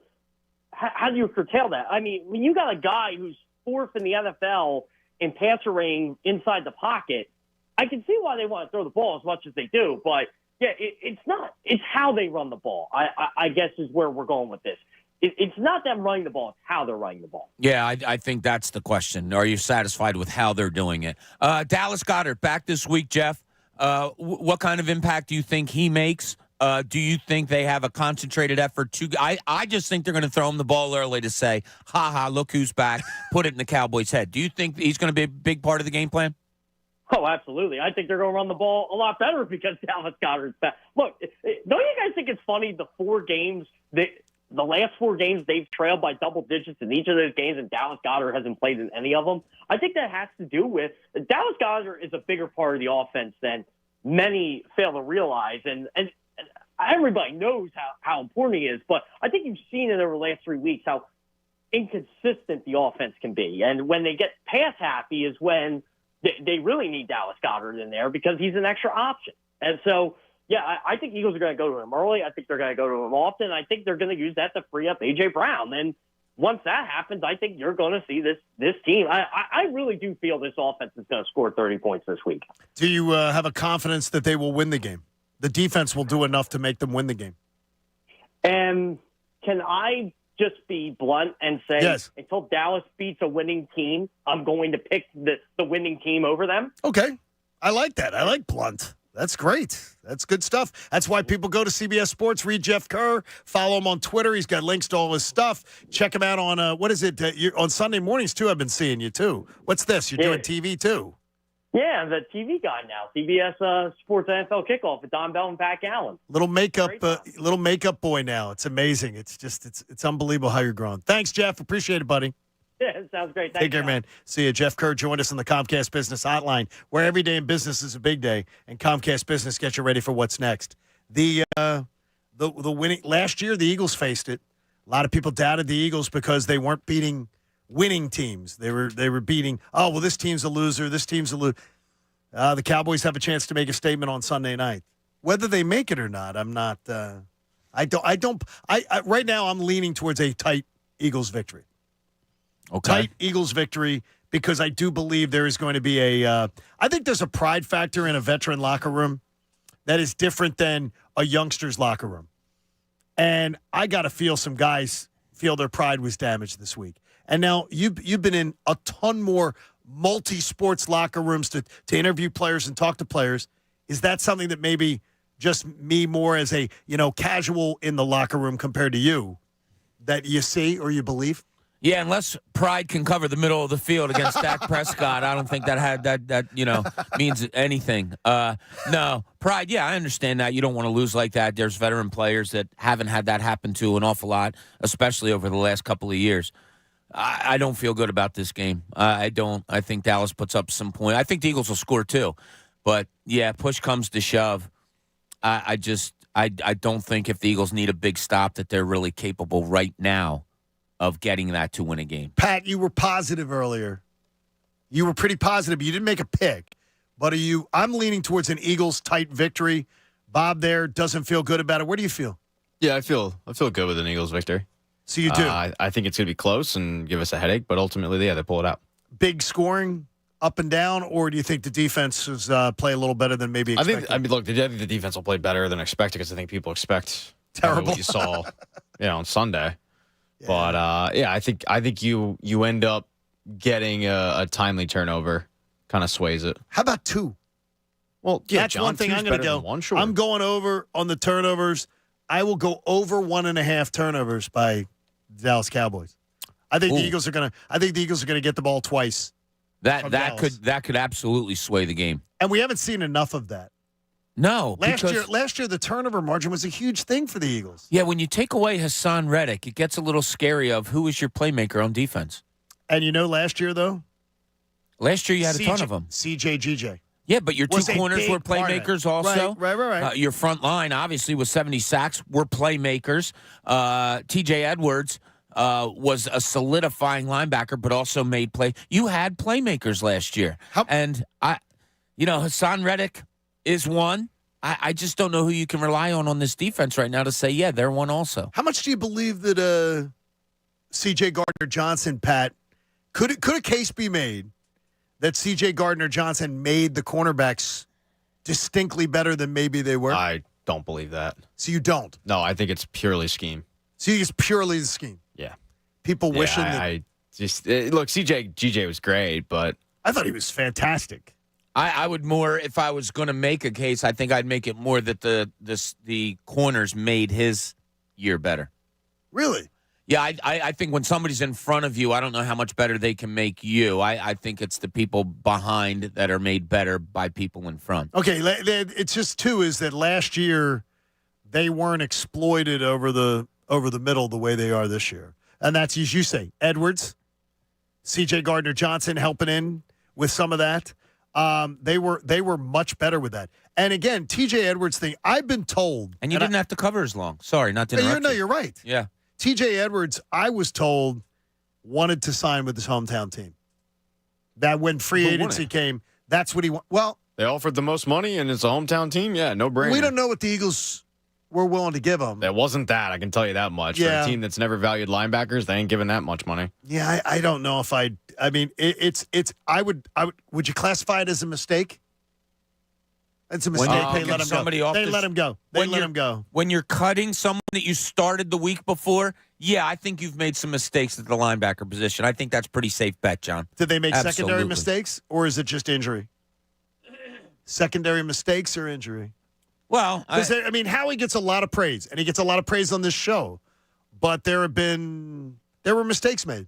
how do you curtail that? I mean, when you got a guy who's fourth in the NFL in passer rating inside the pocket, I can see why they want to throw the ball as much as they do. But, yeah, it's not. It's how they run the ball, I guess, is where we're going with this. It's not them running the ball. It's how they're running the ball. Yeah, I think that's the question. Are you satisfied with how they're doing it? Dallas Goedert back this week, Jeff. What kind of impact do you think he makes? Do you think they have a concentrated effort to I just think they're going to throw him the ball early to say, ha, look who's back, put it in the Cowboys' head. Do you think he's going to be a big part of the game plan? Oh, absolutely. I think they're going to run the ball a lot better because Dallas Goedert's back. Look, don't you guys think it's funny the last 4 games they've trailed by double digits in each of those games, and Dallas Goedert hasn't played in any of them? I think that has to do with Dallas Goedert is a bigger part of the offense than many fail to realize, and everybody knows how important he is. But I think you've seen it over the last 3 weeks how inconsistent the offense can be, and when they get pass happy is when they really need Dallas Goedert in there because he's an extra option. And so, yeah, I think Eagles are going to go to him early. I think they're going to go to him often. I think they're going to use that to free up A.J. Brown. And once that happens, I think you're going to see this team. I really do feel this offense is going to score 30 points this week. Do you have a confidence that they will win the game? The defense will do enough to make them win the game. And can I just be blunt and say, yes, until Dallas beats a winning team, I'm going to pick the winning team over them? Okay. I like that. I like blunt. That's great. That's good stuff. That's why people go to CBS Sports, read Jeff Kerr, follow him on Twitter. He's got links to all his stuff. Check him out on, what is it? You're on Sunday mornings, too, I've been seeing you, too. What's this? You're doing TV, too. Yeah, the TV guy now. CBS Sports NFL Kickoff with Don Bell and Pat Allen. Little makeup boy now. It's amazing. It's unbelievable how you're growing. Thanks, Jeff. Appreciate it, buddy. Yeah, sounds great. Thanks, take care, man. See you. Jeff Kerr joined us on the Comcast Business Hotline, where every day in business is a big day, and Comcast Business gets you ready for what's next. The winning last year, the Eagles faced it. A lot of people doubted the Eagles because they weren't beating winning teams. They were beating. Oh well, this team's a loser. This team's a loser. The Cowboys have a chance to make a statement on Sunday night. Whether they make it or not, I'm not. Right now, I'm leaning towards a tight Eagles victory. Okay. Tight Eagles victory, because I do believe there is going to be I think there's a pride factor in a veteran locker room that is different than a youngster's locker room. And I got to feel some guys feel their pride was damaged this week. And now you've been in a ton more multi-sports locker rooms to interview players and talk to players. Is that something that maybe just me more as a, casual in the locker room compared to you that you see or you believe? Yeah, unless pride can cover the middle of the field against Dak Prescott, I don't think that means anything. No, pride, yeah, I understand that. You don't want to lose like that. There's veteran players that haven't had that happen to an awful lot, especially over the last couple of years. I don't feel good about this game. I don't. I think Dallas puts up some point. I think the Eagles will score too. But, yeah, push comes to shove. I don't think if the Eagles need a big stop that they're really capable right now of getting that to win a game. Pat, you were positive earlier. You were pretty positive. You didn't make a pick. But I'm leaning towards an Eagles tight victory. Bob there doesn't feel good about it. Where do you feel? Yeah, I feel good with an Eagles victory. So you do? I think it's going to be close and give us a headache, but ultimately, yeah, they pull it out. Big scoring, up and down, or do you think the defenses play a little better than maybe expected? I think the defense will play better than expected because I think people expect terrible what you saw on Sunday. Yeah. But, I think you end up getting a timely turnover, kind of sways it. How about 2? Well, yeah, that's one thing I'm going to go. One, sure. I'm going over on the turnovers. I will go over 1.5 turnovers by Dallas Cowboys. I think the Eagles are going to get the ball twice. That could absolutely sway the game. And we haven't seen enough of that. No, Last year, the turnover margin was a huge thing for the Eagles. Yeah, when you take away Hassan Reddick, it gets a little scary of who is your playmaker on defense. And last year, though? Last year you had a ton of them. CJ. Yeah, but your two corners were playmakers also. Right. Your front line, obviously, with 70 sacks, were playmakers. TJ Edwards was a solidifying linebacker, but also made play. You had playmakers last year. Hassan Reddick is one. I just don't know who you can rely on this defense right now to say, yeah, they're one also. How much do you believe that C.J. Gardner-Johnson, Pat, could a case be made that C.J. Gardner-Johnson made the cornerbacks distinctly better than maybe they were? I don't believe that. So you don't? No, I think it's purely scheme. So it's purely the scheme? Yeah. People wishing that... Look, GJ was great, but... I thought he was fantastic. I would more, if I was going to make a case, I think I'd make it more that the corners made his year better. Really? Yeah, I think when somebody's in front of you, I don't know how much better they can make you. I think it's the people behind that are made better by people in front. Okay, it's just, too, is that last year they weren't exploited over the middle the way they are this year. And that's, as you say, Edwards, C.J. Gardner-Johnson helping in with some of that. They were much better with that. And again, TJ Edwards thing, I've been told. And you didn't have to cover as long. Sorry, not to interrupt you. You're right. Yeah. TJ Edwards, I was told, wanted to sign with his hometown team. That when free agency came, that's what he wanted. Well, they offered the most money, and it's a hometown team. Yeah, no brainer. We don't know what the Eagles were willing to give him. It wasn't that. I can tell you that much. Yeah. For a team that's never valued linebackers, they ain't giving that much money. Yeah, I don't know if I mean, would you classify it as a mistake? It's a mistake. They let him go. They let him go. They let him go. When you're cutting someone that you started the week before, yeah, I think you've made some mistakes at the linebacker position. I think that's a pretty safe bet, John. Did they make secondary mistakes, or is it just injury? Secondary mistakes or injury? Well, Howie gets a lot of praise, and he gets a lot of praise on this show, but there were mistakes made.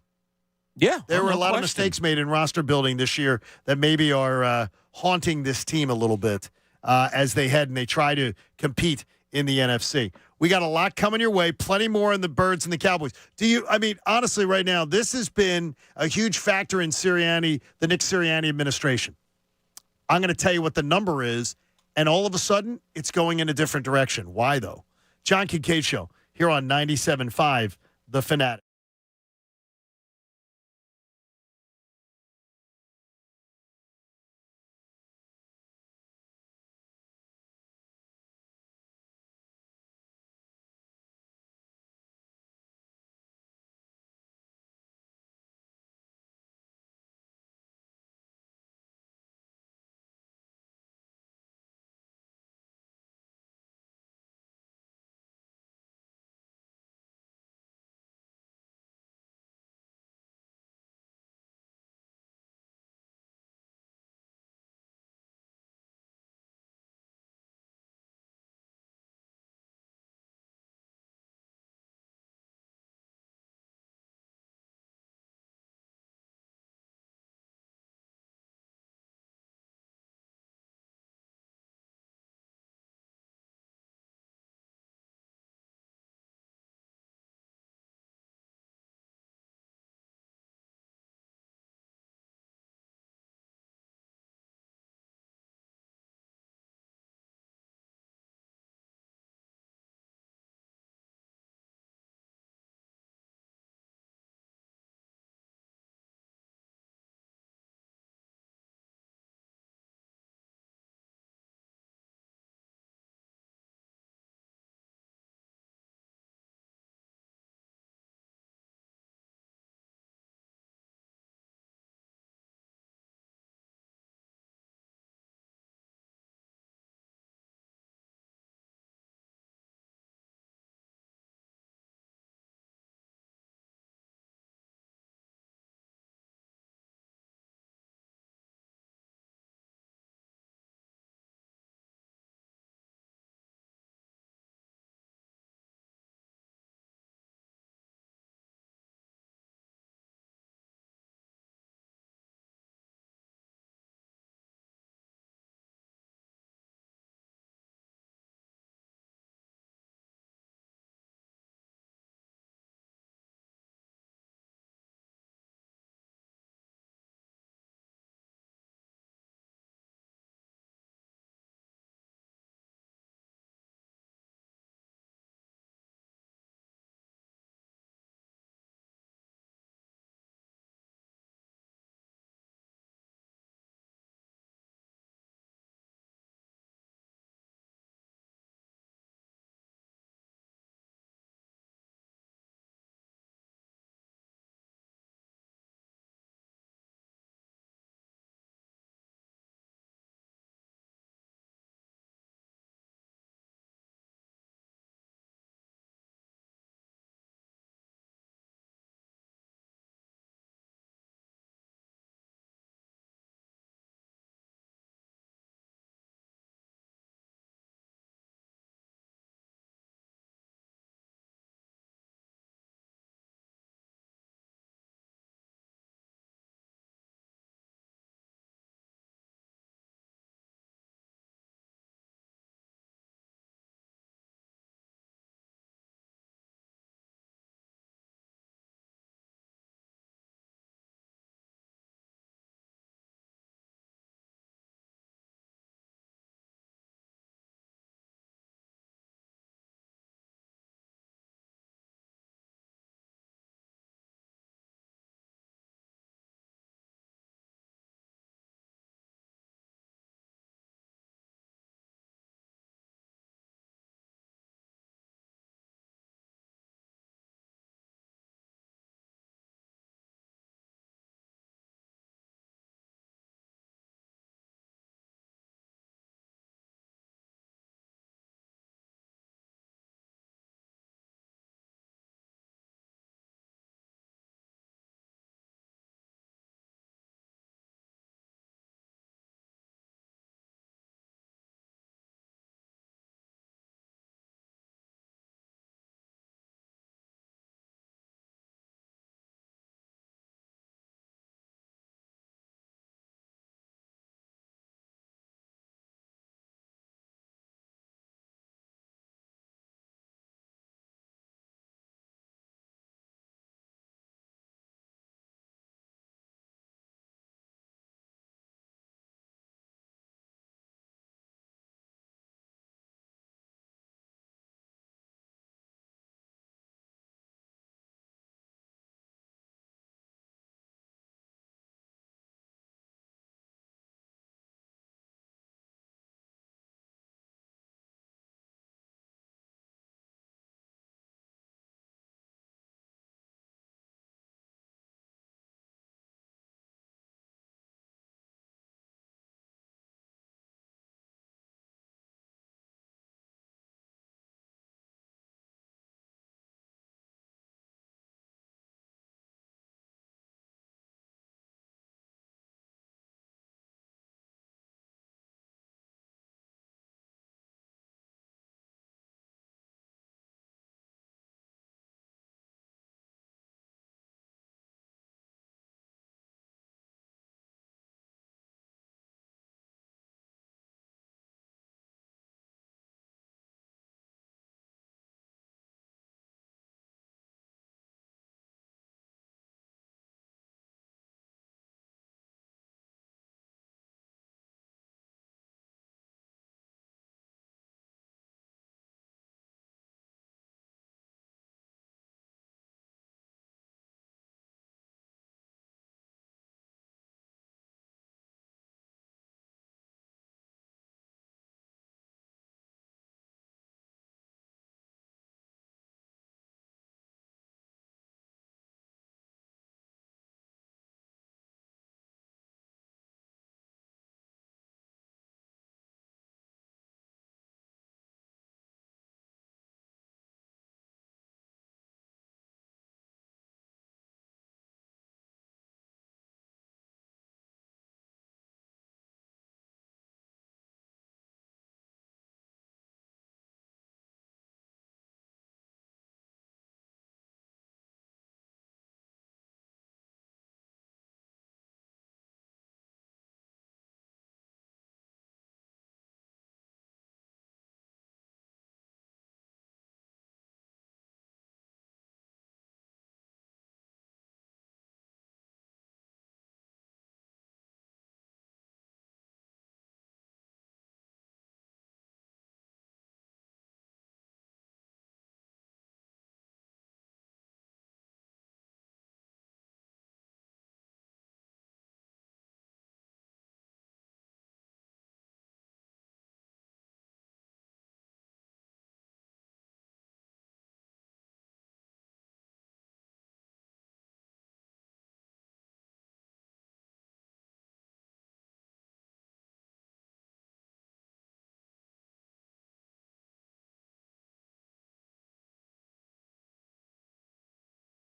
Yeah, there were a lot of mistakes made in roster building this year that maybe are haunting this team a little bit as they head and they try to compete in the NFC. We got a lot coming your way, plenty more in the Birds and the Cowboys. Honestly, right now, this has been a huge factor in the Nick Sirianni administration. I'm going to tell you what the number is, and all of a sudden, it's going in a different direction. Why, though? John Kincade Show here on 97.5, The Fanatic.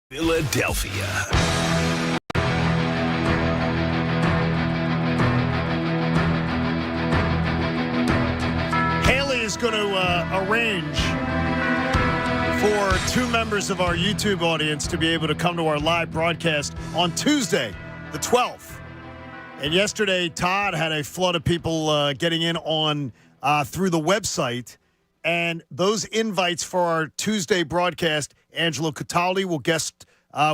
Philadelphia. Haley is going to arrange for two members of our YouTube audience to be able to come to our live broadcast on Tuesday, the 12th. And yesterday, Todd had a flood of people getting in on through the website. And those invites for our Tuesday broadcast, Angelo Cataldi will guest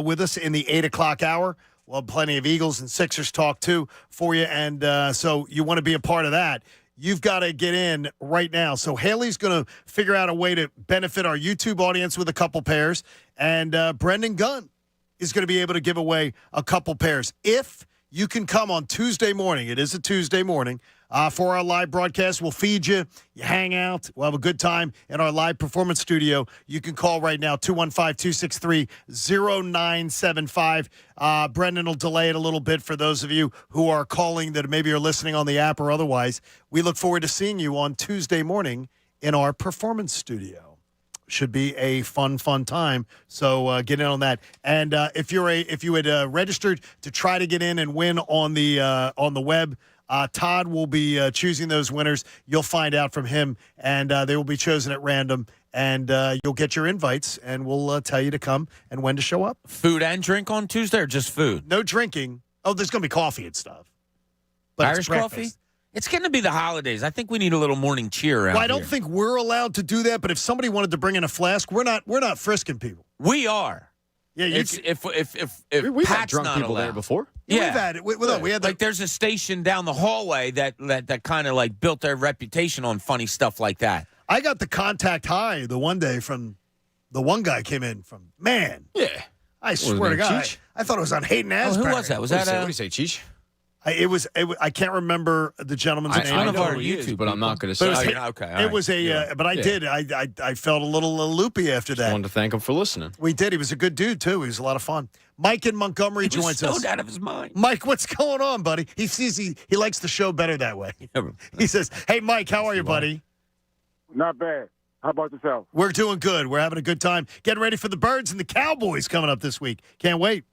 with us in the 8 o'clock hour. We'll have plenty of Eagles and Sixers talk, too, for you. And so you want to be a part of that. You've got to get in right now. So Haley's going to figure out a way to benefit our YouTube audience with a couple pairs. And Brendan Gunn is going to be able to give away a couple pairs. If you can come on Tuesday morning, it is a Tuesday morning, for our live broadcast. We'll feed you. You hang out. We'll have a good time in our live performance studio. You can call right now, 215-263-0975. Brendan will delay it a little bit for those of you who are calling that maybe are listening on the app or otherwise. We look forward to seeing you on Tuesday morning in our performance studio. Should be a fun time. So get in on that. And if you had registered to try to get in and win on the web, Todd will be choosing those winners. You'll find out from him, and they will be chosen at random. And you'll get your invites, and we'll tell you to come and when to show up. Food and drink on Tuesday, or just food? No drinking. Oh, there's going to be coffee and stuff. But Irish coffee? It's going to be the holidays. I think we need a little morning cheer around I don't think we're allowed to do that, but if somebody wanted to bring in a flask, we're not frisking people. We are. Yeah, if we've had Pat's drunk not people allowed. there before. Yeah, we've had it. We had like there's a station down the hallway that kind of like built their reputation on funny stuff like that. I got the contact high the one day from the one guy came in from, man. Yeah. I swear to God. I thought it was on Hayden Asbury. Who was that? Was What that do you say, Cheech? I can't remember the gentleman's name. I know who he is, but I'm not going to say. It was but I did. I felt a little loopy after that. I wanted to thank him for listening. We did. He was a good dude, too. He was a lot of fun. Mike in Montgomery joins us. Out of his mind. Mike, what's going on, buddy? He sees he likes the show better that way. He says, hey, Mike, how are you, buddy? Not bad. How about yourself? We're doing good. We're having a good time. Getting ready for the Birds and the Cowboys coming up this week. Can't wait.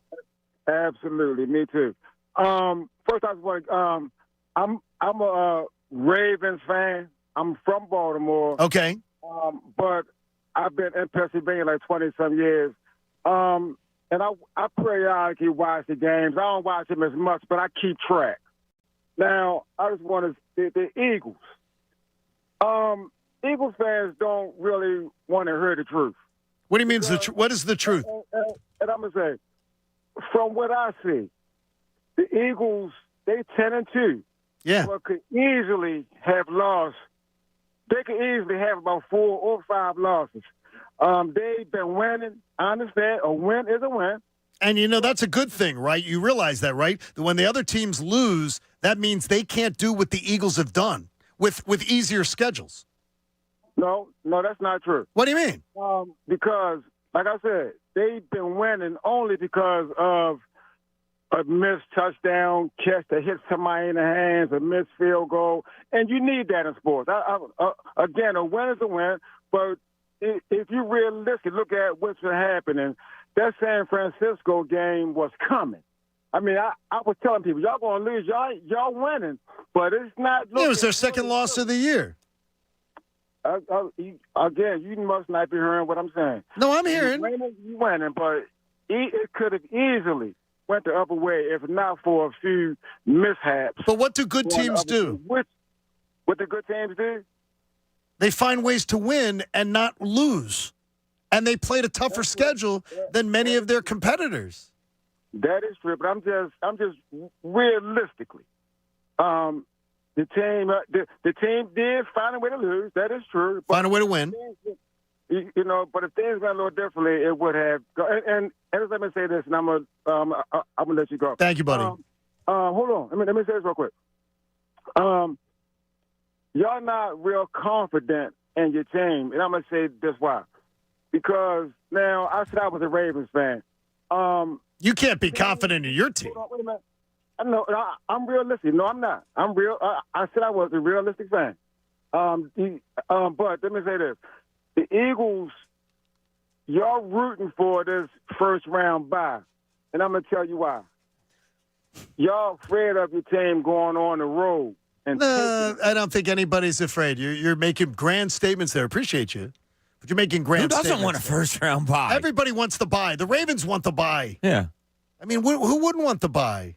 Absolutely. Me too. First, I was I'm a Ravens fan. I'm from Baltimore. Okay. But I've been in Pennsylvania like 20-some years. And I periodically watch the games. I don't watch them as much, but I keep track. Now, I just want to the Eagles. Eagles fans don't really want to hear the truth. What do you mean? What is the truth? And I'm going to say, from what I see, the Eagles, they 10-2. Yeah. But could easily have lost. They could easily have about 4 or 5 losses. They've been winning. I understand a win is a win. And, that's a good thing, right? You realize that, right? That when the other teams lose, that means they can't do what the Eagles have done with easier schedules. No, that's not true. What do you mean? Because, like I said, they've been winning only because of a missed touchdown catch that hits somebody in the hands, a missed field goal, and you need that in sports. Again, a win is a win, but if you realistically look at what's been happening, that San Francisco game was coming. I mean, I was telling people, y'all going to lose, y'all winning, but it's not. It was their second loss of the year. Again, you must not be hearing what I'm saying. No, I'm hearing. You winning, but it could have easily went the other way if not for a few mishaps. But what do good teams do? What do good teams do? They find ways to win and not lose. And they played a tougher schedule than many of their competitors. That is true, but I'm just realistically. The team did find a way to lose. That is true. Find a way to win. But if things went a little differently, it would have. And let me say this, and I'm gonna let you go. Thank you, buddy. Hold on. Let me say this real quick. Y'all not real confident in your team, and I'm gonna say this why. Because now I said I was a Ravens fan. You can't be confident in your team. Wait a minute. No, I'm realistic. No, I'm not. I'm real. I said I was a realistic fan. But let me say this: the Eagles, y'all rooting for this first round bye, and I'm gonna tell you why. Y'all afraid of your team going on the road. And I don't think anybody's afraid. You're making grand statements there. Appreciate you. But you're making grand statements. Who doesn't want a first-round bye? Everybody wants the bye. The Ravens want the bye. Yeah. I mean, who wouldn't want the bye?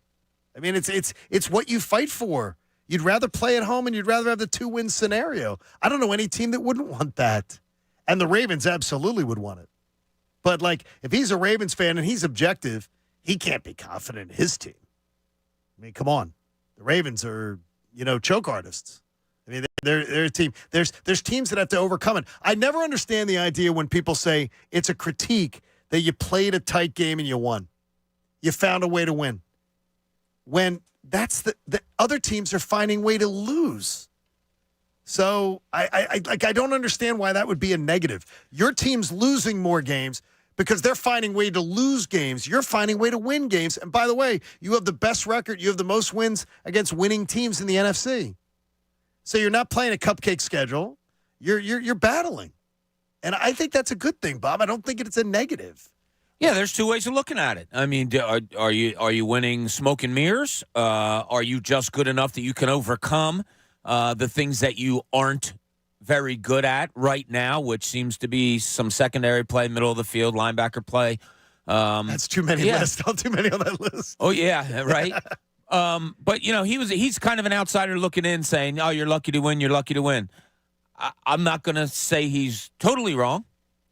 I mean, it's what you fight for. You'd rather play at home and you'd rather have the 2-win scenario. I don't know any team that wouldn't want that. And the Ravens absolutely would want it. But, like, if he's a Ravens fan and he's objective, he can't be confident in his team. I mean, come on. The Ravens are, choke artists. I mean, they're a team. There's teams that have to overcome it. I never understand the idea when people say it's a critique that you played a tight game and you won. You found a way to win. When that's the other teams are finding a way to lose. So I don't understand why that would be a negative. Your team's losing more games because they're finding a way to lose games. You're finding a way to win games. And by the way, you have the best record. You have the most wins against winning teams in the NFC. So you're not playing a cupcake schedule. You're battling. And I think that's a good thing, Bob. I don't think it's a negative. Yeah, there's two ways of looking at it. I mean, are you winning smoke and mirrors? Are you just good enough that you can overcome the things that you aren't very good at right now, which seems to be some secondary play, middle of the field, linebacker play. That's too many lists. Not too many on that list. Oh, yeah, right? But, he's kind of an outsider looking in saying, oh, you're lucky to win, you're lucky to win. I'm not going to say he's totally wrong.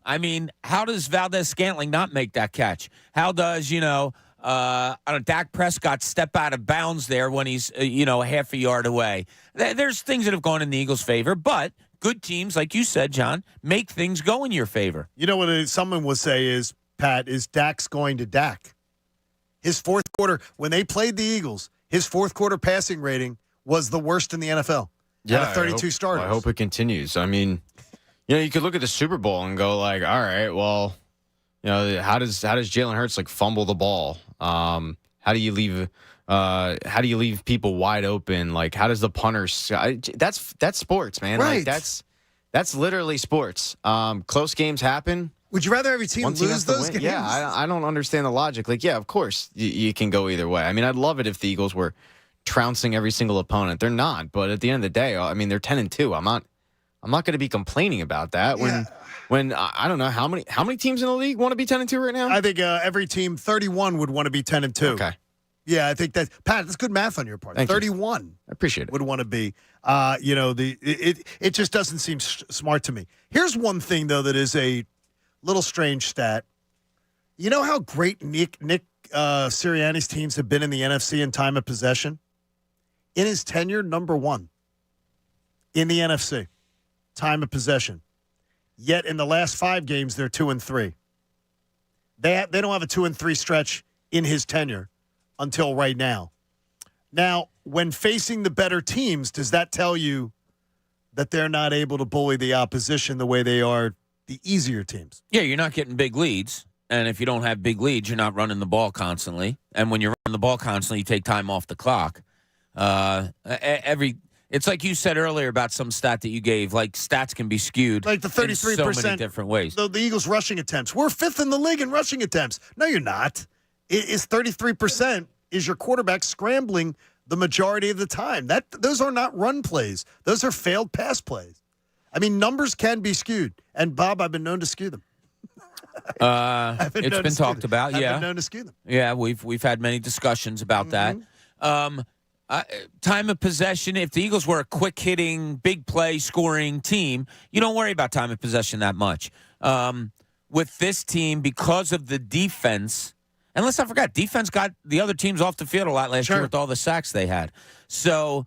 I mean, how does Valdez-Scantling not make that catch? How does, Dak Prescott step out of bounds there when he's, half a yard away? There's things that have gone in the Eagles' favor, but good teams, like you said, John, make things go in your favor. You know what someone will say is, Pat, is Dak's going to Dak. His fourth quarter, when they played the Eagles, his fourth quarter passing rating was the worst in the NFL. Yeah, out of 32 starters. I hope it continues. I mean, you could look at the Super Bowl and go like, all right, well, how does Jalen Hurts fumble the ball? How do you leave people wide open? Like, how does the punter? That's sports, man. Right. Like, that's literally sports. Close games happen. Would you rather every team lose those games? Yeah, I don't understand the logic. Like, yeah, of course you can go either way. I mean, I'd love it if the Eagles were trouncing every single opponent. They're not, but at the end of the day, I mean, they're 10-2. I'm not going to be complaining about that when I don't know how many teams in the league want to be 10-2 right now. I think every team 31 would want to be 10-2. Okay. Yeah, I think that's Pat. That's good math on your part. Thank 31. You. I appreciate it. Would want to be. It just doesn't seem smart to me. Here's one thing though that is a little strange stat. You know how great Nick Sirianni's teams have been in the NFC in time of possession? In his tenure, number 1 in the NFC, time of possession. Yet in the last 5 games, they're 2-3. They don't have a 2-3 stretch in his tenure until right now. Now, when facing the better teams, does that tell you that they're not able to bully the opposition the way they are the easier teams? Yeah, you're not getting big leads. And if you don't have big leads, you're not running the ball constantly. And when you're running the ball constantly, you take time off the clock. It's like you said earlier about some stat that you gave. Like, stats can be skewed like the 33%, in so many different ways. The Eagles' rushing attempts. We're 5th in the league in rushing attempts. No, you're not. It's 33% is your quarterback scrambling the majority of the time. Those are not run plays. Those are failed pass plays. I mean, numbers can be skewed. And, Bob, I've been known to skew them. It's been talked about, yeah. I've been known to skew them. Yeah, we've had many discussions about that. Time of possession, if the Eagles were a quick-hitting, big play scoring team, you don't worry about time of possession that much. With this team, because of the defense, and let's not forget, defense got the other teams off the field a lot last year with all the sacks they had. So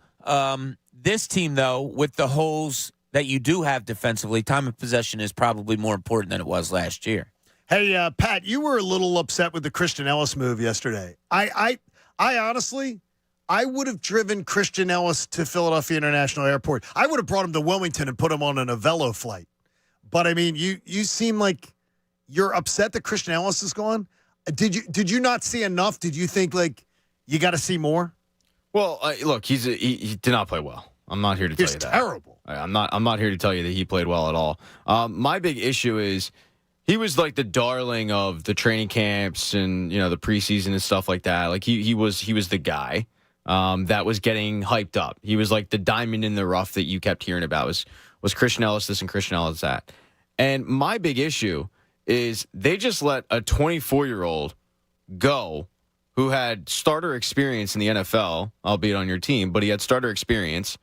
this team, though, with the holes that you do have defensively, time of possession is probably more important than it was last year. Hey, Pat, you were a little upset with the Christian Ellis move yesterday. I honestly, I would have driven Christian Ellis to Philadelphia International Airport. I would have brought him to Wilmington and put him on an Avello flight. But, I mean, you seem like you're upset that Christian Ellis is gone. Did you not see enough? Did you think, you got to see more? Well, look, he did not play well. I'm not here to tell you that. He's terrible. I'm not here to tell you that he played well at all. My big issue is He was like the darling of the training camps and the preseason and stuff like that. Like he was the guy that was getting hyped up. He was like the diamond in the rough that you kept hearing about. Was Christian Ellis this and Christian Ellis that? And my big issue is they just let a 24-year-old go who had starter experience in the NFL, albeit on your team, but he had starter experience,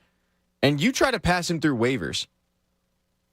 and you try to pass him through waivers.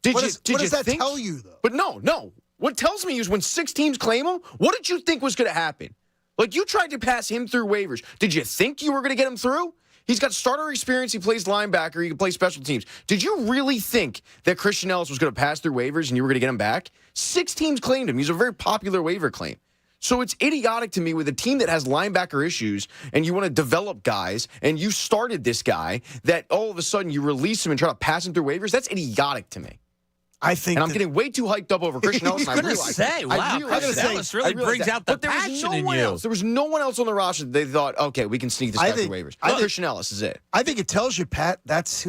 What does that tell you, though? But no. What tells me is when 6 teams claim him, what did you think was going to happen? Like, you tried to pass him through waivers. Did you think you were going to get him through? He's got starter experience. He plays linebacker. He can play special teams. Did you really think that Christian Ellis was going to pass through waivers and you were going to get him back? 6 teams claimed him. He's a very popular waiver claim. So it's idiotic to me with a team that has linebacker issues and you want to develop guys and you started this guy that all of a sudden you release him and try to pass him through waivers. That's idiotic to me. I think, and I'm getting way too hyped up over Christian Ellis. I was say, wow, Christian Ellis really brings out the passion in you. There was no one else on the roster that they thought, okay, we can sneak this guy through waivers. Christian Ellis is it. I think it tells you, Pat, that's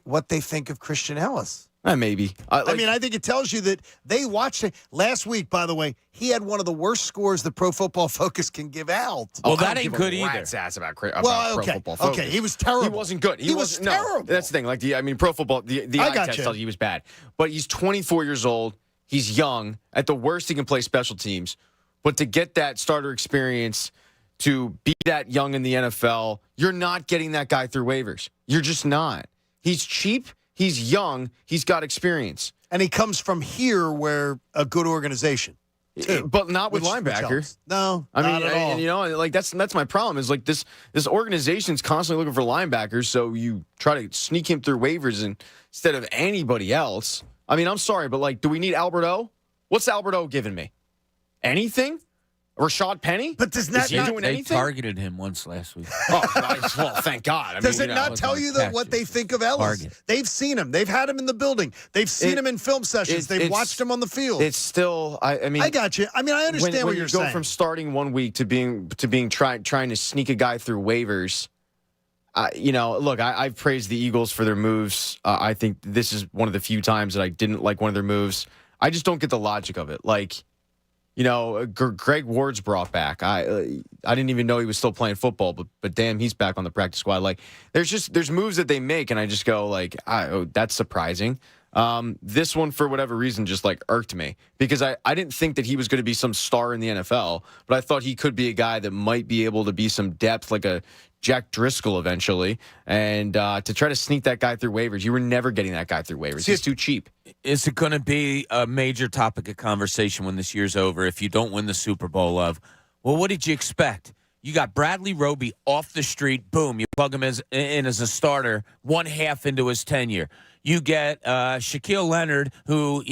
what they think of Christian Ellis. Maybe. I think it tells you that they watched it. Last week, by the way, he had one of the worst scores that Pro Football Focus can give out. Well, that ain't good either. Ass about Pro okay. Football Focus. Okay, he was terrible. He wasn't good. He was terrible. No, that's the thing. Like Pro Football, the eye test tells you he was bad. But he's 24 years old. He's young. At the worst, he can play special teams. But to get that starter experience, to be that young in the NFL, you're not getting that guy through waivers. You're just not. He's cheap. He's young. He's got experience. And he comes from here where a good organization. Too, but not with linebacker. No, not at all. And, like that's my problem is like this organization's constantly looking for linebackers, so you try to sneak him through waivers instead of anybody else. I mean, I'm sorry, but like, do we need Albert O? What's Albert O giving me? Anything? Rashad Penny? But does that not doing anything? They targeted him once last week. Oh, nice. Well, thank God. Does it not tell you what they think of Ellis? Target. They've seen him. They've had him in the building. They've seen him in film sessions. They've watched him on the field. It's still. I mean, I got you. I mean, I understand what you're saying. When you go from starting one week to being trying to sneak a guy through waivers. Look, I've praised the Eagles for their moves. I think this is one of the few times that I didn't like one of their moves. I just don't get the logic of it. Like, Greg Ward's brought back. I didn't even know he was still playing football, but damn, he's back on the practice squad. Like, there's moves that they make, and I just go like, that's surprising. This one, for whatever reason, just like irked me because I didn't think that he was going to be some star in the NFL, but I thought he could be a guy that might be able to be some depth, like a Jack Driscoll eventually, and to try to sneak that guy through waivers. You were never getting that guy through waivers. He's too cheap. Is it going to be a major topic of conversation when this year's over if you don't win the Super Bowl of, well, what did you expect? You got Bradley Roby off the street. Boom, you plug him in as a starter 1/2 into his tenure. You get Shaquille Leonard, who,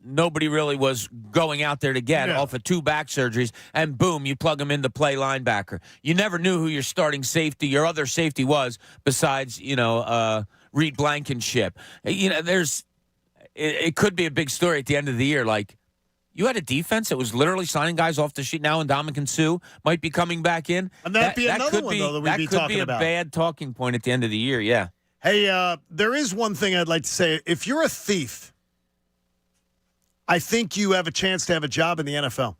nobody really was going out there to get off of 2 back surgeries, and boom, you plug him in to play linebacker. You never knew who your starting safety, your other safety was besides, Reed Blankenship. It could be a big story at the end of the year. Like, you had a defense that was literally signing guys off the sheet now, and Ndamukong Suh might be coming back in. And that'd be another one, though, that we'd be talking about. That could be a bad talking point at the end of the year, yeah. Hey, there is one thing I'd like to say. If you're a thief, I think you have a chance to have a job in the NFL.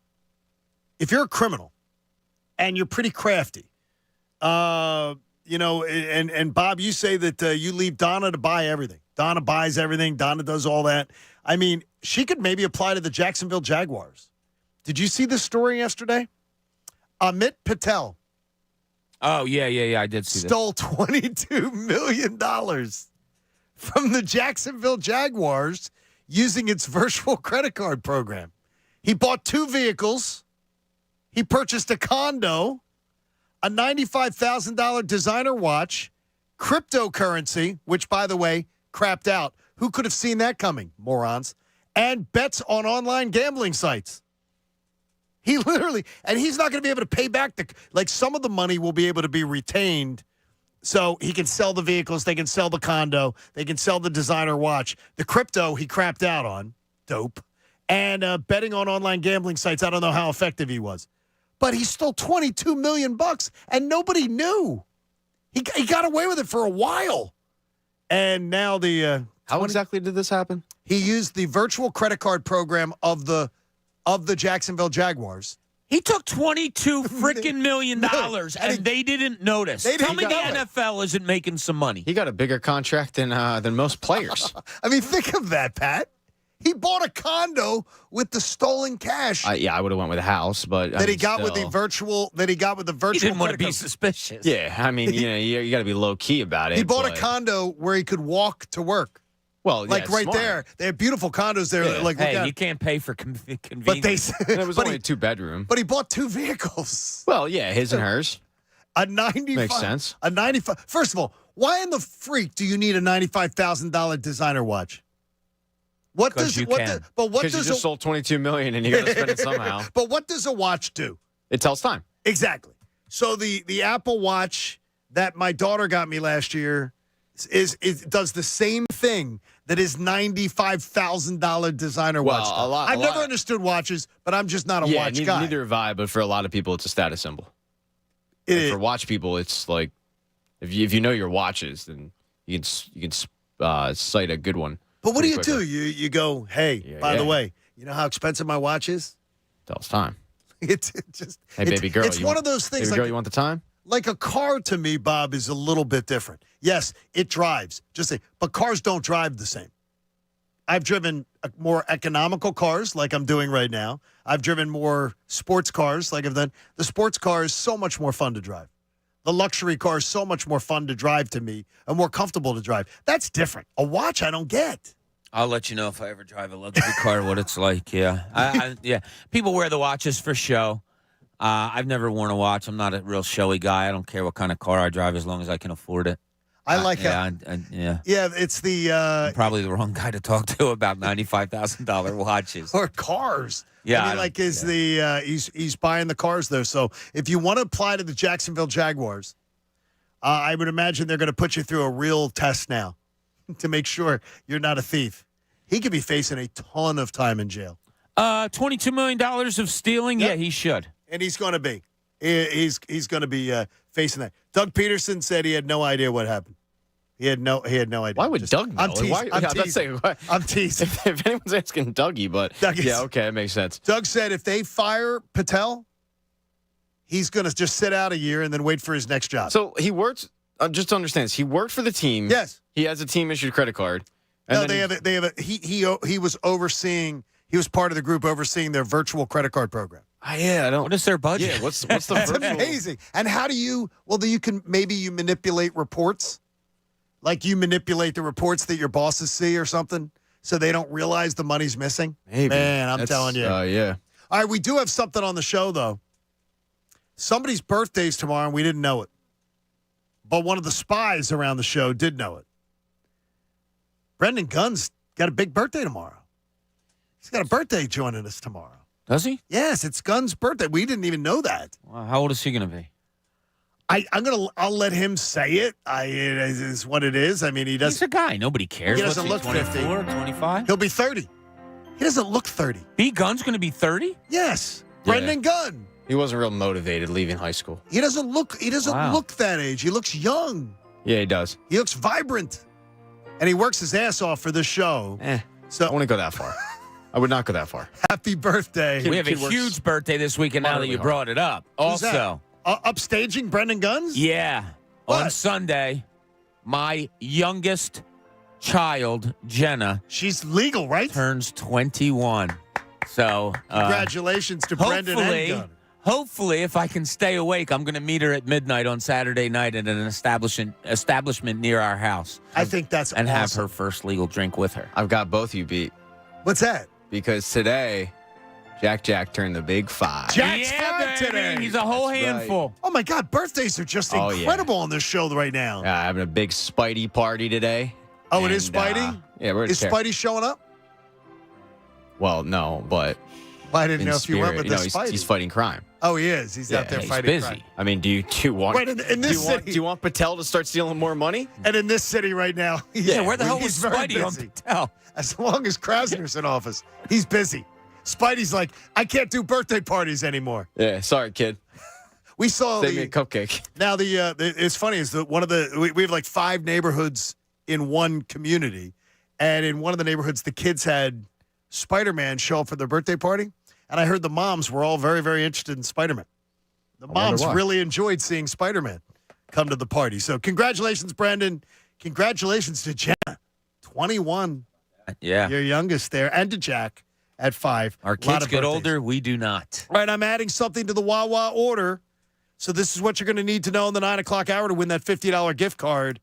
If you're a criminal and you're pretty crafty, and Bob, you say that you leave Donna to buy everything. Donna buys everything. Donna does all that. I mean, she could maybe apply to the Jacksonville Jaguars. Did you see this story yesterday? Amit Patel. Oh, yeah, I did see that. Stole $22 million from the Jacksonville Jaguars using its virtual credit card program. He bought 2 vehicles. He purchased a condo, a $95,000 designer watch, cryptocurrency, which, by the way, crapped out. Who could have seen that coming, morons? And bets on online gambling sites. He literally, and he's not going to be able to pay back some of the money will be able to be retained. So he can sell the vehicles, they can sell the condo, they can sell the designer watch. The crypto he crapped out on, dope. And betting on online gambling sites, I don't know how effective he was. But he stole $22 million and nobody knew. He got away with it for a while. And now how exactly did this happen? He used the virtual credit card program of the of the Jacksonville Jaguars. He took $22 freaking million, and they didn't notice. Tell me the NFL isn't making some money. He got a bigger contract than most players. I mean, think of that, Pat. He bought a condo with the stolen cash. I would have went with a house, but he got with the virtual. He didn't want to be suspicious. Yeah, I mean, you got to be low key about it. He bought a condo where he could walk to work. Well, like right smart. there, they have beautiful condos there. Yeah. Like, hey, you can't pay for convenience. But it was only a 2-bedroom. But he bought 2 vehicles. Well, yeah, his and hers. A 95 makes sense. A 95. First of all, why in the freak do you need a $95,000 designer watch? What does you what? can. But what Because does you just sold $22 million and you got to spend it somehow. But what does a watch do? It tells time. Exactly. So the Apple Watch that my daughter got me last year is does the same thing that is $95,000 designer watch. I've never understood watches, but I'm just not a watch guy. Neither have I, but for a lot of people, it's a status symbol. For watch people, it's like if you know your watches, then you can cite a good one. But what do you do? You go, hey, by the way, you know how expensive my watch is? Tells time. It's just hey, baby girl. It's one of those things. Baby girl, you want the time? Like a car to me, Bob, is a little bit different. Yes, it drives. But cars don't drive the same. I've driven more economical cars like I'm doing right now. I've driven more sports cars like I've done. The sports car is so much more fun to drive. The luxury car is so much more fun to drive to me and more comfortable to drive. That's different. A watch I don't get. I'll let you know if I ever drive a luxury car what it's like. Yeah, yeah. People wear the watches for show. I've never worn a watch. I'm not a real showy guy. I don't care what kind of car I drive as long as I can afford it. I like yeah, Yeah, it's the I'm probably the wrong guy to talk to about $95,000 watches or cars. Yeah, I mean, he's buying the cars though. So if you want to apply to the Jacksonville Jaguars, I would imagine they're going to put you through a real test now to make sure you're not a thief. He could be facing a ton of time in jail. $22 million of stealing. Yep. Yeah, he should. And he's going to be. He's going to be facing that. Doug Peterson said he had no idea what happened. He had no idea. Why would Doug know? I'm teasing. If anyone's asking Dougie, but okay, it makes sense. Doug said if they fire Patel, he's going to just sit out a year and then wait for his next job. So he worked. Just to understand this, he worked for the team. Yes, he has a team issued credit card. And he was overseeing. He was part of the group overseeing their virtual credit card program. I don't. What is their budget? Yeah, what's the That's virtual? amazing. And how do you? Well, you can maybe manipulate reports, like you manipulate the reports that your bosses see or something, so they don't realize the money's missing. Maybe. Man, I'm telling you. Yeah. All right, we do have something on the show though. Somebody's birthday's tomorrow, and we didn't know it, but one of the spies around the show did know it. Brendan Gunn's got a big birthday tomorrow. He's got a birthday joining us tomorrow. Does he? Yes, it's Gunn's birthday. We didn't even know that. Well, how old is he going to be? I'll let him say it. It is what it is. I mean, he does. He's a guy. Nobody cares. He doesn't look 24, 50. 25? He'll be 30. He doesn't look 30. B. Gunn's going to be 30? Yes. Brendan Gunn. He wasn't real motivated leaving high school. He doesn't look that age. He looks young. Yeah, he does. He looks vibrant. And he works his ass off for this show. So I wouldn't go that far. I would not go that far. Happy birthday. We have a huge birthday this weekend now that you brought it up. Also, upstaging Brendan Gunn's? Yeah. What? On Sunday, my youngest child, Jenna. She's legal, right? Turns 21. So congratulations to Brendan and Gunn. Hopefully, if I can stay awake, I'm going to meet her at midnight on Saturday night at an establishment near our house. I think that's and awesome. Have her first legal drink with her. I've got both you beat. What's that? Because today, Jack turned the big 5. Jack's 5 today. He's a whole handful. Right. Oh, my God. Birthdays are just incredible on this show right now. Yeah, having a big Spidey party today. Oh, it is Spidey? Yeah, we're Is Spidey showing up? Well, no, but... Well, I didn't know if you went with the Spidey. He's fighting crime. Oh, he is. He's out there fighting busy. crime. I mean, do you want... Wait, in this city... Do you want Patel to start stealing more money? And in this city right now... where the hell was Spidey on Patel? As long as Krasner's in office, he's busy. Spidey's like, I can't do birthday parties anymore. Yeah, sorry, kid. We saw Save me a cupcake. Now, it's funny is that one of we have like 5 neighborhoods in one community, and in one of the neighborhoods, the kids had Spider-Man show up for their birthday party, And I heard the moms were all very, very interested in Spider-Man. The moms really enjoyed seeing Spider-Man come to the party. So congratulations, Brandon. Congratulations to Jenna, 21. Yeah. Your youngest there, and to Jack at 5. Our kids get older. We do not. All right, I'm adding something to the Wawa order. So this is what you're going to need to know in the 9 o'clock hour to win that $50 gift card.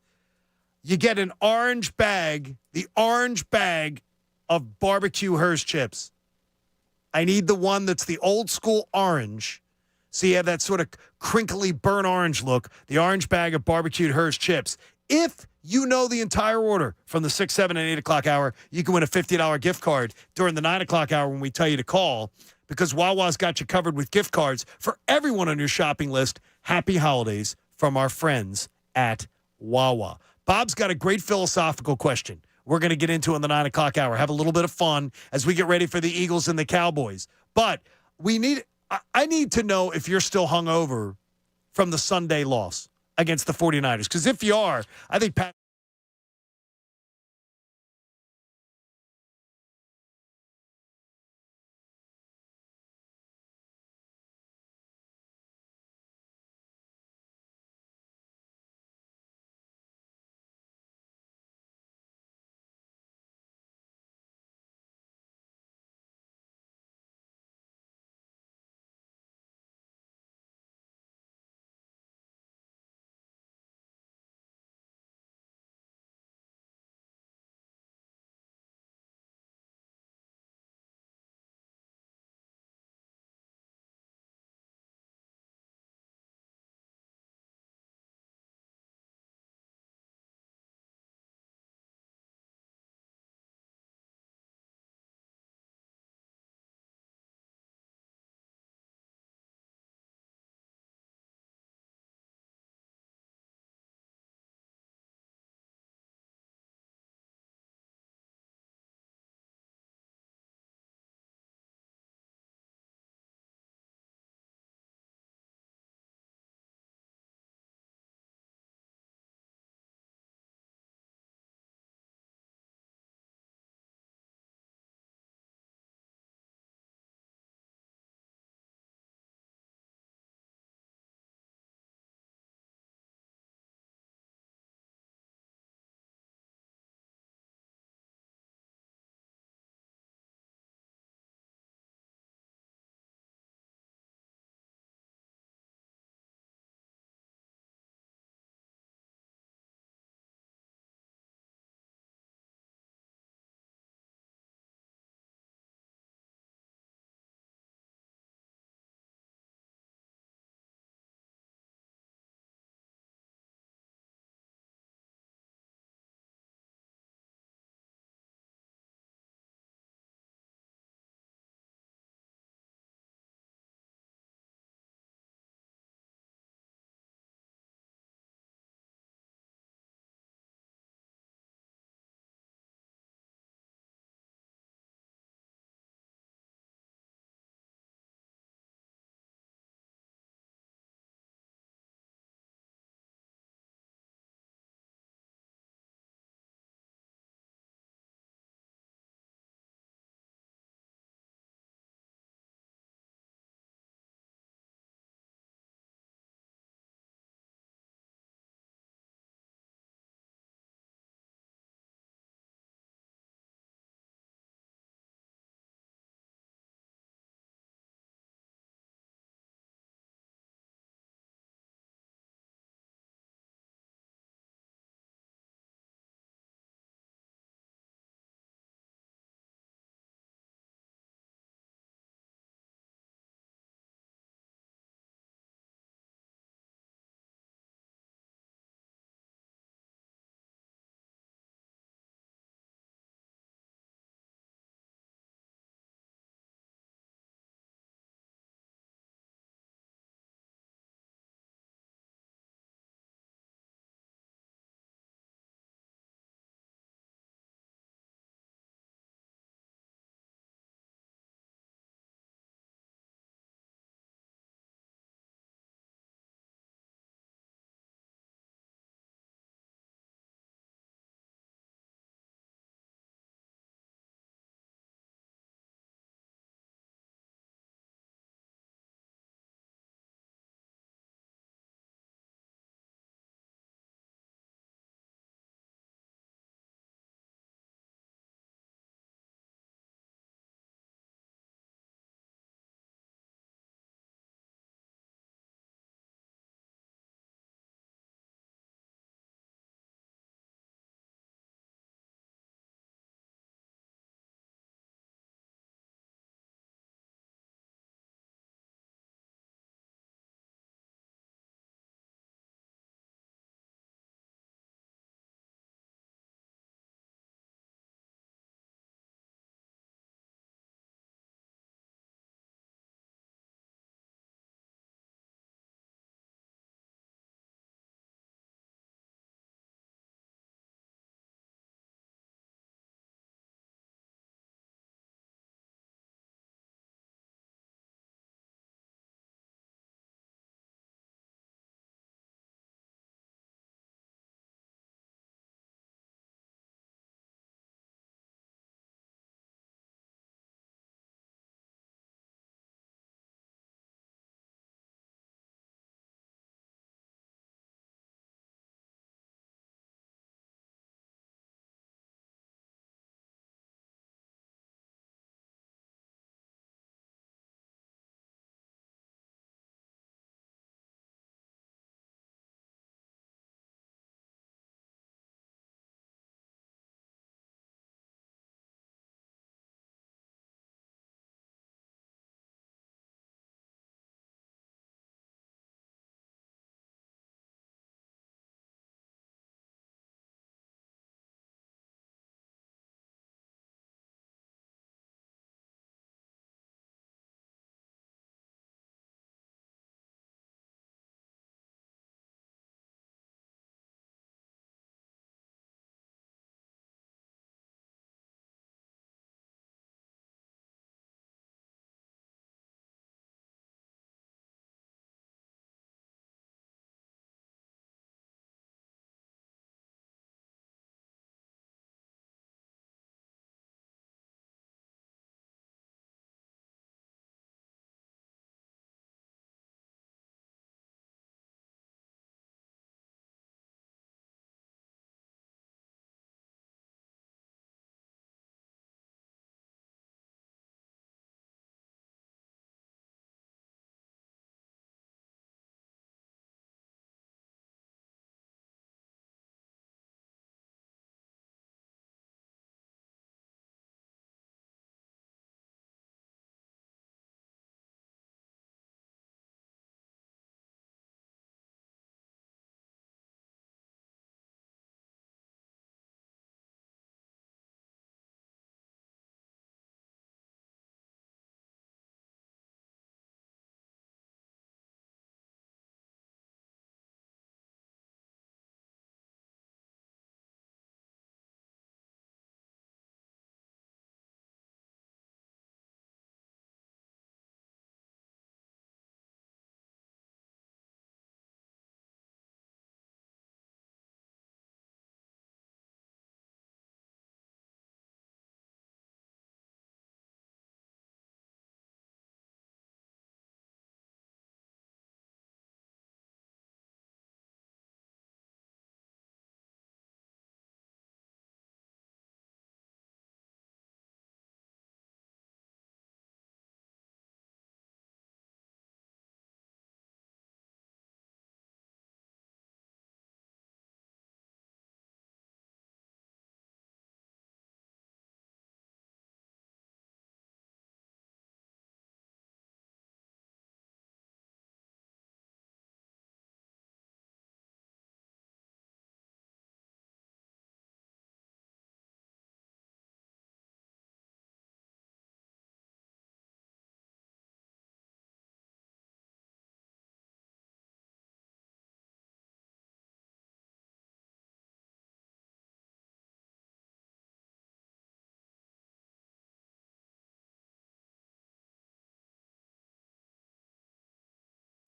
You get an orange bag, the orange bag of barbecue Hearst chips. I need the one that's the old school orange. So you have that sort of crinkly burnt orange look, the orange bag of barbecued Hearst chips. If you know the entire order from the 6, 7, and 8 o'clock hour, you can win a $50 gift card during the 9 o'clock hour when we tell you to call, because Wawa's got you covered with gift cards for everyone on your shopping list. Happy holidays from our friends at Wawa. Bob's got a great philosophical question we're going to get into in the 9 o'clock hour. Have a little bit of fun as we get ready for the Eagles and the Cowboys. But I need to know if you're still hungover from the Sunday loss against the 49ers. Because if you are, I think Pat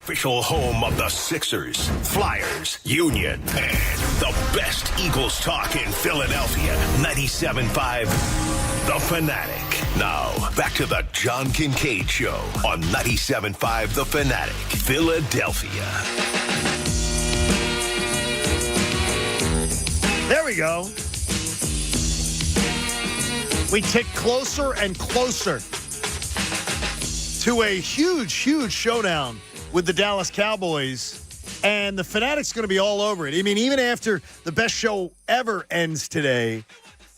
Official home of the Sixers, Flyers, Union, and the best Eagles talk in Philadelphia. 97.5, The Fanatic. Now, back to the John Kincade Show on 97.5, The Fanatic, Philadelphia. There we go. We tick closer and closer to a huge, huge showdown with the Dallas Cowboys, and the Fanatic's going to be all over it. I mean, even after the best show ever ends today,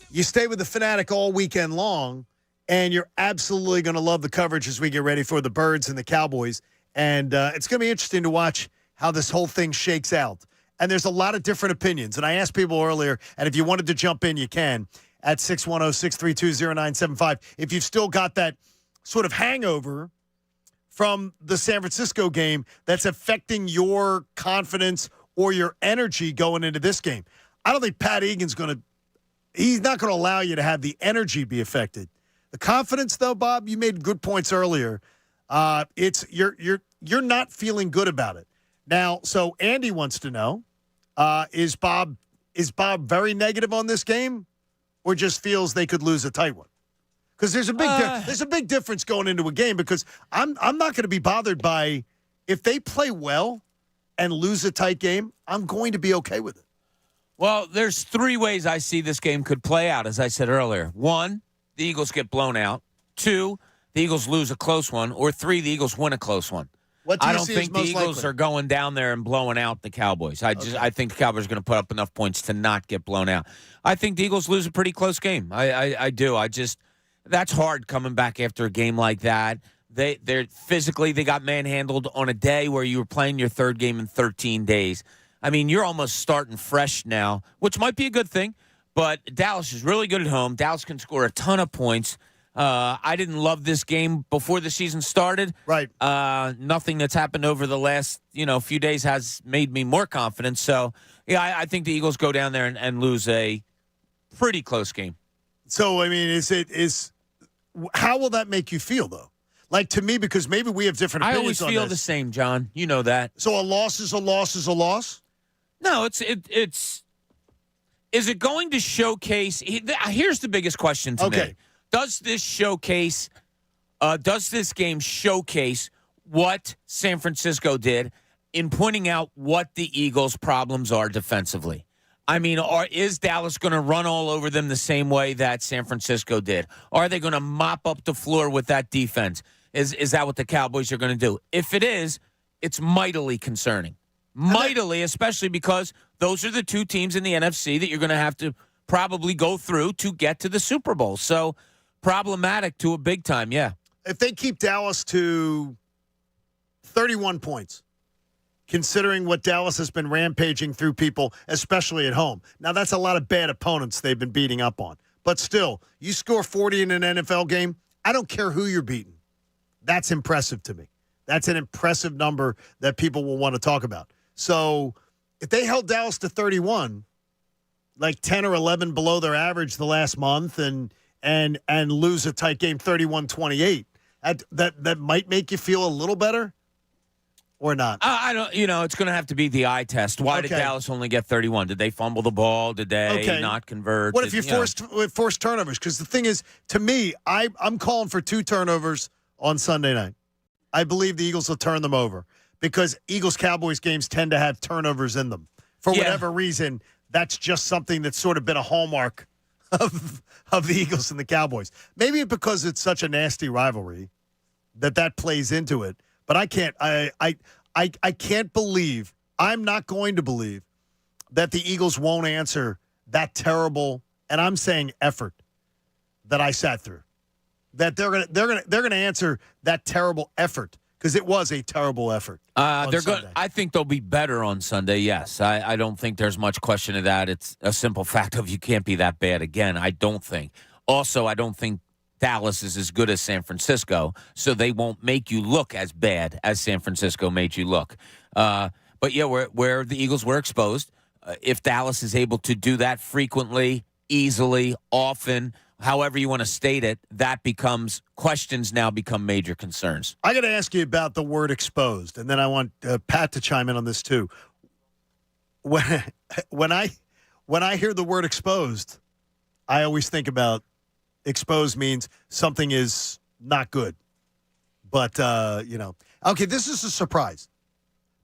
you stay with the Fanatic all weekend long, and you're absolutely going to love the coverage as we get ready for the Birds and the Cowboys. And it's going to be interesting to watch how this whole thing shakes out. And there's a lot of different opinions. And I asked people earlier, and if you wanted to jump in, you can, at 610-632-0975. If you've still got that sort of hangover from the San Francisco game that's affecting your confidence or your energy going into this game. I don't think Pat Egan's he's not going to allow you to have the energy be affected. The confidence, though, Bob, you made good points earlier. You're not feeling good about it. Now, so Andy wants to know, is Bob very negative on this game or just feels they could lose a tight one? Because there's a big difference going into a game, because I'm not going to be bothered by if they play well and lose a tight game. I'm going to be okay with it. Well, there's three ways I see this game could play out, as I said earlier. One, the Eagles get blown out. Two, the Eagles lose a close one. Or three, the Eagles win a close one. What do you I don't see think as the most Eagles likely? are going down there and blowing out the Cowboys. I think the Cowboys are going to put up enough points to not get blown out. I think the Eagles lose a pretty close game. I do. That's hard coming back after a game like that. They're physically, they got manhandled on a day where you were playing your third game in 13 days. I mean, you're almost starting fresh now, which might be a good thing, but Dallas is really good at home. Dallas can score a ton of points. I didn't love this game before the season started. Right. Nothing that's happened over the last, few days has made me more confident. So, yeah, I think the Eagles go down there and lose a pretty close game. So, I mean, how will that make you feel, though? Like, to me, because maybe we have different opinions on this. I always feel the same, John. You know that. So a loss is a loss is a loss? No, it's is it going to showcase? Here's the biggest question to me. Does this game showcase what San Francisco did in pointing out what the Eagles' problems are defensively? I mean, is Dallas going to run all over them the same way that San Francisco did? Are they going to mop up the floor with that defense? Is that what the Cowboys are going to do? If it is, it's mightily concerning. Mightily, especially because those are the two teams in the NFC that you're going to have to probably go through to get to the Super Bowl. So problematic to a big time, yeah. If they keep Dallas to 31 points, considering what Dallas has been rampaging through people, especially at home. Now, that's a lot of bad opponents they've been beating up on. But still, you score 40 in an NFL game, I don't care who you're beating. That's impressive to me. That's an impressive number that people will want to talk about. So if they held Dallas to 31, like 10 or 11 below their average the last month, and lose a tight game 31-28, that might make you feel a little better. Or not? I don't. It's going to have to be the eye test. Why did Dallas only get 31? Did they fumble the ball? Did they not convert? What if you forced turnovers? Because the thing is, to me, I'm calling for 2 turnovers on Sunday night. I believe the Eagles will turn them over because Eagles-Cowboys games tend to have turnovers in them. For whatever reason, that's just something that's sort of been a hallmark of the Eagles and the Cowboys. Maybe because it's such a nasty rivalry that plays into it. But I can't. I can't believe. I'm not going to believe that the Eagles won't answer that terrible, and I'm saying effort that I sat through. That they're gonna answer that terrible effort because it was a terrible effort. They're good. I think they'll be better on Sunday. Yes, I don't think there's much question of that. It's a simple fact of you can't be that bad again. I don't think. Also, I don't think Dallas is as good as San Francisco, so they won't make you look as bad as San Francisco made you look. But yeah, where the Eagles were exposed, if Dallas is able to do that frequently, easily, often, however you want to state it, that becomes questions now become major concerns. I got to ask you about the word exposed, and then I want Pat to chime in on this too. When I hear the word exposed, I always think about exposed means something is not good. But okay, this is a surprise.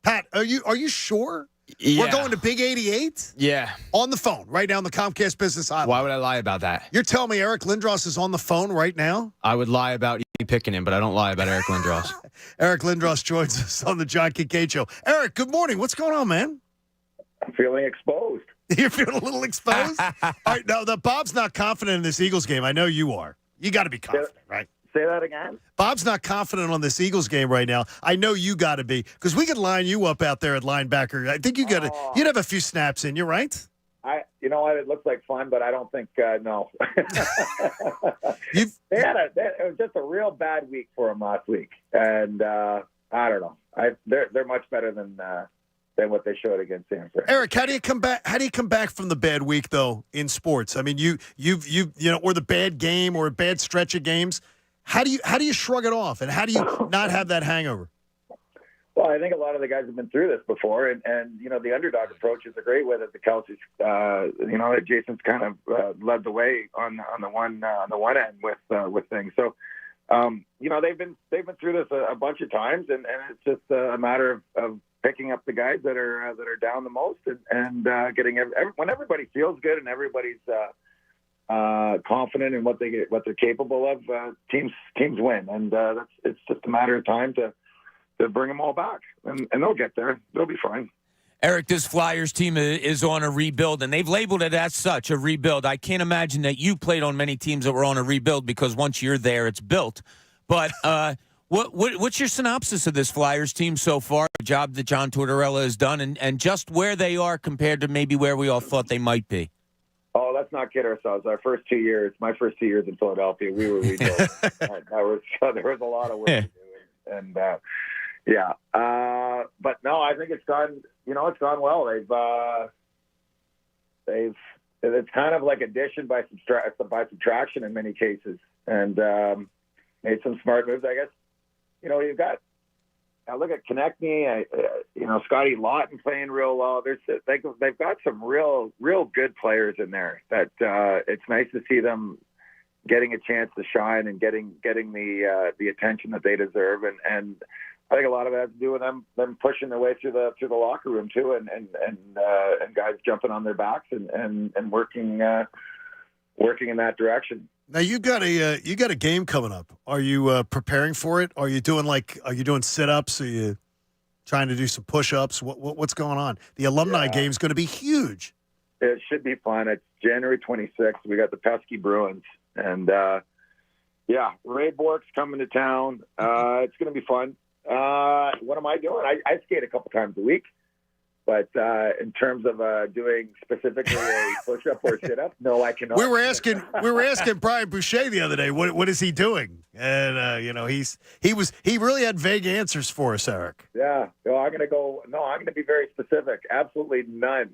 Pat, are you sure? Yeah. We're going to Big 88? Yeah. On the phone right now on the Comcast Business Hotline. Why would I lie about that? You're telling me Eric Lindros is on the phone right now? I would lie about you picking him, but I don't lie about Eric Lindros. Eric Lindros joins us on the John Kincade Show. Eric, good morning. What's going on, man? I'm feeling exposed. You're feeling a little exposed? All right, now, Bob's not confident in this Eagles game. I know you are. You got to be confident, right? Say that again? Bob's not confident on this Eagles game right now. I know you got to be, because we could line you up out there at linebacker. I think you'd have a few snaps in you, right? You know what? It looks like fun, but I don't think no. it was just a real bad week for them last week, and I don't know. They're much better than what they showed against Sanford. Eric, how do you come back? How do you come back from the bad week though in sports? I mean, you or the bad game or a bad stretch of games. How do you shrug it off, and how do you not have that hangover? Well, I think a lot of the guys have been through this before, and the underdog approach is a great way that the Kelsey's, Jason's kind of led the way on the one end with things. So, they've been through this a bunch of times, and it's just a matter of picking up the guys that are down the most and getting when everybody feels good and everybody's confident in what they're capable of, teams win, and it's just a matter of time to bring them all back, and they'll get there. They'll be fine. Eric, this Flyers team is on a rebuild, and they've labeled it as such, a rebuild. I can't imagine that you played on many teams that were on a rebuild, because once you're there, it's built. But what's your synopsis of this Flyers team so far, the job that John Tortorella has done, and just where they are compared to maybe where we all thought they might be? Oh, let's not kid ourselves. My first 2 years in Philadelphia, we were rebuilding. There was a lot of work to do, and but no, I think it's gone well. It's kind of like addition by subtraction in many cases, and made some smart moves. I guess you've got. I look at Konechny, Scotty Lawton playing real well. They've got some real good players in there that it's nice to see them getting a chance to shine and getting the attention that they deserve, and I think a lot of it has to do with them pushing their way through the locker room too, and guys jumping on their backs and working in that direction. Now you got a game coming up. Are you preparing for it? Are you doing sit-ups? Are you trying to do some push-ups? What's going on? The alumni game is going to be huge. It should be fun. It's January 26th. We got the pesky Bruins, and Ray Bork's coming to town. It's going to be fun. What am I doing? I skate a couple times a week, but in terms of doing specifically a push-up or sit-up, no, I cannot. We were asking Brian Boucher the other day, what is he doing? And he really had vague answers for us, Eric. Yeah, I'm going to be very specific. Absolutely none.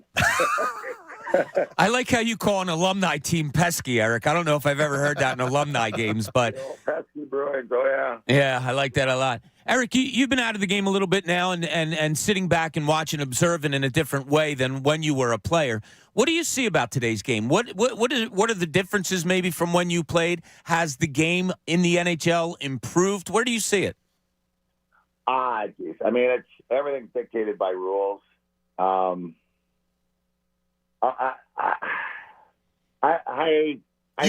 I like how you call an alumni team pesky, Eric. I don't know if I've ever heard that in alumni games, but pesky Bruins. Oh yeah. Yeah, I like that a lot. Eric, you've been out of the game a little bit now and sitting back and watching, observing in a different way than when you were a player. What do you see about today's game? What are the differences maybe from when you played? Has the game in the NHL improved? Where do you see it? Geez. I mean, it's everything's dictated by rules. You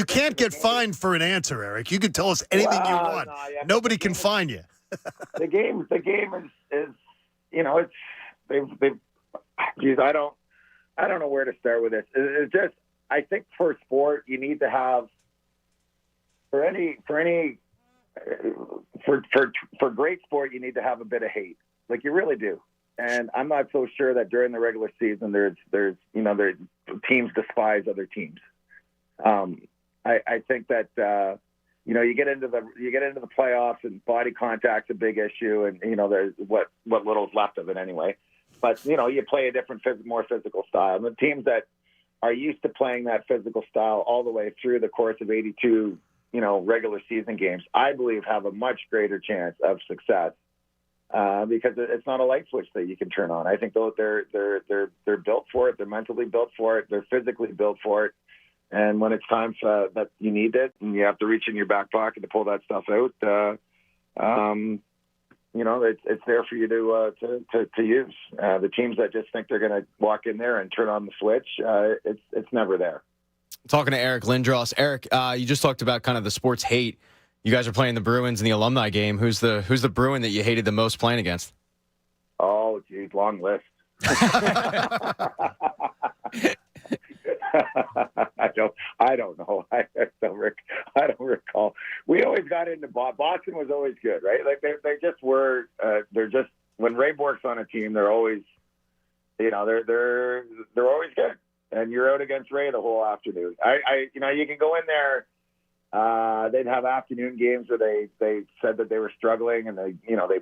can't get fined for an answer, Eric. You can tell us anything you want. Nobody can fine you. The game is it's geez, I don't know where to start with this. It's just, I think for sport you need to have for great sport you need to have a bit of hate. Like you really do. And I'm not so sure that during the regular season there's teams despise other teams. I think that you get into the playoffs and body contact's a big issue, and there's what little's left of it anyway. But you play a different, more physical style. And the teams that are used to playing that physical style all the way through the course of 82, regular season games, I believe have a much greater chance of success because it's not a light switch that you can turn on. I think they're built for it. They're mentally built for it. They're physically built for it. And when it's time that you need it and you have to reach in your back pocket to pull that stuff out, it's there for you to use. The teams that just think they're going to walk in there and turn on the switch, it's never there. Talking to Eric Lindros. Eric, you just talked about kind of the sports hate. You guys are playing the Bruins in the alumni game. Who's the Bruin that you hated the most playing against? Oh, geez, long list. I don't know. I don't recall. We always got into Boston was always good, right? Like they just were. They're just when Ray Bork's on a team, they're always, they're always good. And you're out against Ray the whole afternoon. You can go in there. They'd have afternoon games where they said that they were struggling, and they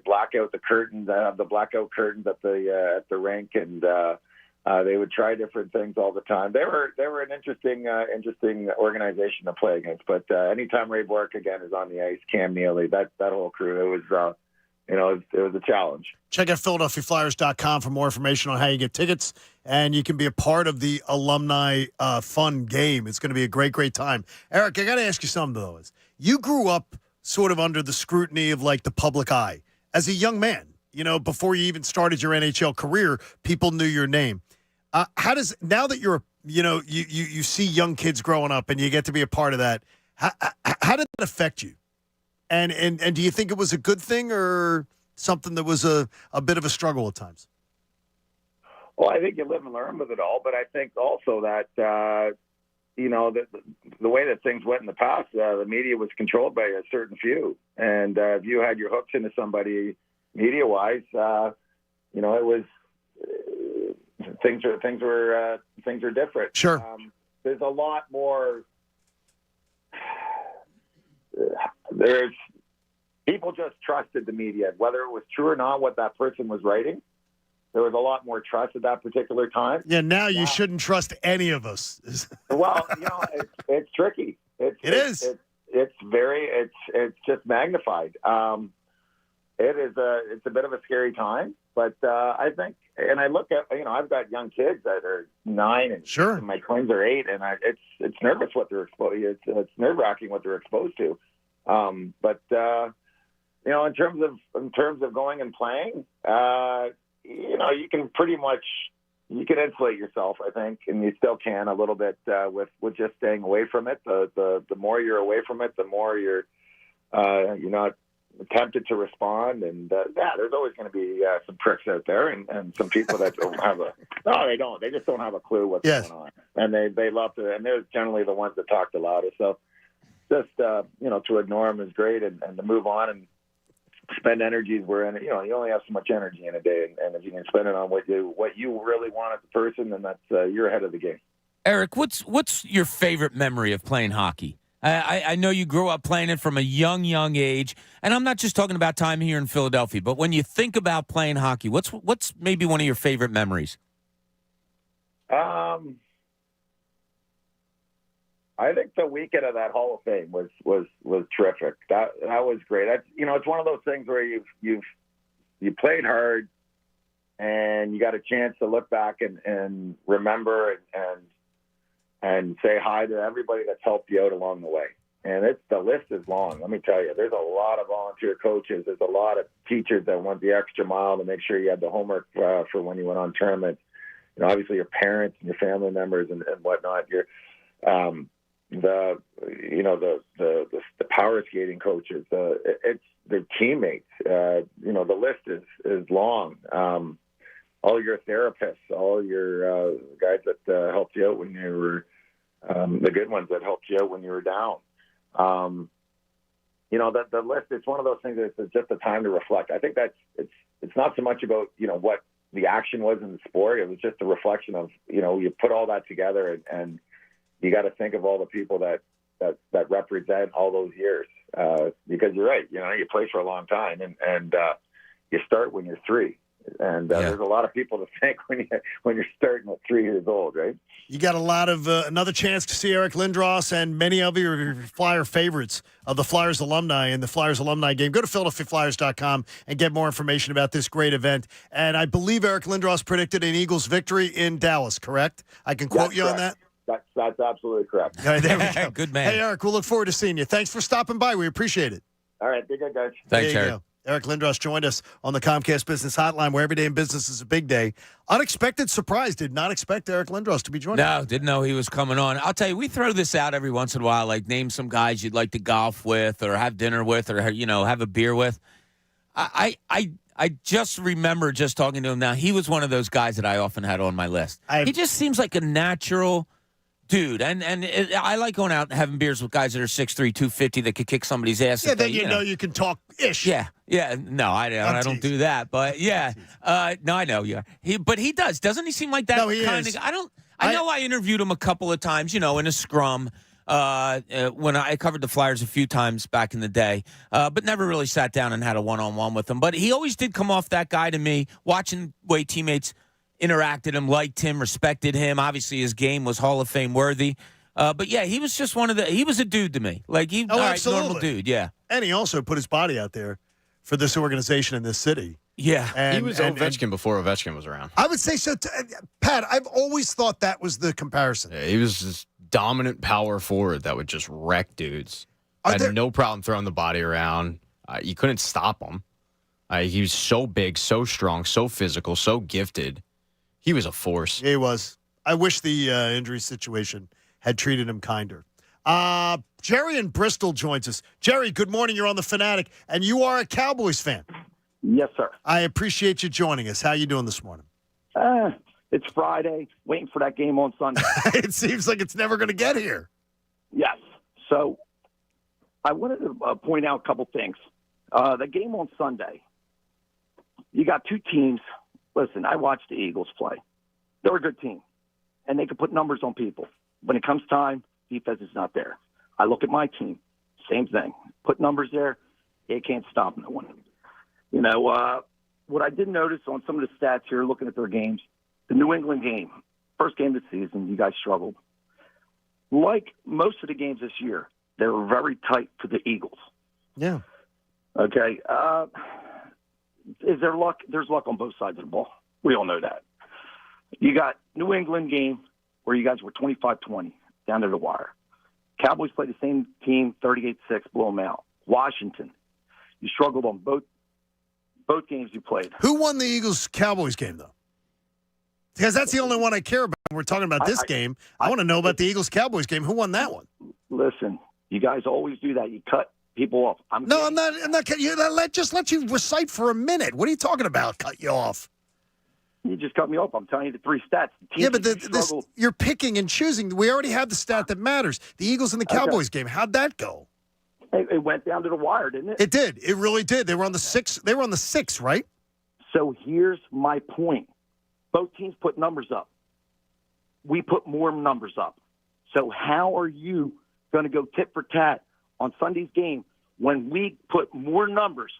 black out the curtains. They have the blackout curtains at the rink, and they would try different things all the time. They were an interesting organization to play against. But anytime Ray Bork again is on the ice, Cam Neely, that whole crew, it was a challenge. Check out PhiladelphiaFlyers.com for more information on how you get tickets, and you can be a part of the alumni fun game. It's going to be a great, great time. Eric, I got to ask you something, though. You grew up sort of under the scrutiny of, like, the public eye. As a young man, before you even started your NHL career, people knew your name. How does, now that you're, you see young kids growing up and you get to be a part of that, how did that affect you? And do you think it was a good thing or something that was a bit of a struggle at times? Well, I think you live and learn with it all, but I think also that, the way that things went in the past, the media was controlled by a certain few. And if you had your hooks into somebody media-wise, it was things are different. Sure. There's a lot more. People just trusted the media, whether it was true or not what that person was writing. There was a lot more trust at that particular time. Yeah, now you shouldn't trust any of us. Well, it's tricky. It's just magnified. It's a bit of a scary time, but I think, and I look at, I've got young kids that are 9 and sure, my twins are 8, and it's nervous what they're exposed. It's nerve wracking what they're exposed to. But in terms of going and playing, you can pretty much, you can insulate yourself, I think, and you still can a little bit with just staying away from it. The more you're away from it, the more you're not tempted to respond. And there's always going to be some pricks out there and some people that don't have they just don't have a clue what's going on, and they love to, and they're generally the ones that talk the loudest. So just to ignore them is great, and to move on and spend energies where you only have so much energy in a day, and if you can spend it on what you really want as a person, then that's you're ahead of the game. Eric, what's your favorite memory of playing hockey? I know you grew up playing it from a young age, and I'm not just talking about time here in Philadelphia, but when you think about playing hockey, what's maybe one of your favorite memories? I think the weekend of that Hall of Fame was terrific. That was great. It's one of those things where you played hard, and you got a chance to look back and remember and say hi to everybody that's helped you out along the way. And the list is long. Let me tell you, there's a lot of volunteer coaches. There's a lot of teachers that went the extra mile to make sure you had the homework for when you went on tournament. Obviously your parents and your family members and whatnot. The power skating coaches, it's their teammates. The list is long. All your therapists, all your guys that helped you out when you were the good ones that helped you out when you were down. The list. It's one of those things that's just a time to reflect. I think it's not so much about what the action was in the sport. It was just a reflection of you put all that together and you got to think of all the people that represent all those years, because you're right. You play for a long time, and you start when you're 3, And there's a lot of people to thank when you're starting at 3 years old, right? You got a lot of another chance to see Eric Lindros and many of your Flyer favorites of the Flyers alumni in the Flyers alumni game. Go to PhiladelphiaFlyers.com and get more information about this great event. And I believe Eric Lindros predicted an Eagles victory in Dallas, correct? I can quote you on that? That's absolutely correct. All right, there we go. Good man. Hey, Eric, we'll look forward to seeing you. Thanks for stopping by. We appreciate it. All right, be good, guys. Thanks, There you Eric. go. Eric Lindros joined us on the Comcast Business Hotline, where every day in business is a big day. Unexpected surprise. Did not expect Eric Lindros to be joining us. No, didn't know he was coming on. I'll tell you, we throw this out every once in a while, like name some guys you'd like to golf with or have dinner with or, have a beer with. I just remember just talking to him now. He was one of those guys that I often had on my list. He just seems like a natural dude. And I like going out and having beers with guys that are 6'3", 250 that could kick somebody's ass. Yeah, then you know you can talk ish. Yeah. No, I don't do that. But yeah, no, I know. Yeah, but he does. Doesn't he seem like that kind of? I know. I interviewed him a couple of times. In a scrum when I covered the Flyers a few times back in the day, but never really sat down and had a one-on-one with him. But he always did come off that guy to me. Watching the way teammates interacted him, liked him, respected him. Obviously, his game was Hall of Fame worthy. But yeah, he was just he was a dude to me. Like all right, normal dude. Yeah. And he also put his body out there for this organization in this city. Yeah. He was Ovechkin before Ovechkin was around. I would say so. Pat, I've always thought that was the comparison. Yeah, he was this dominant power forward that would just wreck dudes. Had no problem throwing the body around. You couldn't stop him. He was so big, so strong, so physical, so gifted. He was a force. Yeah, he was. I wish the injury situation had treated him kinder. Jerry in Bristol joins us. Jerry, good morning. You're on the Fanatic, and you are a Cowboys fan. Yes, sir. I appreciate you joining us. How you doing this morning? It's Friday, waiting for that game on Sunday. It seems like it's never going to get here. Yes. So I wanted to point out a couple things. The game on Sunday, you got two teams. Listen, I watched the Eagles play. They're a good team, and they can put numbers on people. When it comes time, defense is not there. I look at my team, same thing. Put numbers there, it can't stop no one. What I did notice on some of the stats here, looking at their games, the New England game, first game of the season, you guys struggled. Like most of the games this year, they were very tight to the Eagles. Yeah. Okay. Is there luck? There's luck on both sides of the ball. We all know that. You got New England game where you guys were 25-20 down to the wire. Cowboys played the same team, 38-6, blow them out. Washington, you struggled on both games you played. Who won the Eagles-Cowboys game, though? Because that's the only one I care about. We're talking about this game. I want to know about the Eagles-Cowboys game. Who won that one? Listen, you guys always do that. You cut people off. I'm not. Just let you recite for a minute. What are you talking about? Cut you off. You just cut me off. I'm telling you the three stats. Yeah, but you're picking and choosing. We already have the stat that matters. The Eagles and the Cowboys game. How'd that go? It went down to the wire, didn't it? It did. It really did. They were on the six. They were on the 6, right? So here's my point. Both teams put numbers up. We put more numbers up. So how are you going to go tit for tat on Sunday's game when we put more numbers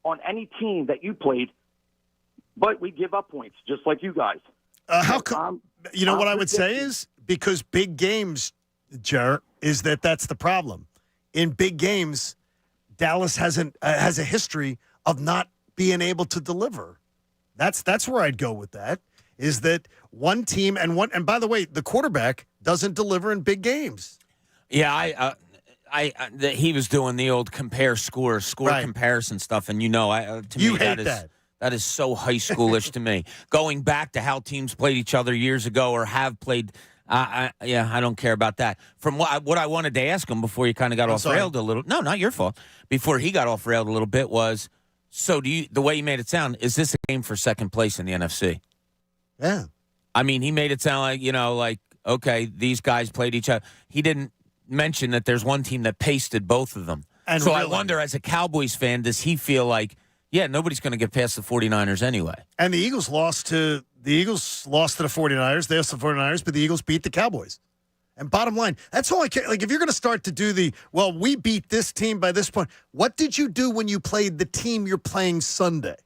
on any team that you played, but we give up points, just like you guys? How come? What I would say is because big games, Jer, is that's the problem. In big games, Dallas has a history of not being able to deliver. That's where I'd go with that. Is that one team and by the way, the quarterback doesn't deliver in big games. Yeah, he was doing the old compare score right. Comparison stuff, and that is so high schoolish to me. Going back to how teams played each other years ago or have played. I don't care about that. From what I wanted to ask him before he kind of got railed a little. No, not your fault. Before he got off railed a little bit was. So the way you made it sound, is this a game for second place in the NFC? Yeah. I mean, he made it sound like, okay, these guys played each other. He didn't mention that there's one team that pasted both of them. And so I wonder, as a Cowboys fan, does he feel like, yeah, nobody's going to get past the 49ers anyway? And the Eagles lost to the 49ers. They lost to the 49ers, but the Eagles beat the Cowboys. And bottom line, that's all I care. Like, if you're going to start to do we beat this team by this point, what did you do when you played the team you're playing Sunday?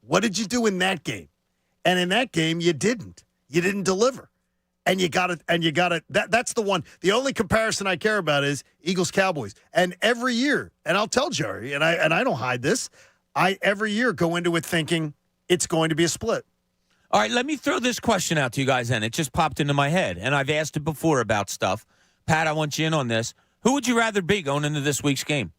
What did you do in that game? And in that game, you didn't. You didn't deliver. And you got it. That's the one. The only comparison I care about is Eagles-Cowboys. And every year, and I'll tell Jerry, and I don't hide this, I every year go into it thinking it's going to be a split. All right, let me throw this question out to you guys, and it just popped into my head, and I've asked it before about stuff. Pat, I want you in on this. Who would you rather be going into this week's game?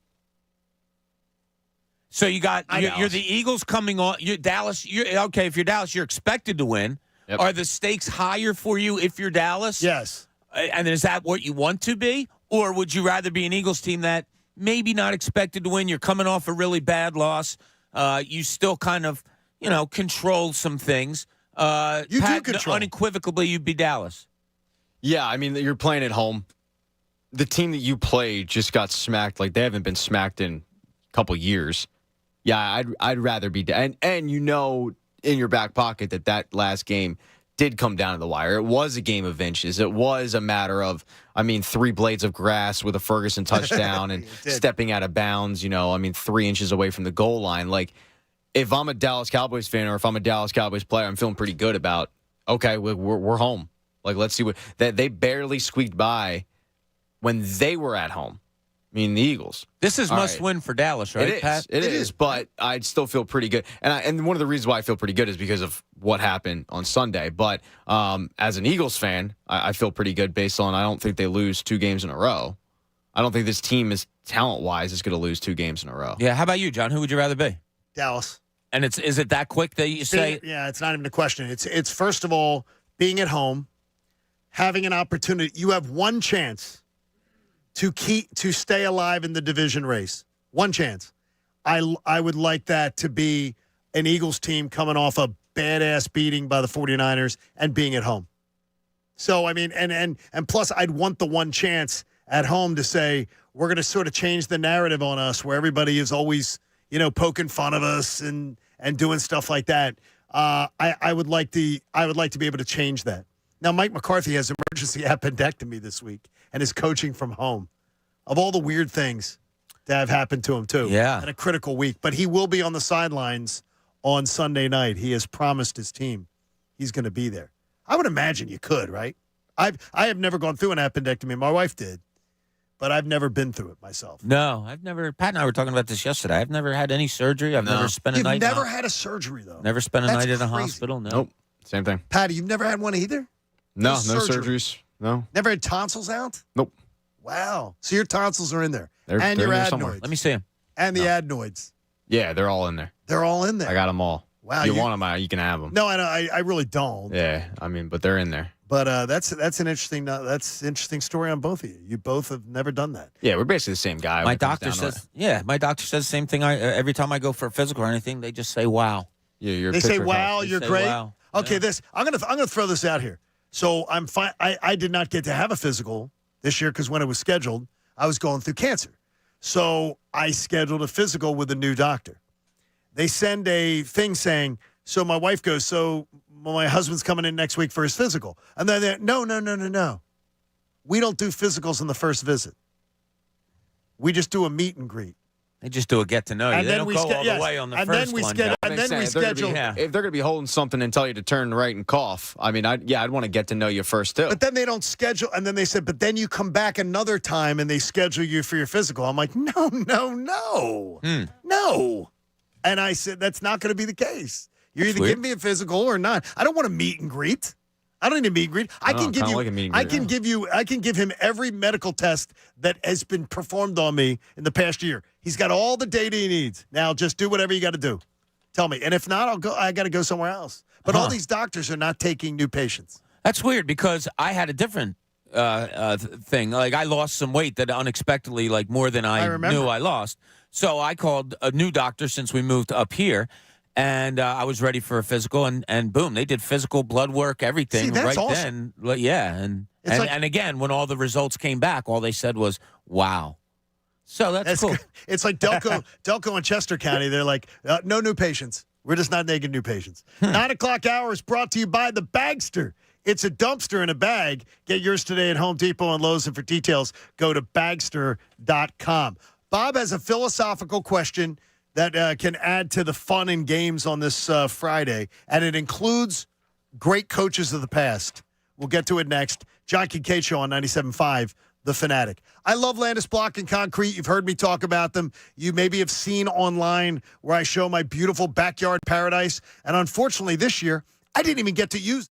So you're the Eagles coming on. You're Dallas. Okay, if you're Dallas, you're expected to win. Yep. Are the stakes higher for you if you're Dallas? Yes. And is that what you want to be? Or would you rather be an Eagles team that maybe not expected to win? You're coming off a really bad loss. You still kind of, control some things. You do control. Unequivocally, you'd be Dallas. Yeah, I mean, you're playing at home. The team that you play just got smacked. Like, they haven't been smacked in a couple years. Yeah, I'd rather be and in your back pocket that last game did come down to the wire. It was a game of inches. It was a matter of, 3 blades of grass with a Ferguson touchdown and stepping out of bounds, 3 inches away from the goal line. Like, if I'm a Dallas Cowboys fan or if I'm a Dallas Cowboys player, I'm feeling pretty good about, okay, we're home. Like, let's see that they barely squeaked by when they were at home. The Eagles. This is must-win for Dallas, right, it is, Pat? It is, but I'd still feel pretty good. And one of the reasons why I feel pretty good is because of what happened on Sunday. But as an Eagles fan, I feel pretty good based on I don't think they lose 2 games in a row. I don't think this team is talent-wise is going to lose 2 games in a row. Yeah, how about you, John? Who would you rather be? Dallas. And is it that quick that you say? Yeah, it's not even a question. It's first of all, being at home, having an opportunity. You have one chance to stay alive in the division race. One chance. I would like that to be an Eagles team coming off a badass beating by the 49ers and being at home. So, and plus I'd want the one chance at home to say, we're going to sort of change the narrative on us where everybody is always, poking fun of us and doing stuff like that. I would like to be able to change that. Now, Mike McCarthy has emergency appendectomy this week and is coaching from home. Of all the weird things that have happened to him, too. Yeah. In a critical week. But he will be on the sidelines on Sunday night. He has promised his team he's going to be there. I would imagine you could, right? I have never gone through an appendectomy. My wife did. But I've never been through it myself. No, I've never. Pat and I were talking about this yesterday. I've never had any surgery. I've never spent a night. You've never had a surgery, though. Never spent a That's night in a crazy. hospital. No. Nope. Same thing. Patty, you've never had one either? No surgeries. No. Never had tonsils out? Nope. Wow. So your tonsils are in there. They're and your in there somewhere. adenoids. Let me see them. And the adenoids. Yeah, they're all in there. They're all in there. I got them all. Wow. If you want them, you can have them. No, I really don't. Yeah, but they're in there. But that's an interesting story on both of you. You both have never done that. Yeah, we're basically the same guy. My doctor says the same thing. Every time I go for a physical or anything, they just say, "Wow." Yeah, they say, "Wow, you're great." Wow. Okay, Yeah. I'm gonna throw this out here. So I'm fine. I did not get to have a physical this year because when it was scheduled, I was going through cancer. So I scheduled a physical with a new doctor. They send a thing saying, so my wife goes, so my husband's coming in next week for his physical. And then they're, no. We don't do physicals in the first visit. We just do a meet and greet. They just do a get to know you. And they then don't we go all the way on the and first then we one. schedule. And then we schedule. If they're going to be holding something and tell you to turn right and cough, I'd want to get to know you first too. But then they don't schedule. And then they said, but then you come back another time and they schedule you for your physical. I'm like, no. No. And I said, that's not going to be the case. You're either giving me a physical or not. I don't want to meet and greet. I don't need a meet and greet. I can give you. Like a meet and I greet. can give him every medical test that has been performed on me in the past year. He's got all the data he needs. Now just do whatever you got to do. Tell me, and if not, I'll go. I got to go somewhere else. But all these doctors are not taking new patients. That's weird because I had a different thing. Like I lost some weight that unexpectedly, like more than I knew I lost. So I called a new doctor since we moved up here. And I was ready for a physical, and boom, they did physical, blood work, everything. See, that's right awesome. then. Yeah, and again, when all the results came back, all they said was, "Wow." So that's cool. Good. It's like Delco and Chester County. They're like, no new patients. We're just not taking new patients. 9 o'clock hour is brought to you by the Bagster. It's a dumpster in a bag. Get yours today at Home Depot and Lowe's, and for details, go to Bagster.com. Bob has a philosophical question that can add to the fun and games on this Friday, and it includes great coaches of the past. We'll get to it next. John Kincade Show on 97.5, The Fanatic. I love Landis Block and Concrete. You've heard me talk about them. You maybe have seen online where I show my beautiful backyard paradise. And unfortunately, this year, I didn't even get to use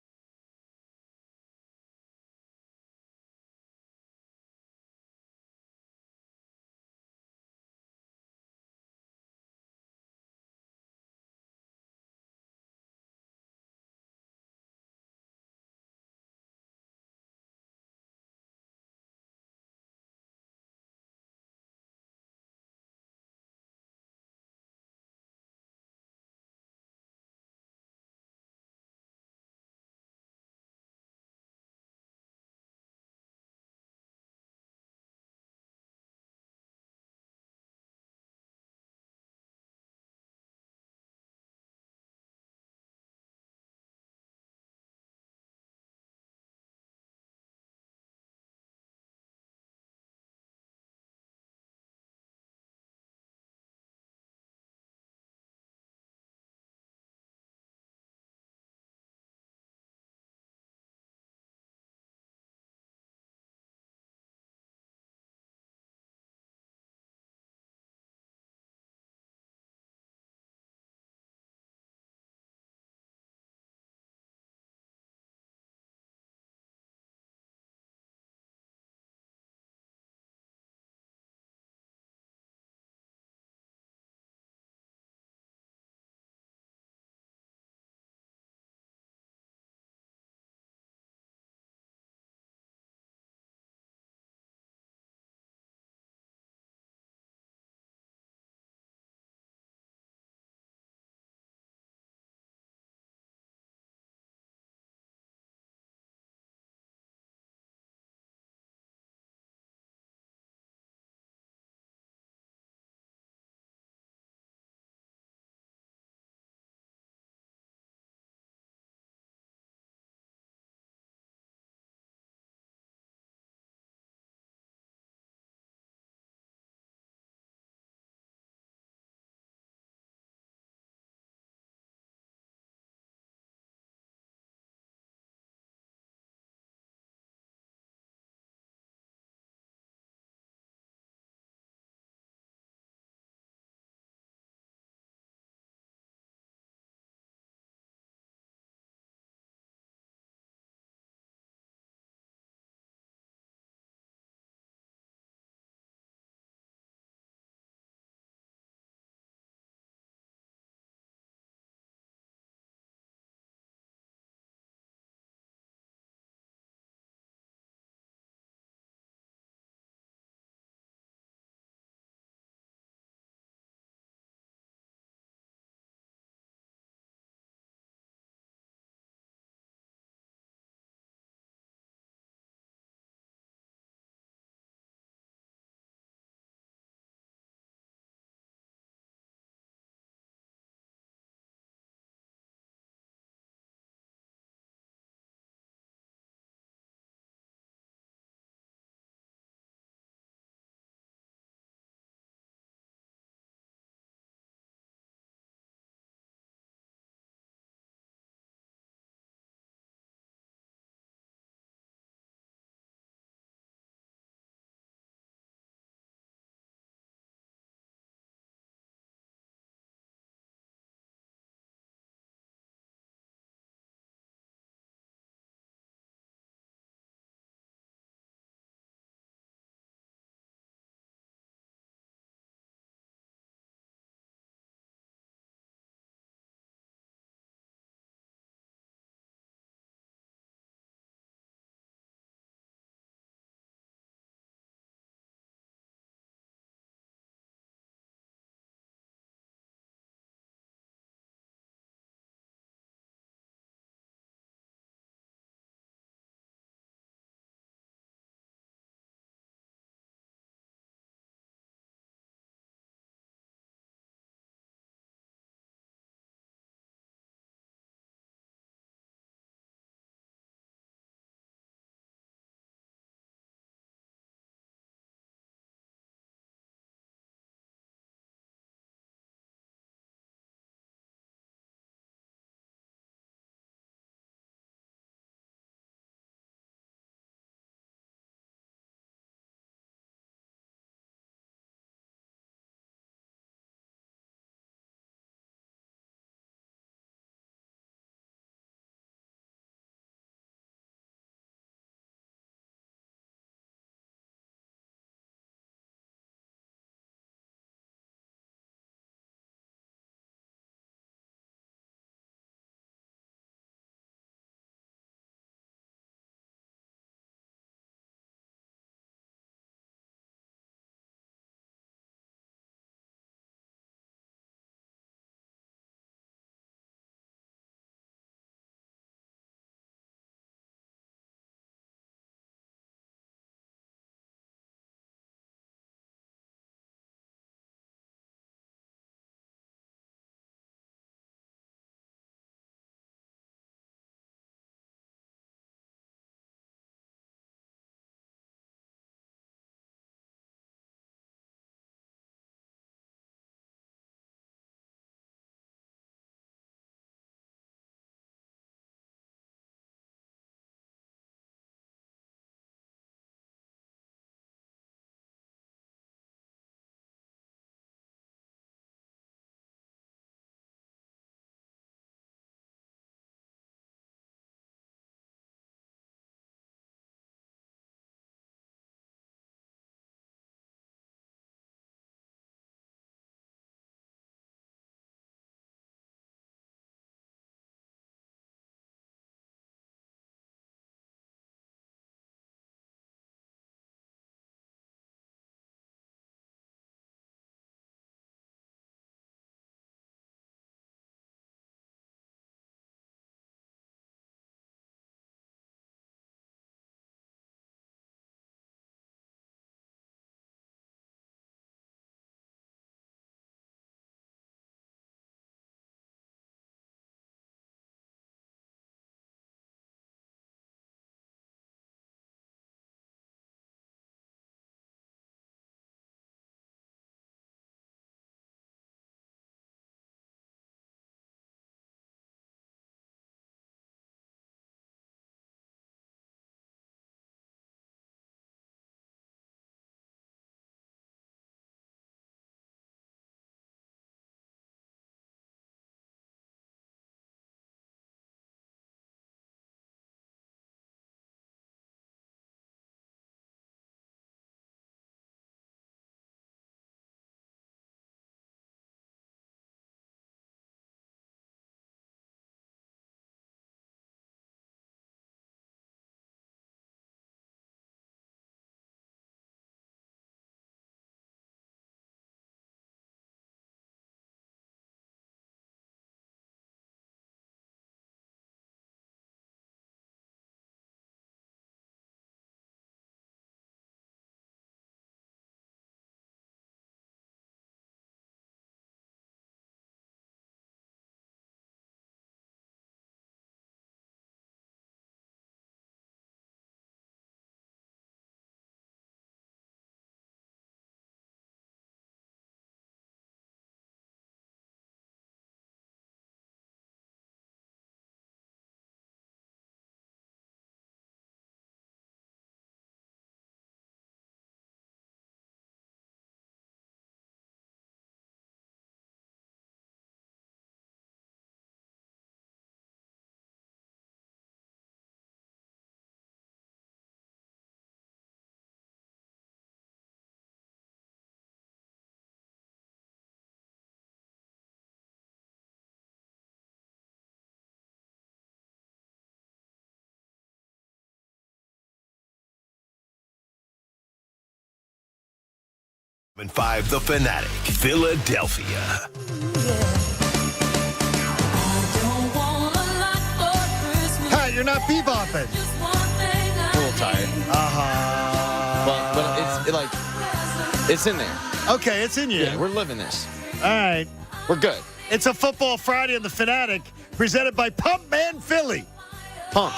5 The Fanatic, Philadelphia. Hi, you're not bebopping. A little tired. But it's in there. Okay, it's in you. Yeah, we're living this. All right. We're good. It's a Football Friday on The Fanatic, presented by Pump Man Philly. Pump.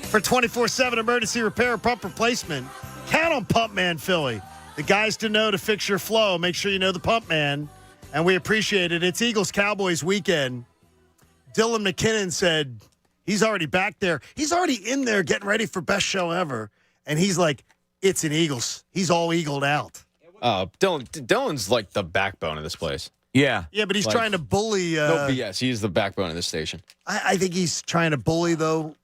For 24/7 emergency repair pump replacement, count on Pump Man Philly. The guys to know to fix your flow. Make sure you know the Pump Man, and we appreciate it. It's Eagles-Cowboys weekend. Dylan McKinnon said he's already back there. He's already in there getting ready for best show ever, and he's like, it's an Eagles. He's all eagled out. Dylan's like the backbone of this place. Yeah. Yeah, but he's trying to bully. No BS. He's the backbone of this station. I think he's trying to bully, though,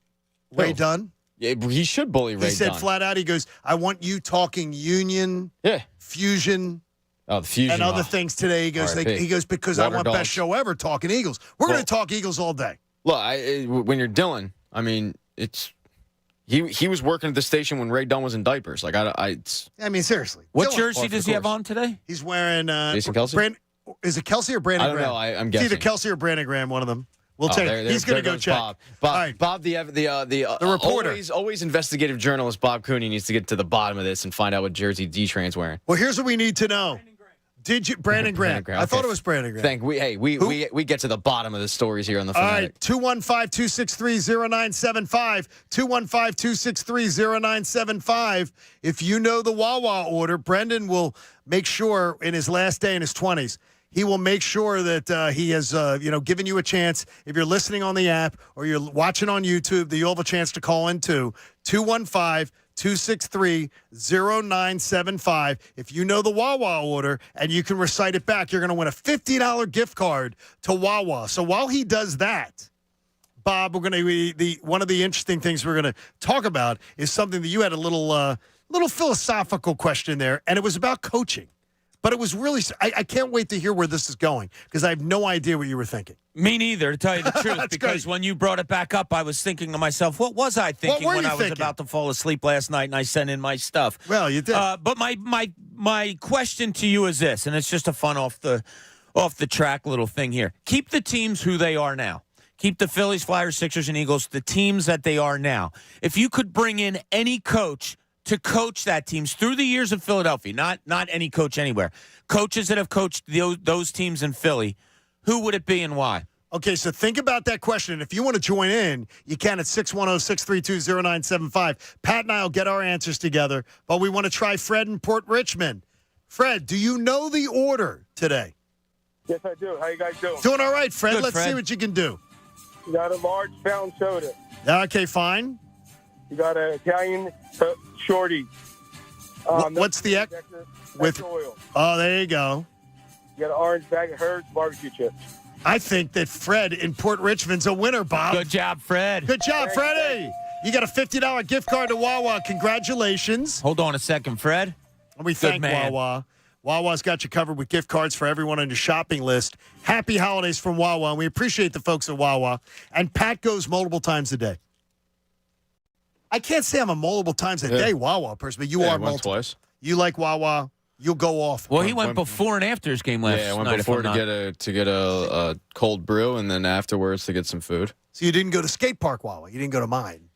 Ray Dunn. Yeah, he should bully Ray Dunn. He said flat out, he goes, I want you talking union, fusion, the fusion, and other things today. He goes, because I want best show ever talking Eagles. We're going to talk Eagles all day. Look, when you're Dylan, I mean, it's he was working at the station when Ray Dunn was in diapers. Like I mean, seriously. What Dylan, jersey does he have on today? He's wearing Jason Kelce. Is it Kelce or Brandon I don't Graham? know. I'm It's guessing. either Kelce or Brandon Graham, one of them. We'll check. He's going to go check. Bob, the reporter, always investigative journalist Bob Cooney needs to get to the bottom of this and find out what jersey D-Train's wearing. Well, here's what we need to know. Did you Brandon Graham? I thought it was Brandon Graham. We get to the bottom of the stories here on the Fanatic. All right, 215-263-0975. 215-263-0975. If you know the Wawa order, Brendan will make sure in his last day in his 20s, he will make sure that he has, given you a chance. If you're listening on the app or you're watching on YouTube, that you'll have a chance to call in too. 215-263-0975. If you know the Wawa order and you can recite it back, you're going to win a $50 gift card to Wawa. So while he does that, Bob, we're going to one of the interesting things we're going to talk about is something that you had a little philosophical question there, and it was about coaching. But it was really – I can't wait to hear where this is going because I have no idea what you were thinking. Me neither, to tell you the truth, because when you brought it back up, I was thinking to myself, what was I thinking when I was about to fall asleep last night and I sent in my stuff? Well, you did. But my question to you is this, and it's just a fun off the track little thing here. Keep the teams who they are now. Keep the Phillies, Flyers, Sixers, and Eagles, the teams that they are now. If you could bring in any coach to coach that teams through the years of Philadelphia, not any coach anywhere, coaches that have coached those teams in Philly, who would it be and why? Okay, so think about that question. And if you want to join in, you can at 610-632-0975. Pat and I will get our answers together, but we want to try Fred in Port Richmond. Fred, do you know the order today? Yes, I do. How you guys doing? Doing all right, Fred. Good, Let's Fred. see what you can do. You got a large pound soda. Okay, fine. You got an Italian shorty. What's the X? With oil. Oh, there you go. You got an orange bag of Hertz barbecue chips. I think that Fred in Port Richmond's a winner, Bob. Good job, Fred. Good job, Freddie. You got a $50 gift card to Wawa. Congratulations. Hold on a second, Fred. And we thank Wawa. Wawa's got you covered with gift cards for everyone on your shopping list. Happy holidays from Wawa, and we appreciate the folks at Wawa. And Pat goes multiple times a day. I can't say I'm a multiple times a day Wawa person, but you are multiple. Twice. You like Wawa. You'll go off. Well, he went before and after his game last night. Yeah, I went before to get a cold brew, and then afterwards to get some food. So you didn't go to skate park Wawa. You didn't go to mine.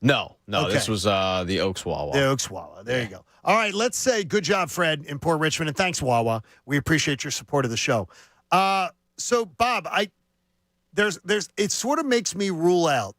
No. Okay. This was the Oaks Wawa. The Oaks Wawa. There you go. All right, let's say good job, Fred, in Port Richmond, and thanks, Wawa. We appreciate your support of the show. So, Bob, it sort of makes me rule out.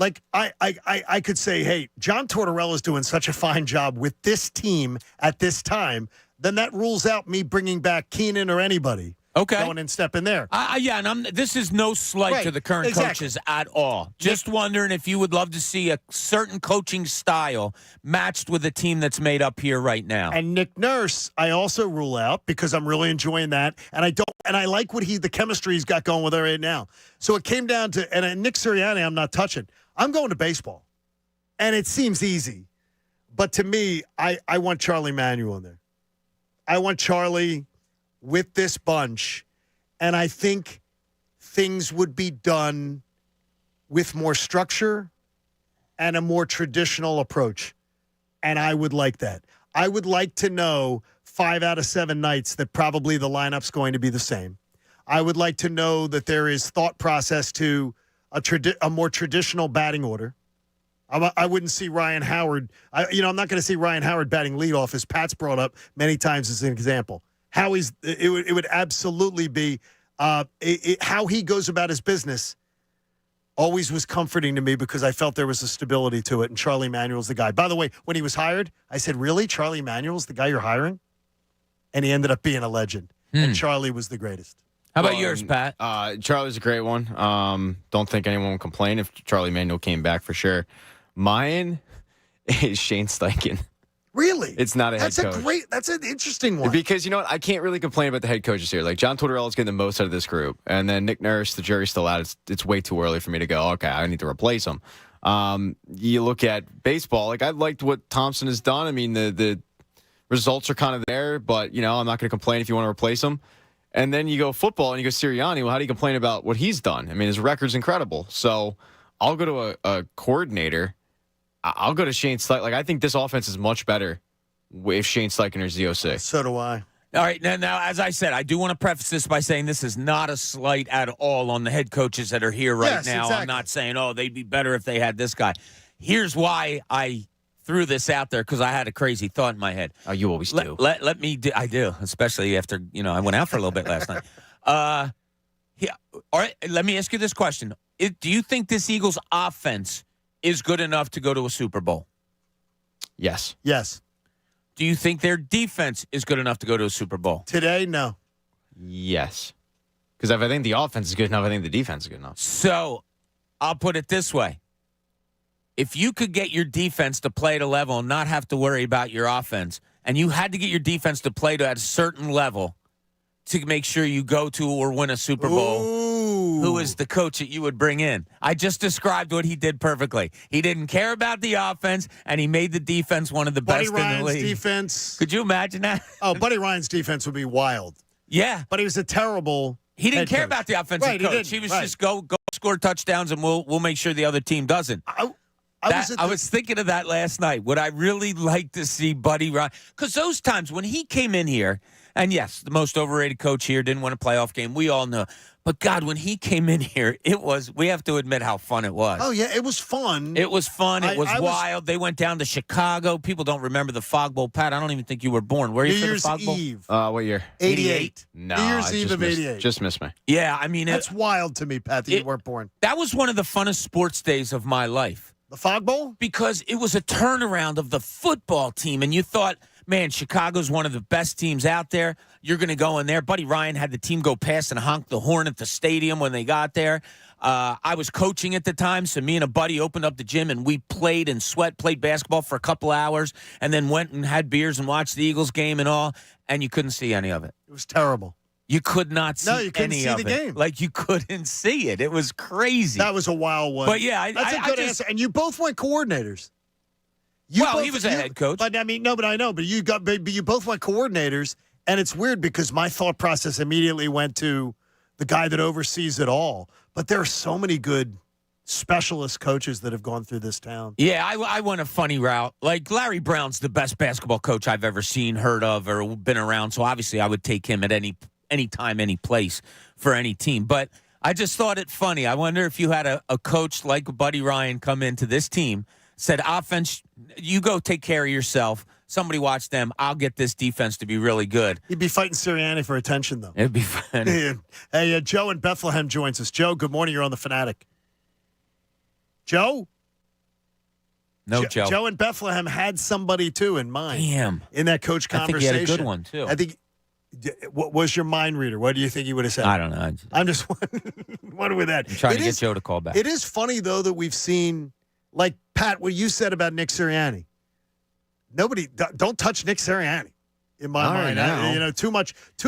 Like, I could say, hey, John Tortorella's doing such a fine job with this team at this time, then that rules out me bringing back Keenan or anybody. Okay. Going and stepping there. And this is no slight to the current coaches at all. Just wondering if you would love to see a certain coaching style matched with a team that's made up here right now. And Nick Nurse, I also rule out because I'm really enjoying that. And I like the chemistry he's got going with her right now. So it came down to, and Nick Sirianni, I'm not touching. I'm going to baseball. And it seems easy. But to me, I want Charlie Manuel in there. I want Charlie with this bunch, and I think things would be done with more structure and a more traditional approach, and I would like that. I would like to know 5 out of 7 nights that probably the lineup's going to be the same. I would like to know that there is thought process to a more traditional batting order. I wouldn't see Ryan Howard. I'm not going to see Ryan Howard batting leadoff, as Pat's brought up many times as an example. It would absolutely be how he goes about his business. Always was comforting to me because I felt there was a stability to it, and Charlie Manuel's the guy. By the way, when he was hired, I said, "Really, Charlie Manuel's the guy you're hiring?" And he ended up being a legend. And Charlie was the greatest. How about yours, Pat? Charlie's a great one. Don't think anyone would complain if Charlie Manuel came back for sure. Mine is Shane Steichen. Really? It's not a head coach. That's an interesting one. Because you know what? I can't really complain about the head coaches here. Like John Tortorella's getting the most out of this group. And then Nick Nurse, the jury's still out. It's way too early for me to go, okay, I need to replace him. You look at baseball, like I liked what Thompson has done. I mean, the results are kind of there, but I'm not going to complain if you want to replace him. And then you go football and you go Sirianni. Well, how do you complain about what he's done? I mean, his record's incredible. So I'll go to a coordinator. I'll go to Shane Steichen. Like, I think this offense is much better if Shane Steichen is the OC. So do I. All right. Now, as I said, I do want to preface this by saying this is not a slight at all on the head coaches that are here right now. Exactly. I'm not saying, they'd be better if they had this guy. Here's why I threw this out there, because I had a crazy thought in my head. Oh, you always do. Let me do. I do, especially after, I went out for a little bit last night. Yeah. All right. Let me ask you this question. Do you think this Eagles offense is good enough to go to a Super Bowl? Yes. Yes. Do you think their defense is good enough to go to a Super Bowl? Today, no. Yes. Because if I think the offense is good enough, I think the defense is good enough. So I'll put it this way. If you could get your defense to play at a level and not have to worry about your offense, and you had to get your defense to play at a certain level to make sure you go to or win a Super Bowl, who is the coach that you would bring in? I just described what he did perfectly. He didn't care about the offense, and he made the defense one of the best in the league. Defense. Could you imagine that? Oh, Buddy Ryan's defense would be wild. Yeah. But he was a terrible He didn't care coach. about the offensive coach. He was just go score touchdowns, and we'll make sure the other team doesn't. I was thinking of that last night. Would I really like to see Buddy Ryan? Because those times when he came in here, and yes, the most overrated coach here, didn't win a playoff game. We all know. But, God, when he came in here, we have to admit how fun it was. Oh, yeah, it was fun. It was fun. It was wild. They went down to Chicago. People don't remember the Fog Bowl. Pat, I don't even think you were born. Were you New for Year's the Fog Bowl? Eve. What year? 88. No, New Year's Eve of 88. Just missed me. Yeah, I mean. That's wild to me, Pat, that you weren't born. That was one of the funnest sports days of my life. The Fog Bowl? Because it was a turnaround of the football team, and you thought, man, Chicago's one of the best teams out there. You're going to go in there. Buddy Ryan had the team go past and honk the horn at the stadium when they got there. I was coaching at the time, so me and a buddy opened up the gym, and we played basketball for a couple hours, and then went and had beers and watched the Eagles game and all, and you couldn't see any of it. It was terrible. You could not see any of it. No, you couldn't see the game. Like, you couldn't see it. It was crazy. That was a wild one. But, yeah. That's a good answer. And you both went coordinators. He was a head coach. But, I mean, no, but I know. But you both went coordinators, and it's weird because my thought process immediately went to the guy that oversees it all. But there are so many good specialist coaches that have gone through this town. Yeah, I went a funny route. Like, Larry Brown's the best basketball coach I've ever seen, heard of, or been around. So, obviously, I would take him at any time, any place for any team. But I just thought it funny. I wonder if you had a coach like Buddy Ryan come into this team, said, offense, you go take care of yourself. Somebody watch them. I'll get this defense to be really good. He'd be fighting Sirianni for attention, though. It'd be funny. Hey, Joe in Bethlehem joins us. Joe, good morning. You're on the Fanatic. Joe? No, Joe. Joe in Bethlehem had somebody, too, in mind. Damn. In that coach conversation. I think he had a good one, too. I think, what was your mind reader? What do you think he would have said? I don't know. I'm just wondering with that. I'm trying to get Joe to call back. It is funny, though, that we've seen, like, Pat, what you said about Nick Sirianni. Don't touch Nick Sirianni, in my mind. Too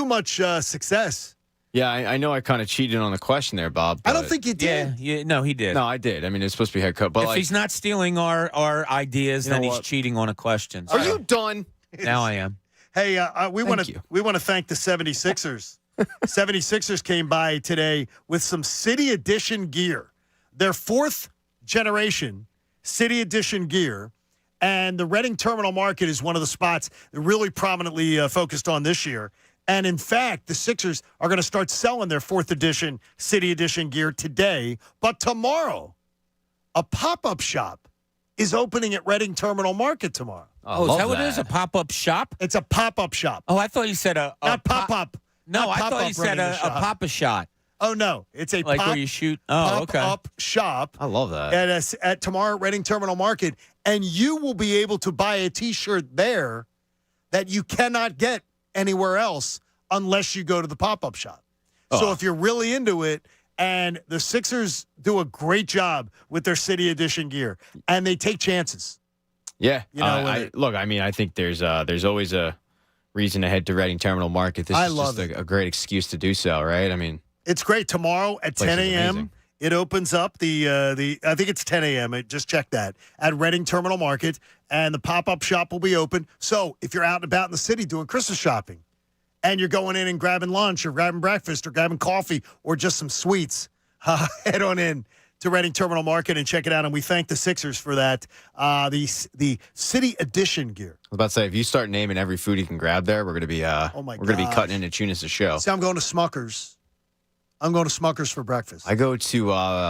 much success. Yeah, I know I kind of cheated on the question there, Bob. I don't think you did. Yeah, no, he did. No, I did. I mean, it's supposed to be head coach. But if he's not stealing our ideas, then he's cheating on a question. Are you done? Now I am. Hey, we want to thank the 76ers. 76ers came by today with some City Edition gear. Their 4th generation City Edition gear. And the Reading Terminal Market is one of the spots they're really prominently focused on this year. And in fact, the Sixers are going to start selling their 4th edition City Edition gear today. But tomorrow, a pop-up shop is opening at Reading Terminal Market tomorrow. Oh, is that what it is? A pop-up shop? It's a pop-up shop. Oh, I thought you said a Not pop-up. No, Not I thought pop-up you said running a the shop. pop-a-shot. Oh, no. It's a Like where you shoot. Oh, okay. pop-up shop. I love that. At tomorrow at Reading Terminal Market. And you will be able to buy a T-shirt there that you cannot get anywhere else unless you go to the pop-up shop. So if you're really into it, and the Sixers do a great job with their City Edition gear, and they take chances. Yeah. You know, look, I mean, I think there's always a reason to head to Reading Terminal Market. This is just a great excuse to do so, right? I mean, it's great. Tomorrow at place 10 is a.m., amazing. it opens up I think it's 10 a.m. Just check that at Reading Terminal Market, and the pop-up shop will be open. So if you're out and about in the city doing Christmas shopping, and you're going in and grabbing lunch or grabbing breakfast or grabbing coffee or just some sweets, head on in to Reading Terminal Market and check it out. And we thank the Sixers for that. The City Edition gear. I was about to say, if you start naming every food you can grab there, we're gonna be cutting into Tunis' show. See, I'm going to Smucker's. I'm going to Smucker's for breakfast. I go to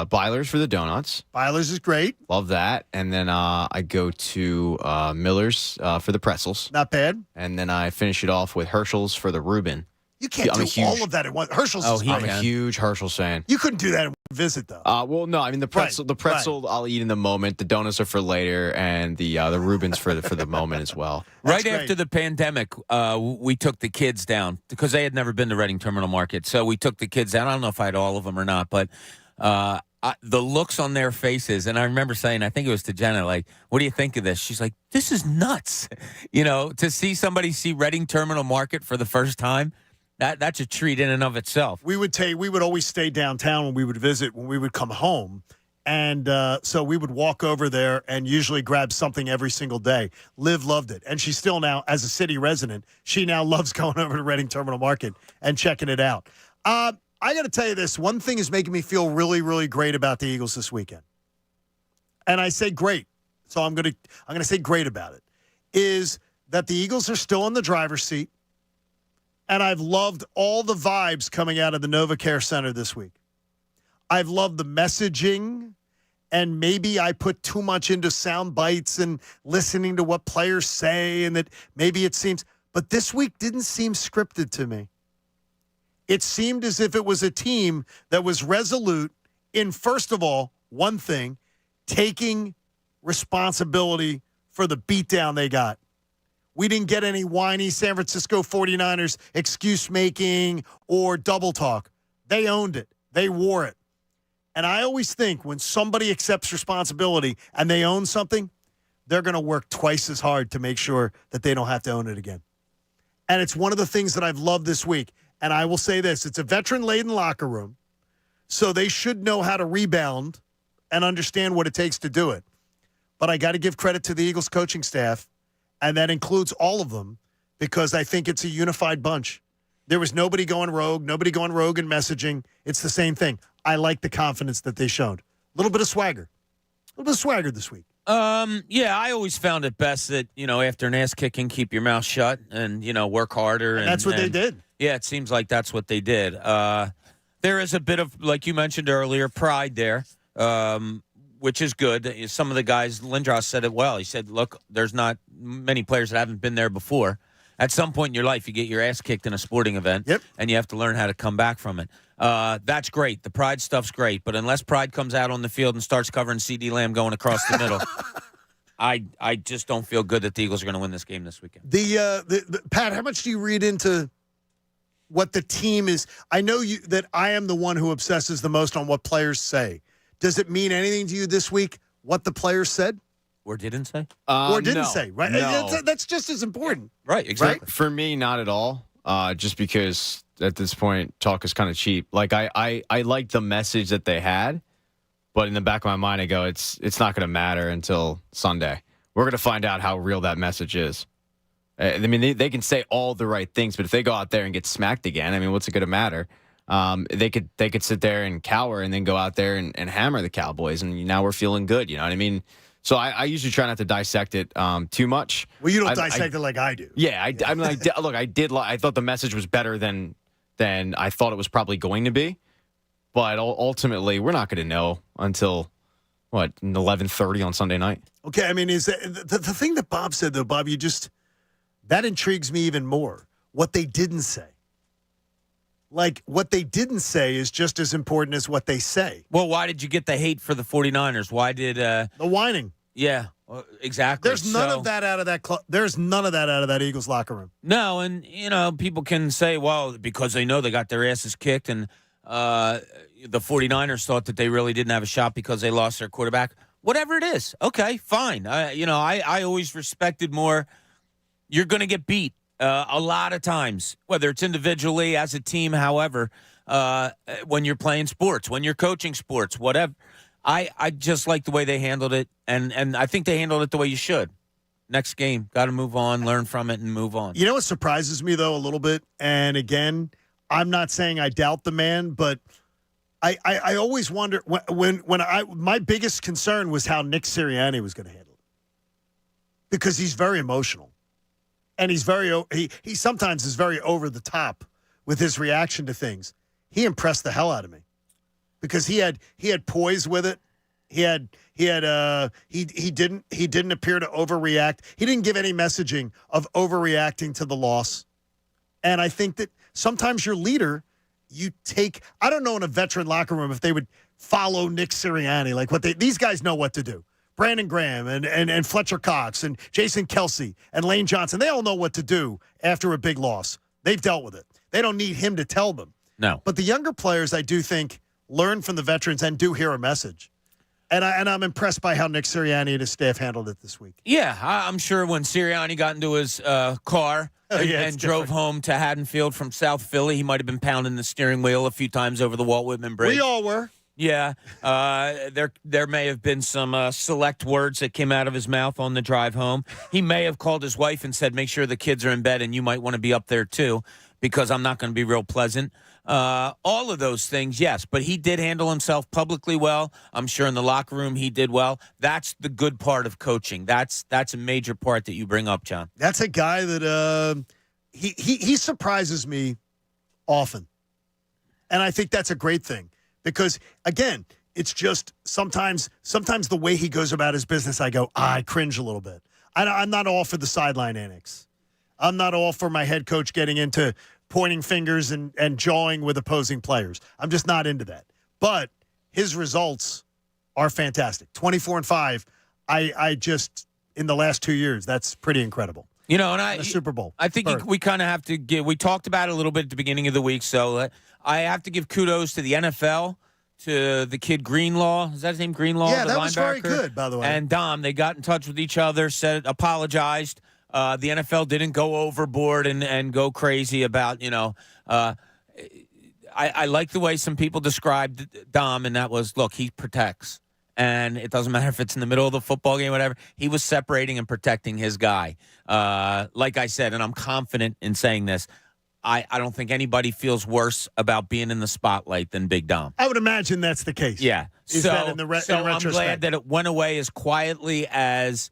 Byler's for the donuts. Byler's is great. Love that. And then I go to Miller's for the pretzels. Not bad. And then I finish it off with Herschel's for the Reuben. You can't do all of that at once. Herschel's is I'm great. a huge Herschel's fan. You couldn't do that in one visit, though. Well, no, I mean the pretzel I'll eat in the moment. The donuts are for later, and the Reubens for the moment as well. Right after the pandemic, we took the kids down because they had never been to Reading Terminal Market. So we took the kids down. I don't know if I had all of them or not, but the looks on their faces, and I remember saying, I think it was to Jenna, like, what do you think of this? She's like, this is nuts. You know, to see somebody see Reading Terminal Market for the first time. That's a treat in and of itself. We would always stay downtown when we would visit, when we would come home. And so we would walk over there and usually grab something every single day. Liv loved it. And she still now, as a city resident, she now loves going over to Reading Terminal Market and checking it out. I got to tell you this. One thing is making me feel really, really great about the Eagles this weekend. And I say great. So I'm going to say great about it. Is that the Eagles are still in the driver's seat. And I've loved all the vibes coming out of the NovaCare Center this week. I've loved the messaging, and maybe I put too much into sound bites and listening to what players say, and that maybe it seems, but this week didn't seem scripted to me. It seemed as if it was a team that was resolute in, first of all, one thing, taking responsibility for the beatdown they got. We didn't get any whiny San Francisco 49ers excuse-making or double talk. They owned it. They wore it. And I always think when somebody accepts responsibility and they own something, they're going to work twice as hard to make sure that they don't have to own it again. And it's one of the things that I've loved this week. And I will say this, it's a veteran-laden locker room, so they should know how to rebound and understand what it takes to do it. But I got to give credit to the Eagles coaching staff, and that includes all of them, because I think it's a unified bunch. There was nobody going rogue in messaging. It's the same thing. I like the confidence that they showed. A little bit of swagger. This week. Yeah, I always found it best that, after an ass kicking, keep your mouth shut and, work harder. And that's what they did. Yeah, it seems like that's what they did. There is a bit of, like you mentioned earlier, pride there, which is good. Some of the guys, Lindros said it well. He said, look, there's not many players that haven't been there before. At some point in your life, you get your ass kicked in a sporting event, and you have to learn how to come back from it. That's great. The pride stuff's great. But unless pride comes out on the field and starts covering CD Lamb going across the middle, I just don't feel good that the Eagles are going to win this game this weekend. The Pat, how much do you read into what the team is? I know that I am the one who obsesses the most on what players say. Does it mean anything to you this week what the players said? Or didn't say? Or didn't No. say, right? No. That's just as important. Right, exactly. For me, not at all. Just because at this point, talk is kind of cheap. Like I like the message that they had, but in the back of my mind, I go, it's not going to matter until Sunday. We're going to find out how real that message is. I mean, they can say all the right things, but if they go out there and get smacked again, I mean, what's it going to matter? They could sit there and cower and then go out there and hammer the Cowboys, and now we're feeling good. You know what I mean? So I usually try not to dissect it too much. Well, you don't dissect it like I do. Yeah, I mean, look, I thought the message was better than I thought it was probably going to be, but ultimately we're not going to know until 11:30 on Sunday night. Okay, I mean, is the thing that Bob said though, Bob? That intrigues me even more. What they didn't say. Like, what they didn't say is just as important as what they say. Well, why did you get the hate for the 49ers? Why did the whining? Yeah, exactly. There's none of that out of that There's none of that out of that Eagles locker room. No, and people can say, well, because they know they got their asses kicked, and the 49ers thought that they really didn't have a shot because they lost their quarterback. Whatever it is, okay, fine. I always respected more. You're going to get beat. A lot of times, whether it's individually, as a team, however, when you're playing sports, when you're coaching sports, whatever. I just like the way they handled it, and I think they handled it the way you should. Next game, got to move on, learn from it, and move on. You know what surprises me, though, a little bit? And again, I'm not saying I doubt the man, but I always wonder my biggest concern was how Nick Sirianni was going to handle it. Because he's very emotional. And he sometimes is very over the top with his reaction to things. He impressed the hell out of me because he had poise with it. He didn't appear to overreact. He didn't give any messaging of overreacting to the loss. And I think that sometimes your leader, I don't know in a veteran locker room if they would follow Nick Sirianni, like these guys know what to do. Brandon Graham and Fletcher Cox and Jason Kelsey and Lane Johnson, they all know what to do after a big loss. They've dealt with it. They don't need him to tell them. No. But the younger players, I do think, learn from the veterans and do hear a message. And I'm impressed by how Nick Sirianni and his staff handled it this week. Yeah, I'm sure when Sirianni got into his car and drove home to Haddonfield from South Philly, he might have been pounding the steering wheel a few times over the Walt Whitman Bridge. We all were. Yeah, there may have been some select words that came out of his mouth on the drive home. He may have called his wife and said, make sure the kids are in bed and you might want to be up there too because I'm not going to be real pleasant. All of those things, yes, but he did handle himself publicly well. I'm sure in the locker room he did well. That's the good part of coaching. That's a major part that you bring up, John. That's a guy that he surprises me often. And I think that's a great thing. Because, again, it's just sometimes the way he goes about his business, I go, I cringe a little bit. I'm not all for the sideline annex. I'm not all for my head coach getting into pointing fingers and jawing with opposing players. I'm just not into that. But his results are fantastic. 24-5. I just, in the last 2 years, that's pretty incredible. And the Super Bowl. I think we kind of have to give. We talked about it a little bit at the beginning of the week, so I have to give kudos to the NFL, to the kid Greenlaw. Is that his name, Greenlaw? Yeah, the that linebacker? was very good, by the way. And Dom, they got in touch with each other, apologized. The NFL didn't go overboard and go crazy about. I like the way some people described Dom, and that was, look, he protects. And it doesn't matter if it's in the middle of the football game, whatever. He was separating and protecting his guy. Like I said, and I'm confident in saying this, I don't think anybody feels worse about being in the spotlight than Big Dom. I would imagine that's the case. Yeah. So I'm glad that it went away as quietly as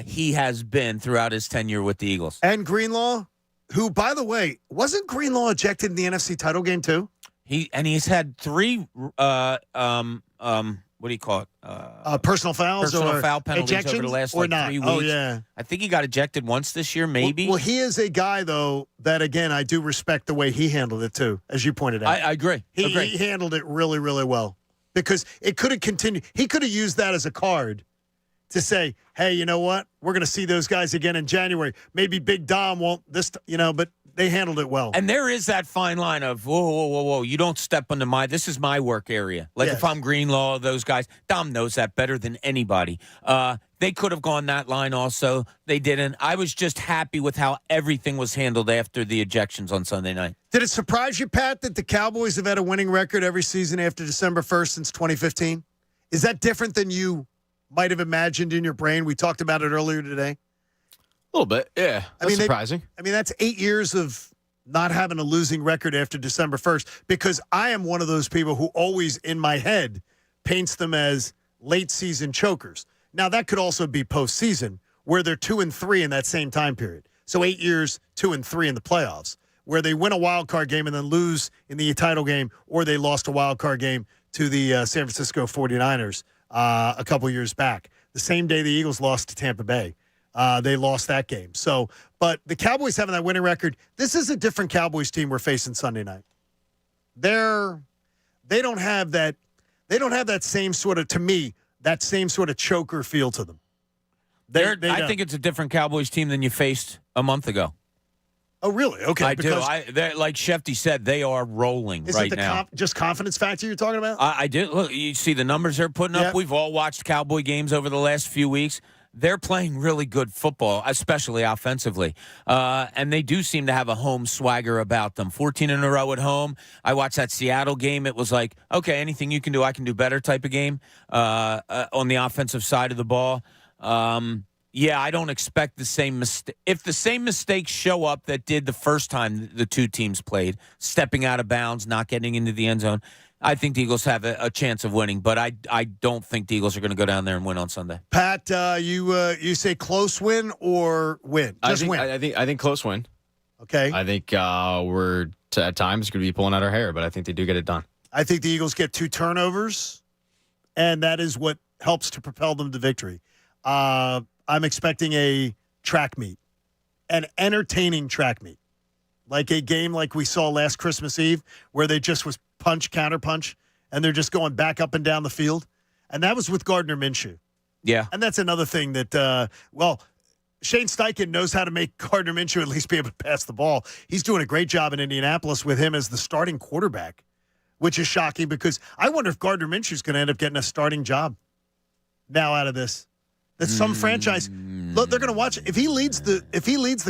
he has been throughout his tenure with the Eagles. And Greenlaw, who, by the way, wasn't Greenlaw ejected in the NFC title game too? He's had 3 what do you call it? Personal fouls personal or foul penalties over the last 3 weeks. Oh, yeah. I think he got ejected once this year, maybe. Well, he is a guy, though, that, again, I do respect the way he handled it, too, as you pointed out. I agree. He handled it really, really well because it could have continued. He could have used that as a card to say, hey, you know what? We're going to see those guys again in January. Maybe Big Dom won't but they handled it well. And there is that fine line of, whoa. You don't step into this is my work area. Like if I'm Greenlaw, those guys, Dom knows that better than anybody. They could have gone that line also. They didn't. I was just happy with how everything was handled after the ejections on Sunday night. Did it surprise you, Pat, that the Cowboys have had a winning record every season after December 1st since 2015? Is that different than you might have imagined in your brain? We talked about it earlier today. A little bit, yeah. That's surprising. That's 8 years of not having a losing record after December 1st because I am one of those people who always, in my head, paints them as late-season chokers. Now, that could also be postseason, where they're 2-3 in that same time period. So 8 years, 2-3 in the playoffs, where they win a wild card game and then lose in the title game, or they lost a wild card game to the San Francisco 49ers a couple years back. The same day the Eagles lost to Tampa Bay. They lost that game. So, but the Cowboys having that winning record, this is a different Cowboys team we're facing Sunday night. They don't have that same sort of, to me, that same sort of choker feel to them. I think it's a different Cowboys team than you faced a month ago. Oh, really? Okay. I do. Like Shefty said, they are rolling is right it the now. Just confidence factor you're talking about? I do. Look, you see the numbers they're putting up. We've all watched Cowboy games over the last few weeks. They're playing really good football, especially offensively. And they do seem to have a home swagger about them. 14 in a row at home. I watched that Seattle game. It was like, okay, anything you can do, I can do better type of game on the offensive side of the ball. Yeah, I don't expect the same mistake. If the same mistakes show up that did the first time the two teams played, stepping out of bounds, not getting into the end zone, I think the Eagles have a chance of winning. But I don't think the Eagles are going to go down there and win on Sunday. Pat, you say close win or win? Just win. I think close win. Okay. I think we're at times going to be pulling out our hair, but I think they do get it done. I think the Eagles get 2 turnovers, and that is what helps to propel them to victory. I'm expecting a track meet, an entertaining track meet, like a game like we saw last Christmas Eve where they just was punch, counter punch, and they're just going back up and down the field. And that was with Gardner Minshew. Yeah. And that's another thing that, Shane Steichen knows how to make Gardner Minshew at least be able to pass the ball. He's doing a great job in Indianapolis with him as the starting quarterback, which is shocking because I wonder if Gardner Minshew is going to end up getting a starting job now out of this. That some franchise, look, they're going to watch it. If he leads the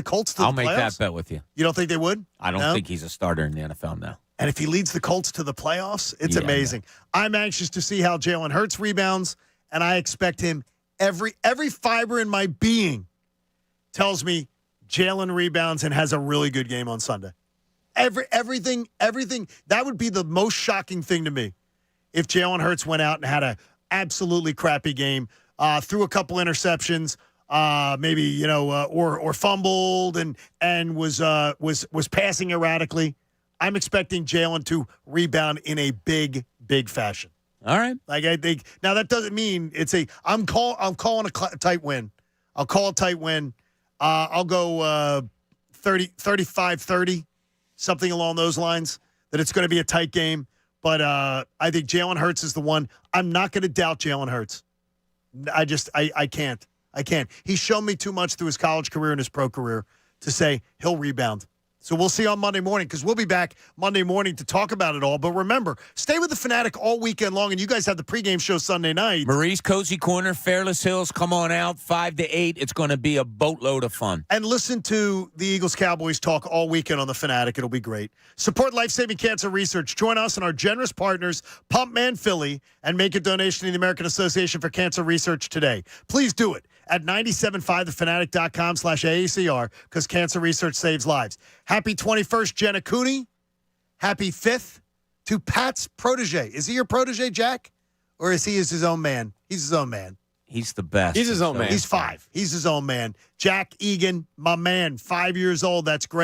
Colts to the playoffs. I'll make that bet with you. You don't think they would? I don't think he's a starter in the NFL now. And if he leads the Colts to the playoffs, it's amazing. Yeah. I'm anxious to see how Jalen Hurts rebounds, and I expect him. Every fiber in my being tells me Jalen rebounds and has a really good game on Sunday. Everything. That would be the most shocking thing to me if Jalen Hurts went out and had a absolutely crappy game. Threw a couple interceptions, maybe or fumbled and was passing erratically. I'm expecting Jalen to rebound in a big fashion. All right. Like I think now that doesn't mean I'm calling a tight win. I'll call a tight win. I'll go 35-30, something along those lines. That it's going to be a tight game, but I think Jalen Hurts is the one. I'm not going to doubt Jalen Hurts. I can't. He's shown me too much through his college career and his pro career to say he'll rebound. So we'll see on Monday morning because we'll be back Monday morning to talk about it all. But remember, stay with the Fanatic all weekend long, and you guys have the pregame show Sunday night. Marie's Cozy Corner, Fairless Hills, come on out, 5 to 8. It's going to be a boatload of fun. And listen to the Eagles-Cowboys talk all weekend on the Fanatic. It'll be great. Support life-saving cancer research. Join us and our generous partners, Pump Man Philly, and make a donation to the American Association for Cancer Research today. Please do it at 975thefanatic.com/AACR because cancer research saves lives. Happy 21st, Jenna Cooney. Happy 5th to Pat's protege. Is he your protege, Jack? Or is he his own man? He's his own man. He's the best. He's his own man. He's 5. He's his own man. Jack Egan, my man, 5 years old. That's great.